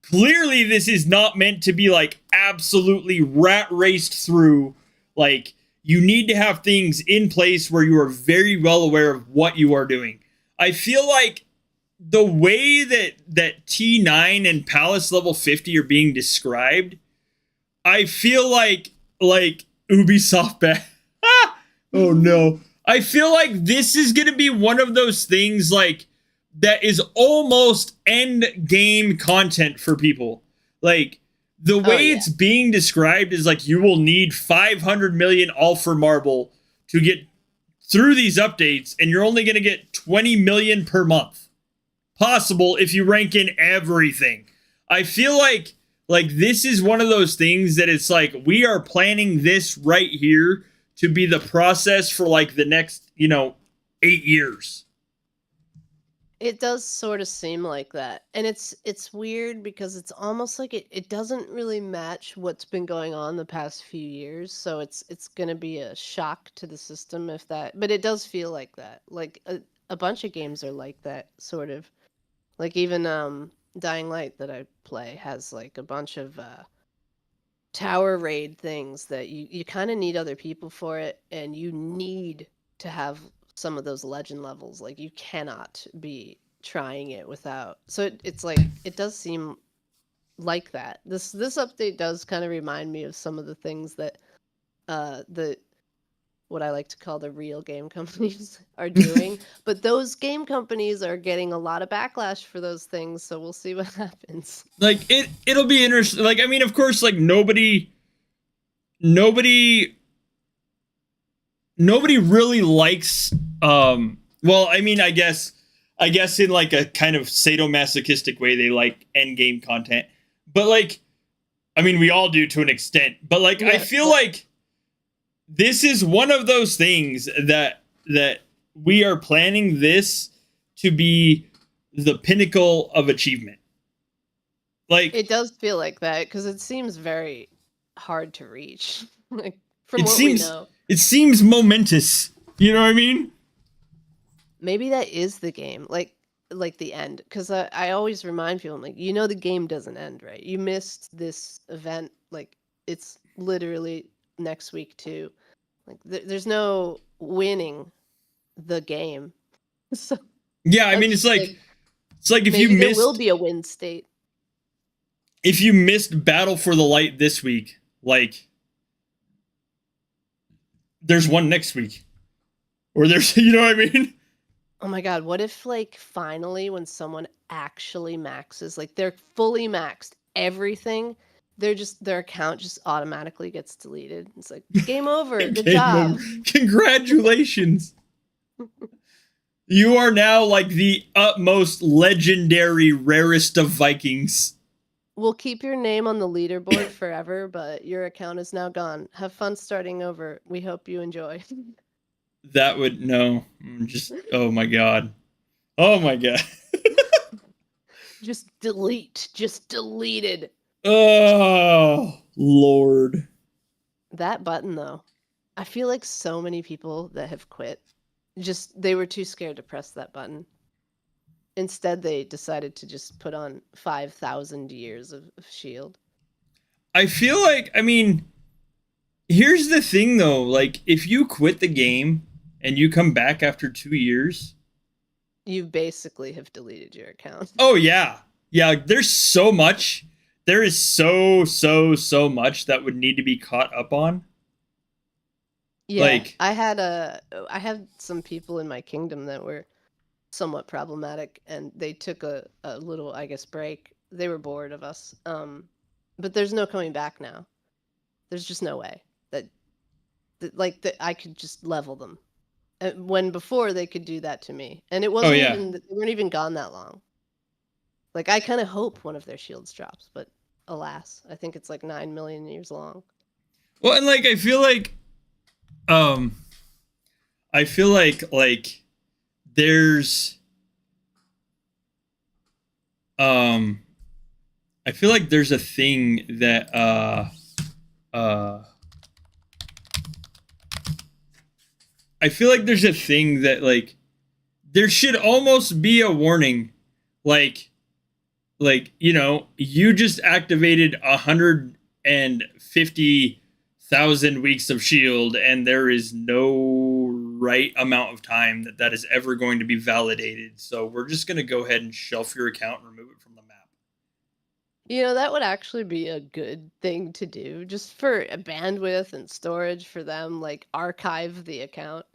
Clearly, this is not meant to be like absolutely rat raced through. Like you need to have things in place where you are very well aware of what you are doing. I feel like the way that T9 and Palace level 50 are being described, I feel like Ubisoft bad. Oh no. I feel like this is going to be one of those things like that is almost end game content for people. Like the Oh way yeah. it's being described is like you will need 500 million Alpha Marble to get through these updates, and you're only going to get 20 million per month. Possible if you rank in everything. I feel like this is one of those things that it's like we are planning this right here to be the process for like the next, 8 years. It does sort of seem like that. And it's weird because it's almost like it doesn't really match what's been going on the past few years. So it's gonna be a shock to the system if that, but it does feel like that. Like a bunch of games are like that, sort of. Like even Dying Light that I play has like a bunch of tower raid things that you kind of need other people for it, and you need to have some of those legend levels. Like you cannot be trying it without. So it's like it does seem like that. This update does kind of remind me of some of the things that the what I like to call the real game companies are doing. But those game companies are getting a lot of backlash for those things, so we'll see what happens. Like it'll be interesting. Like I mean, of course, like nobody nobody really likes well, I mean, I guess in like a kind of sadomasochistic way they like end game content. But like I mean, we all do to an extent. But like I Yeah, feel like this is one of those things that we are planning this to be the pinnacle of achievement. Like it does feel like that because it seems very hard to reach, like from it what we seems know. it seems momentous. You know what I mean? Maybe that is the game, like the end. Because I always remind people, I'm like, the game doesn't end, right? You missed this event, like it's literally next week too. Like there's no winning the game. So Yeah, I I'm mean just like, it's like maybe there will be a win state. if you missed Battle for the Light this week, like there's one next week. Or there's you know what I mean? Oh my God, what if like finally when someone actually maxes, like they're fully maxed everything, their account just automatically gets deleted. It's like game over, good Game over. job. Congratulations. You are now like the utmost legendary rarest of Vikings. We'll keep your name on the leaderboard forever, but your account is now gone. Have fun starting over. We hope you enjoy. That would no. Just oh my god. Oh my god. Just delete. Just deleted. Oh Lord. That button though. I feel like so many people that have quit just they were too scared to press that button. Instead, they decided to just put on 5,000 years of shield. I feel like I mean here's the thing though, like if you quit the game and you come back after 2 years, You basically have deleted your account. oh yeah. Yeah, there's so much. There is so much that would need to be caught up on. Yeah, Like I had some people in my kingdom that were somewhat problematic, and they took a little, I guess, break. They were bored of us. But there's no coming back now. There's just no way that I could just level them. When before they could do that to me, and it oh wasn't yeah. even they weren't even gone that long. Like I kind of hope one of their shields drops, but alas, I think it's like 9 million years long. Well, and like I feel like um I feel like there's um I feel like there's a thing that uh I feel like there's a thing that like there should almost be a warning, like you just activated 150,000 weeks of shield, and there is no right amount of time that is ever going to be validated. So we're just going to go ahead and shelf your account and remove it from the map. That would actually be a good thing to do, just for bandwidth and storage for them, like archive the account.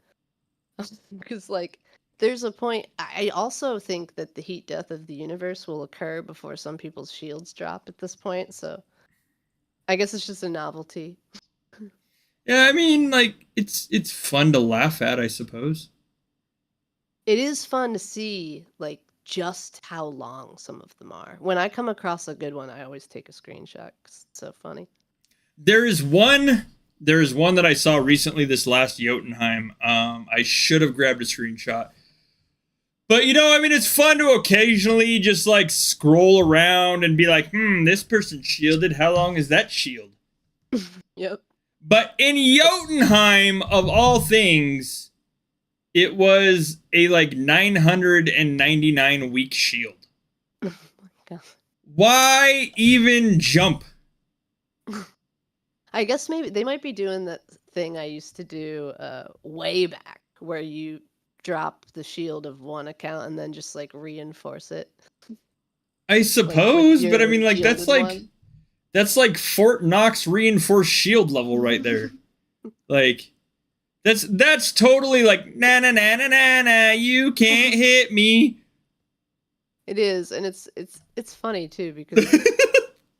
Because, like, there's a point. I also think that the heat death of the universe will occur before some people's shields drop at this point, so I guess it's just a novelty. Yeah, I mean, like it's fun to laugh at, I suppose. It is fun to see, like, just how long some of them are. When I come across a good one, I always take a screenshot 'cause it's so funny. There is one. There is one that I saw recently. This last Jotunheim. I should have grabbed a screenshot. But I mean, it's fun to occasionally just like scroll around and be like, this person's shielded. How long is that shield? Yep. But in Jotunheim, of all things, it was a like 999 week shield. Oh my God. Why even jump? I guess maybe they might be doing that thing I used to do way back, where you drop the shield of one account and then just like reinforce it. I suppose, with but I your mean, like shielded one. that's like Fort Knox reinforced shield level right there. Like that's totally like na na na na na na. You can't hit me. It is, and it's funny too because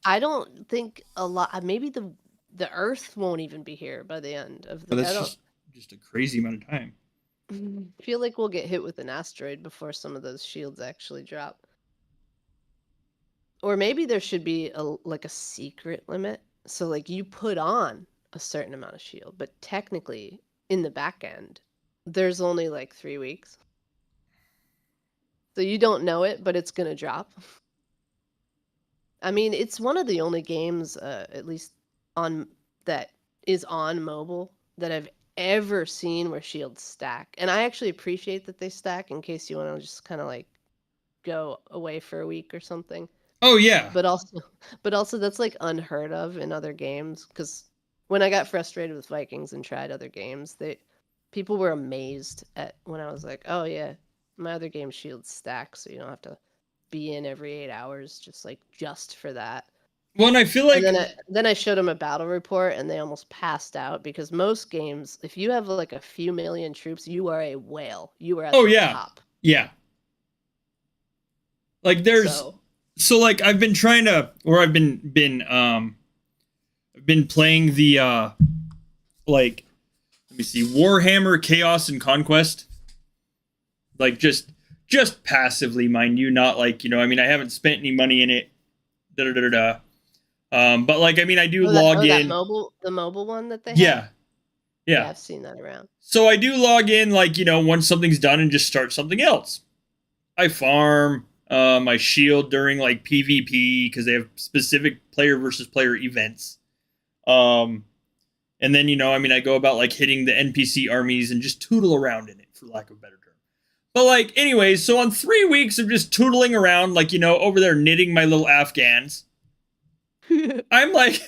I don't think a lot. Maybe the Earth won't even be here by the end of But the. I that's don't just a crazy amount of time. feel like we'll get hit with an asteroid before some of those shields actually drop. Or maybe there should be like a secret limit. So like you put on a certain amount of shield, but technically in the back end, there's only like 3 weeks. So you don't know it, but it's gonna drop. I mean, it's one of the only games, at least on that is on mobile, that I've ever seen where shields stack. And I actually appreciate that they stack in case you want to just kind of like go away for a week or something. Oh yeah. But also, but also that's like unheard of in other games. Because when I got frustrated with Vikings and tried other games, people were amazed at when I was like, "Oh yeah, my other game shields stack, so you don't have to be in every 8 hours just for that." Well, and I feel And like then I showed them a battle report, and they almost passed out because most games, if you have like a few million troops, you are a whale. You are at oh the yeah, top. yeah. Like there's So like I've been trying to, or I've been playing the like let me see, Warhammer Chaos and Conquest. Like just passively, mind you, not like I mean, I haven't spent any money in it. Da da da da. But like I mean, I do log in. the mobile one that they have. Yeah, Yeah, yeah. I've seen that around. So I do log in, like once something's done, and just start something else. I farm my shield during like PvP because they have specific player versus player events. And then I mean, I go about like hitting the NPC armies and just tootle around in it, for lack of a better term. But like, anyways, so on 3 weeks of just tootling around, like over there knitting my little Afghans, I'm like,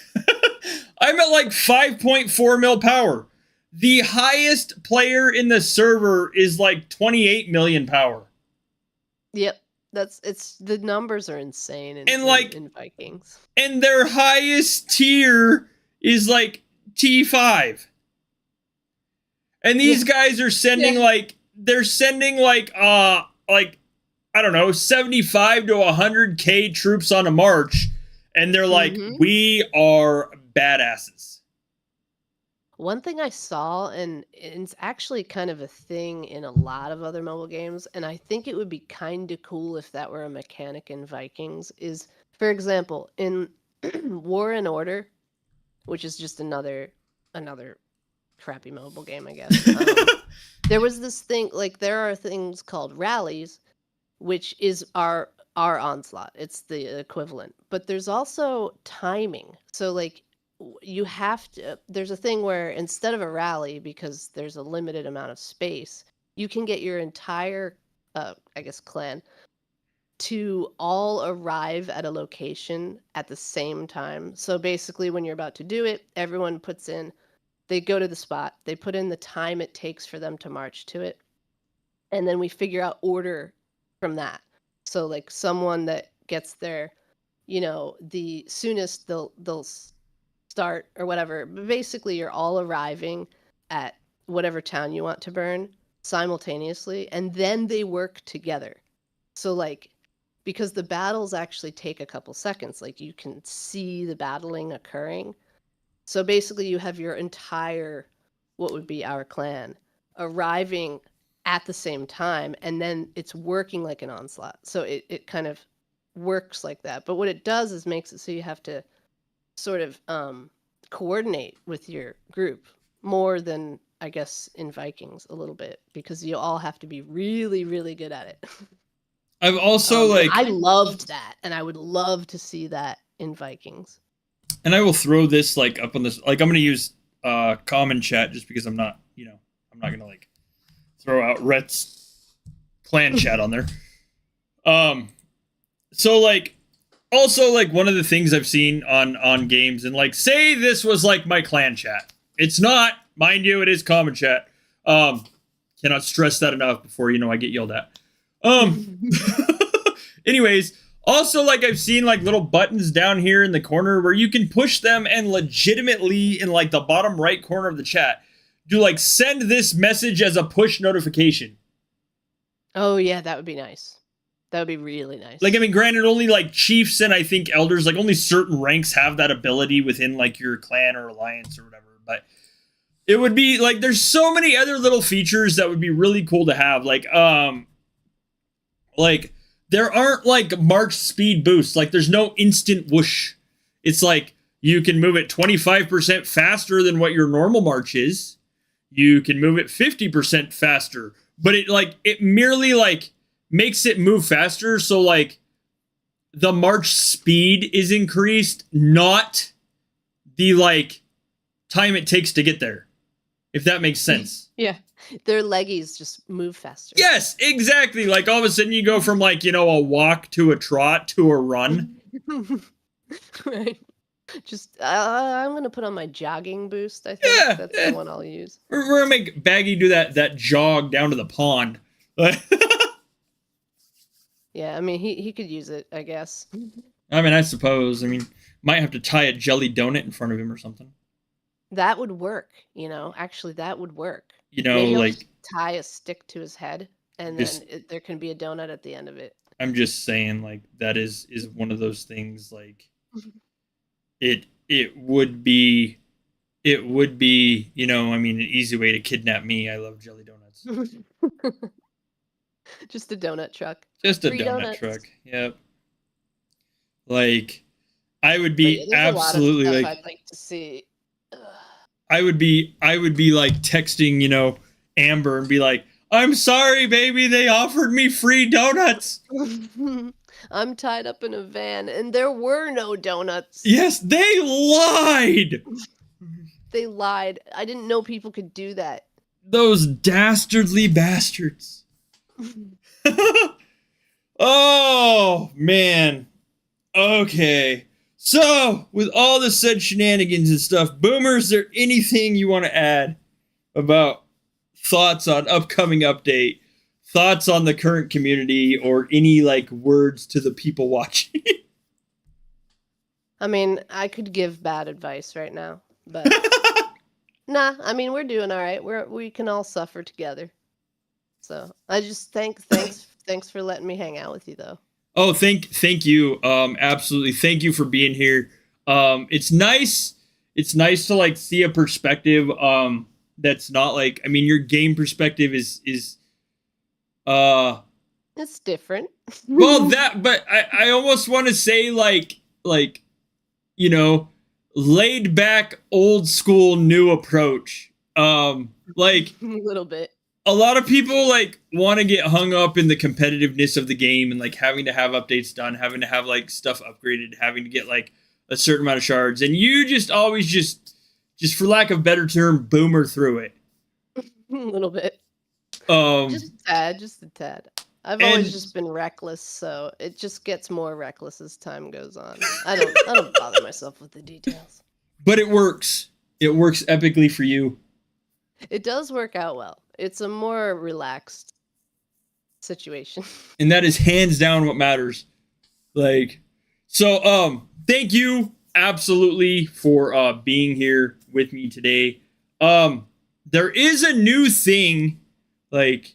I'm at like 5.4 mil power. The highest player in the server is like 28 million power. Yep. The numbers are insane in Vikings. And their highest tier is like T5. And these guys are sending they're sending like I don't know, 75 to 100k troops on a march, and they're like, we are badasses. One thing I saw, and it's actually kind of a thing in a lot of other mobile games, and I think it would be kind of cool if that were a mechanic in Vikings, is, for example, in War and Order, which is just another crappy mobile game, I guess. There was this thing, like there are things called rallies, which is our onslaught. It's the equivalent. But there's also timing. So like you have to, there's a thing where instead of a rally, because there's a limited amount of space, you can get your entire I guess clan to all arrive at a location at the same time. So basically when you're about to do it, everyone puts in, they go to the spot, they put in the time it takes for them to march to it, and then we figure out order from that. So like someone that gets there, the soonest they'll start or whatever. But basically you're all arriving at whatever town you want to burn simultaneously, and then they work together. So like, because the battles actually take a couple seconds, like you can see the battling occurring. So basically you have your entire, what would be our clan, arriving at the same time, and then it's working like an onslaught. So it kind of works like that. But what it does is makes it so you have to sort of coordinate with your group more than, I guess, in Vikings a little bit, because you all have to be really, really good at it. I've also I loved that, and I would love to see that in Vikings. And I will throw this like up on this, like I'm gonna use common chat just because I'm not gonna like throw out Rhett's clan chat on there. So like also like one of the things I've seen on games, and like say this was like my clan chat. It's not, mind you, it is common chat. Cannot stress that enough before I get yelled at. Anyways, also like I've seen like little buttons down here in the corner where you can push them and legitimately in like the bottom right corner of the chat do like send this message as a push notification. Oh yeah, that would be nice. That would be really nice. Like, I mean, granted, only like chiefs and I think elders, like only certain ranks have that ability within like your clan or alliance or whatever. But it would be like, there's so many other little features that would be really cool to have. Like there aren't like march speed boosts. Like there's no instant whoosh. It's like you can move it 25% faster than what your normal march is. You can move it 50% faster, but it merely like makes it move faster. So like the march speed is increased, not the like time it takes to get there. If that makes sense. Yeah. Their leggies just move faster. Yes, exactly. Like all of a sudden you go from like, a walk to a trot to a run. Right. Just, I'm going to put on my jogging boost, I think. Yeah, that's the one I'll use. We're going to make Baggy do that jog down to the pond. Yeah, I mean, he could use it, I guess. I mean, I suppose. I mean, might have to tie a jelly donut in front of him or something. That would work, Actually, that would work. Maybe like tie a stick to his head, and then there can be a donut at the end of it. I'm just saying, like, that is one of those things. Like, it would be, I mean, an easy way to kidnap me. I love jelly donuts. Just a donut truck. Just a donut truck. Yep. Like, I would be absolutely like. I'd like to see. I would be like texting, Amber and be like, "I'm sorry, baby, they offered me free donuts." I'm tied up in a van and there were no donuts. Yes, they lied. They lied. I didn't know people could do that. Those dastardly bastards. Oh, man. Okay. So, with all the said shenanigans and stuff, Boomer, is there anything you want to add about thoughts on upcoming update, thoughts on the current community, or any like words to the people watching? I mean, I could give bad advice right now, but nah, I mean, we're doing all right. We can all suffer together. So I just thanks for letting me hang out with you, though. Oh, thank you. Absolutely. Thank you for being here. It's nice. It's nice to like see a perspective that's not like, I mean, your game perspective is it's different. Well, but I almost want to say like laid back, old school, new approach. Like A little bit. a lot of people like want to get hung up in the competitiveness of the game and like having to have updates done, having to have like stuff upgraded, having to get like a certain amount of shards, and you just always just for lack of better term, boomer through it. A little bit. Um, Just a tad, just a tad. I've and always just been reckless, so it just gets more reckless as time goes on. I don't bother myself with the details. but it works. It works epically for you. It does work out well. It's a more relaxed situation. And that is hands down what matters. Like, so thank you absolutely for being here with me today. There is a new thing, like,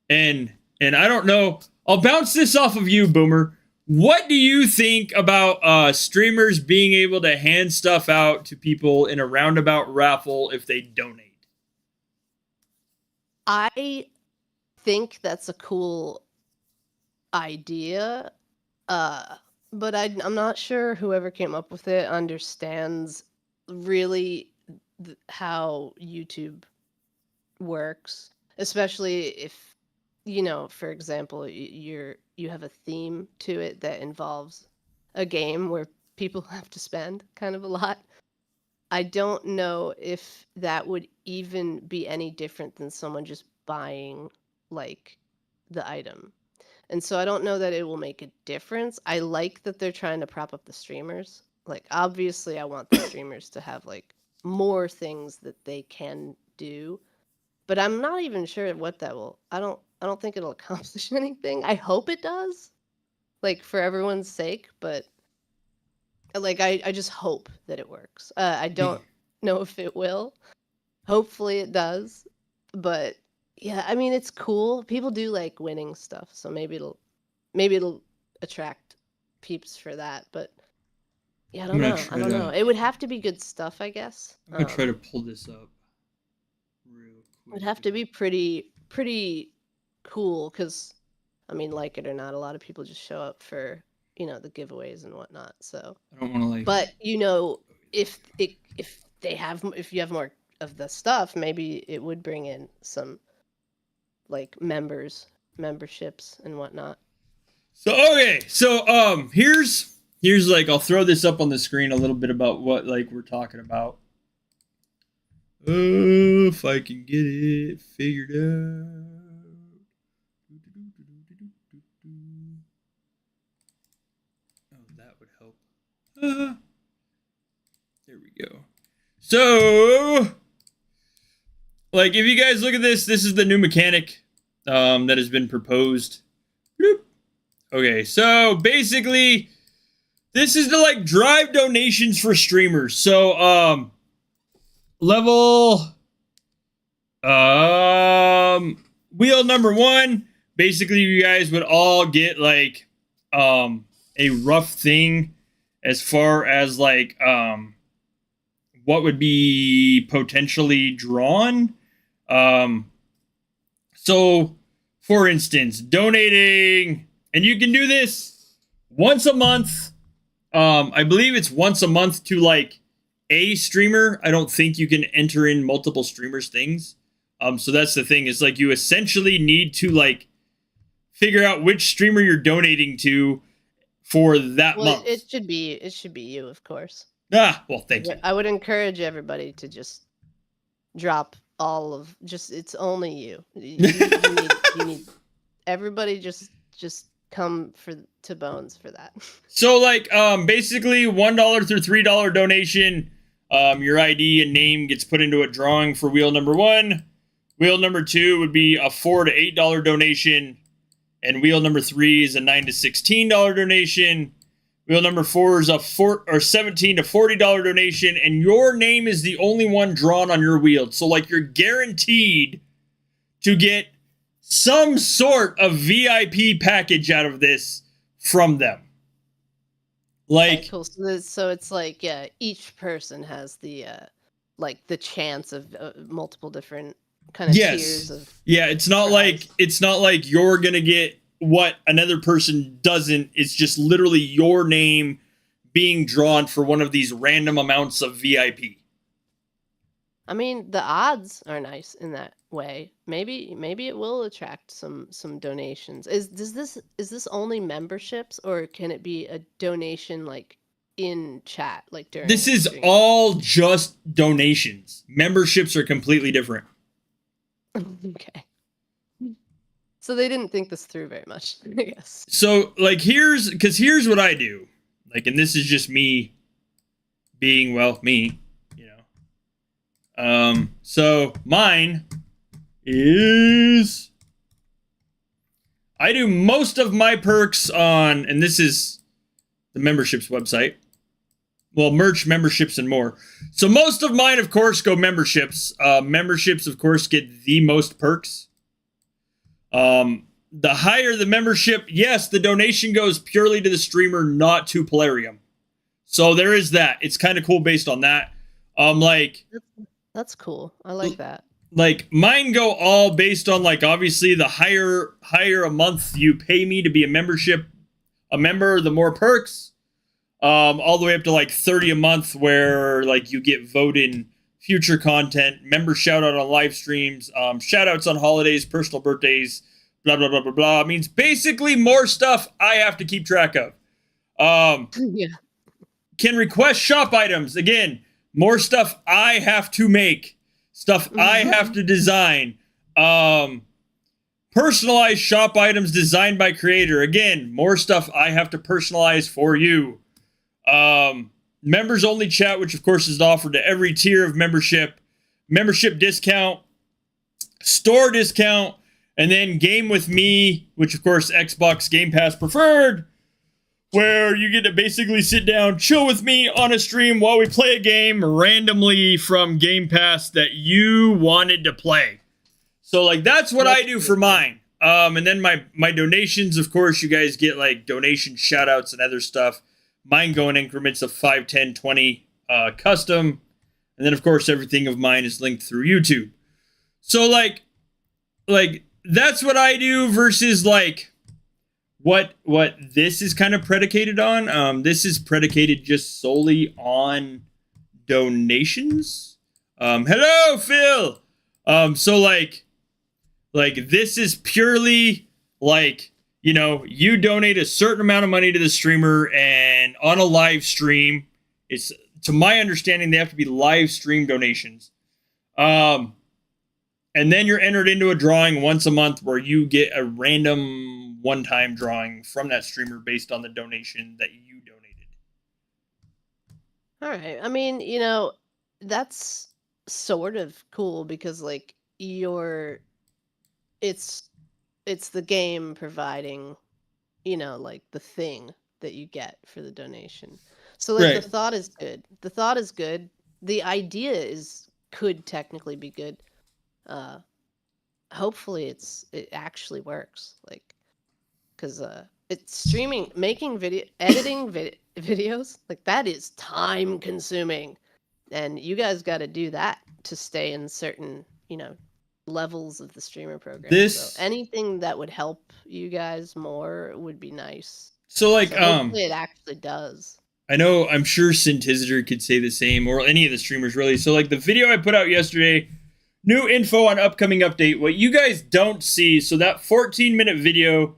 and I don't know, I'll bounce this off of you, Boomer. What do you think about streamers being able to hand stuff out to people in a roundabout raffle if they donate? I think that's a cool idea, but I'm not sure whoever came up with it understands really how YouTube works, especially if, for example, you have a theme to it that involves a game where people have to spend kind of a lot. I don't know if that would even be any different than someone just buying like the item. And so I don't know that it will make a difference. I like that they're trying to prop up the streamers. Like obviously I want the streamers to have like more things that they can do, but I'm not even sure what that will. I don't think it'll accomplish anything. I hope it does. Like for everyone's sake, but like I just hope that it works. I don't know if it will. Hopefully it does. But yeah, I mean it's cool. People do like winning stuff, so maybe it'll attract peeps for that. But yeah, I don't know. I don't know. It would have to be good stuff, I guess. I'm gonna try to pull this up real quick. It would have to be pretty cool, because I mean, like it or not, a lot of people just show up for the giveaways and whatnot. So I don't want to like. But if you have more of the stuff, maybe it would bring in some like memberships and whatnot. So okay, so here's like I'll throw this up on the screen a little bit about what like we're talking about. Oh, if I can get it figured out. Oh, that would help. There we go. So, like, if you guys look at this is the new mechanic that has been proposed. Bloop. Okay, so basically, this is to like drive donations for streamers. So, level wheel number 1, basically you guys would all get like a rough thing as far as like what would be potentially drawn. So for instance, donating, and you can do this once a month. I believe it's once a month to like a streamer. I don't think you can enter in multiple streamers things. So that's the thing, is like you essentially need to like figure out which streamer you're donating to for that month. It should be you, of course. Well, thank you. I would encourage everybody to just drop all of it's only you. You need everybody just come to Bones for that. So like basically $1 through $3 donation, your ID and name gets put into a drawing for wheel number 1. Wheel number 2 would be a $4 to $8 donation, and wheel number 3 is a $9 to $16 donation. Wheel number 4 is a $17 to $40 donation, and your name is the only one drawn on your wheel. So like you're guaranteed to get some sort of VIP package out of this from them. Like, okay, cool. So it's like, yeah, each person has the like the chance of multiple different kind of tiers of. Yeah, it's not like you're gonna get what another person doesn't. It's just literally your name being drawn for one of these random amounts of VIP. I mean, the odds are nice in that way. Maybe it will attract some donations. Is this only memberships, or can it be a donation like in chat, like during This a is stream? all just donations. Memberships are completely different. Okay. So they didn't think this through very much, I guess. So like here's what I do. Like, and this is just me being, well, me, you know. So mine is, I do most of my perks on, and this is the memberships website. Well, merch, memberships, and more. So most of mine, of course, go memberships. Memberships, of course, get the most perks. The higher the membership, yes, the donation goes purely to the streamer, not to Polarium. So there is that. It's kind of cool based on that. Like That's cool. I like that. like mine go all based on, like, obviously the higher a month you pay me to be a member, the more perks. All the way up to like 30 a month, where like you get voted future content, member shout out on live streams, shout outs on holidays, personal birthdays, blah blah blah blah blah. It means basically more stuff I have to keep track of. Yeah. Can request shop items. Again, more stuff I have to make, stuff I have to design. Personalized shop items designed by creator. Again, more stuff I have to personalize for you. Members only chat, which of course is offered to every tier of membership discount, store discount, and then game with me, which of course Xbox Game Pass preferred, where you get to basically sit down, chill with me on a stream while we play a game randomly from Game Pass that you wanted to play. So like that's what I do for mine. And then my donations, of course, you guys get like donation shout outs and other stuff. Mine go in increments of 5, 10, 20 custom. And then, of course, everything of mine is linked through YouTube. So, like that's what I do versus, like, what this is kind of predicated on. This is predicated just solely on donations. Hello, Phil! So, like, this is purely, like, you know, you donate a certain amount of money to the streamer, and on a live stream, it's, to my understanding, they have to be live stream donations. And then you're entered into a drawing once a month where you get a random one-time drawing from that streamer based on the donation that you donated. All right. I mean, you know, that's sort of cool because like it's the game providing, you know, like the thing that you get for the donation. So like Right. the thought is good. The thought is good. The idea could technically be good. Hopefully it actually works. Like, cuz it's streaming, making video, editing videos, like that is time consuming. And you guys got to do that to stay in certain, you know, levels of the streamer program. So anything that would help you guys more would be nice. So like So hopefully it actually does. I know, I'm sure Synthesizer could say the same, or any of the streamers really. So like the video I put out yesterday, new info on upcoming update. What you guys don't see, so that 14-minute video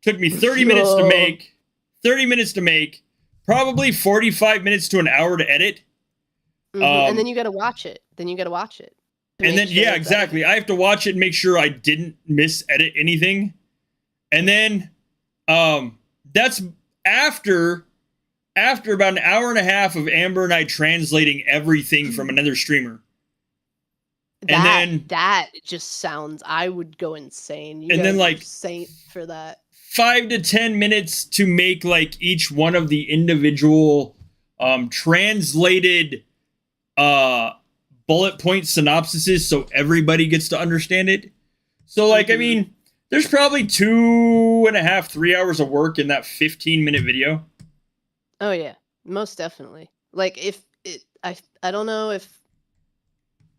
took me 30 minutes to make, 30 minutes to make, probably 45 minutes to an hour to edit. And then you got to watch it. Then you got to watch it. And then, yeah, exactly. I have to watch it and make sure I didn't miss-edit anything. And then that's after about an hour and a half of Amber and I translating everything from another streamer. That just sounds, I would go insane. You and then like saint for that. 5 to 10 minutes to make like each one of the individual translated bullet point synopsises so everybody gets to understand it. So like, I mean, there's probably 2.5, 3 hours of work in that 15-minute video. Oh yeah, most definitely. Like I don't know if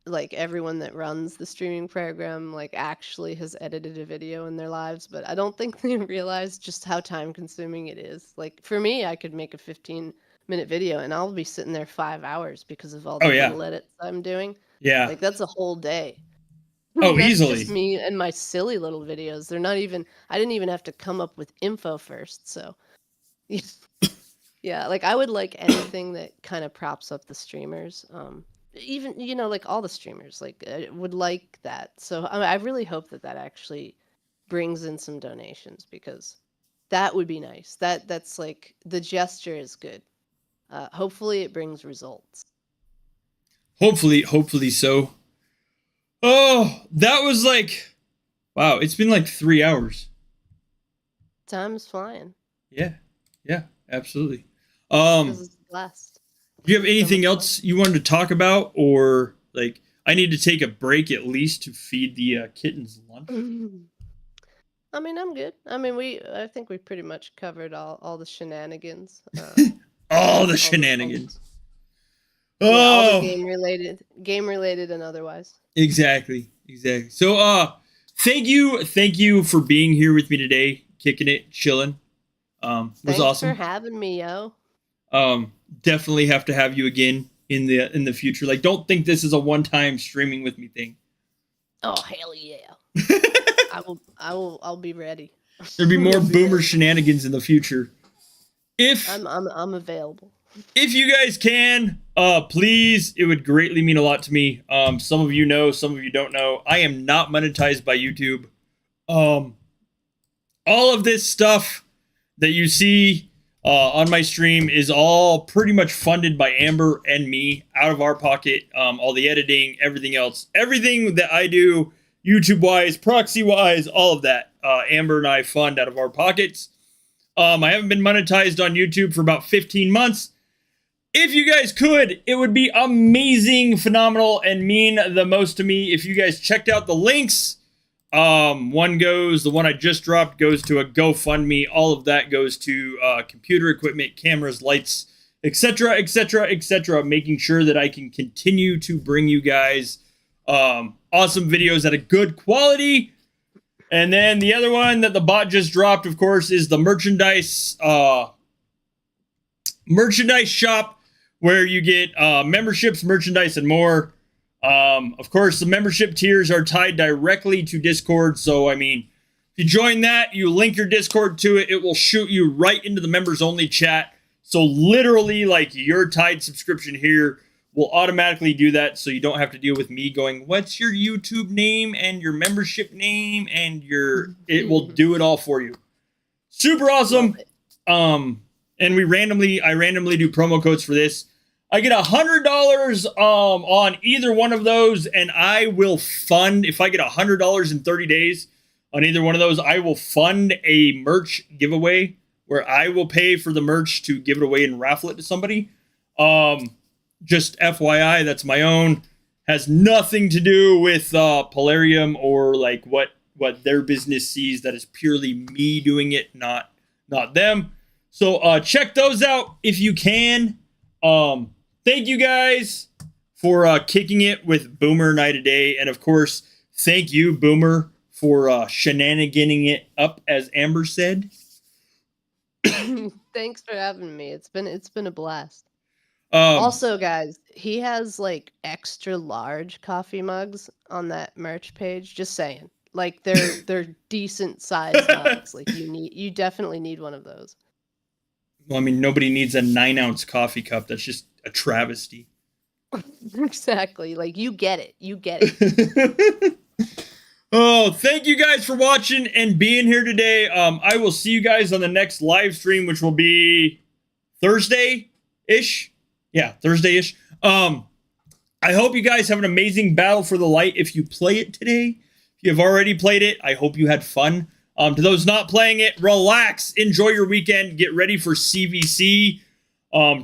like everyone that runs the streaming program like actually has edited a video in their lives, but I don't think they realize just how time consuming it is. Like for me, I could make a 15-minute video and I'll be sitting there 5 hours because of all the little edits I'm doing. Yeah. Like that's a whole day. Oh, That's just easily. me and my silly little videos. They're not even, I didn't even have to come up with info first. So, yeah, like I would like anything that kind of props up the streamers. Even, like all the streamers, like would like that. So I really hope that that actually brings in some donations because that would be nice. That's like the gesture is good. Hopefully it brings results. Hopefully so. Oh, that was like, wow, it's been like 3 hours. Time's flying. Yeah. Yeah, absolutely. This is the last. Do you have So anything much else you wanted to talk about, or like I need to take a break at least to feed the kittens lunch? fun. I mean, I'm good. I mean, I think we pretty much covered all the shenanigans. All the All the, shenanigans. yeah, all the Oh, game related and otherwise. exactly. So, thank you for being here with me today, kicking it, chilling. Was Thanks for awesome. having me, yo. Definitely have to have you again in the future. Like, don't think this is a one time streaming with me thing. Oh hell yeah! I'll be ready. There'd be more I'll be boomer ready. shenanigans in the future. If I'm available. if you guys can, please, it would greatly mean a lot to me. Some of you know, some of you don't know. I am not monetized by YouTube. Um, all of this stuff that you see on my stream is all pretty much funded by Amber and me out of our pocket. All the editing, everything else, everything that I do, YouTube wise, proxy wise, all of that, Amber and I fund out of our pockets. I haven't been monetized on YouTube for about 15 months. If you guys could, it would be amazing, phenomenal, and mean the most to me if you guys checked out the links. The one I just dropped goes to a GoFundMe. All of that goes to computer equipment, cameras, lights, etc., etc., etc., making sure that I can continue to bring you guys awesome videos at a good quality. And then the other one that the bot just dropped, of course, is the merchandise shop where you get memberships, merchandise, and more. Of course, the membership tiers are tied directly to Discord. So, I mean, if you join that, you link your Discord to it, it will shoot you right into the members only chat. So, literally, like your tied subscription here will automatically do that. So, you don't have to deal with me going, what's your YouTube name and your membership name? And it will do it all for you. Super awesome. And I randomly do promo codes for this. I get $100 on either one of those, and I will fund, if I get $100 in 30 days on either one of those, I will fund a merch giveaway where I will pay for the merch to give it away and raffle it to somebody. Just FYI, that's my own. Has nothing to do with Polarium or like what their business sees. That is purely me doing it, not them. So check those out if you can. Thank you guys for kicking it with Boomer and I today. And of course, thank you, Boomer, for shenaniganing it up, as Amber said. Thanks for having me. It's been a blast. Also, guys, he has like extra large coffee mugs on that merch page. Just saying. Like they're decent sized mugs. Like you definitely need one of those. Well, I mean, nobody needs a 9-ounce coffee cup. That's just a travesty. Exactly. Like you get it. You get it. Oh, thank you guys for watching and being here today. I will see you guys on the next live stream, which will be Thursday-ish. Yeah, Thursday-ish. I hope you guys have an amazing Battle for the Light if you play it today. If you have already played it, I hope you had fun. To those not playing it, relax, enjoy your weekend, get ready for CVC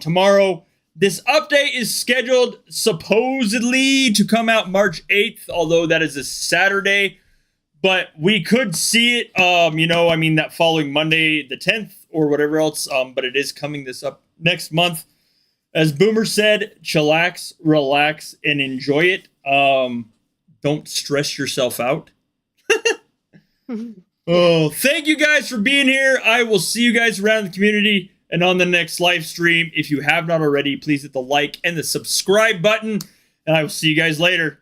tomorrow. This update is scheduled supposedly to come out March 8th, although that is a Saturday. But we could see it, that following Monday, the 10th, or whatever else. But it is coming this up next month. As Boomer said, chillax, relax, and enjoy it. Don't stress yourself out. Oh, thank you guys for being here. I will see you guys around the community and on the next live stream. If you have not already, please hit the like and the subscribe button. and I will see you guys later.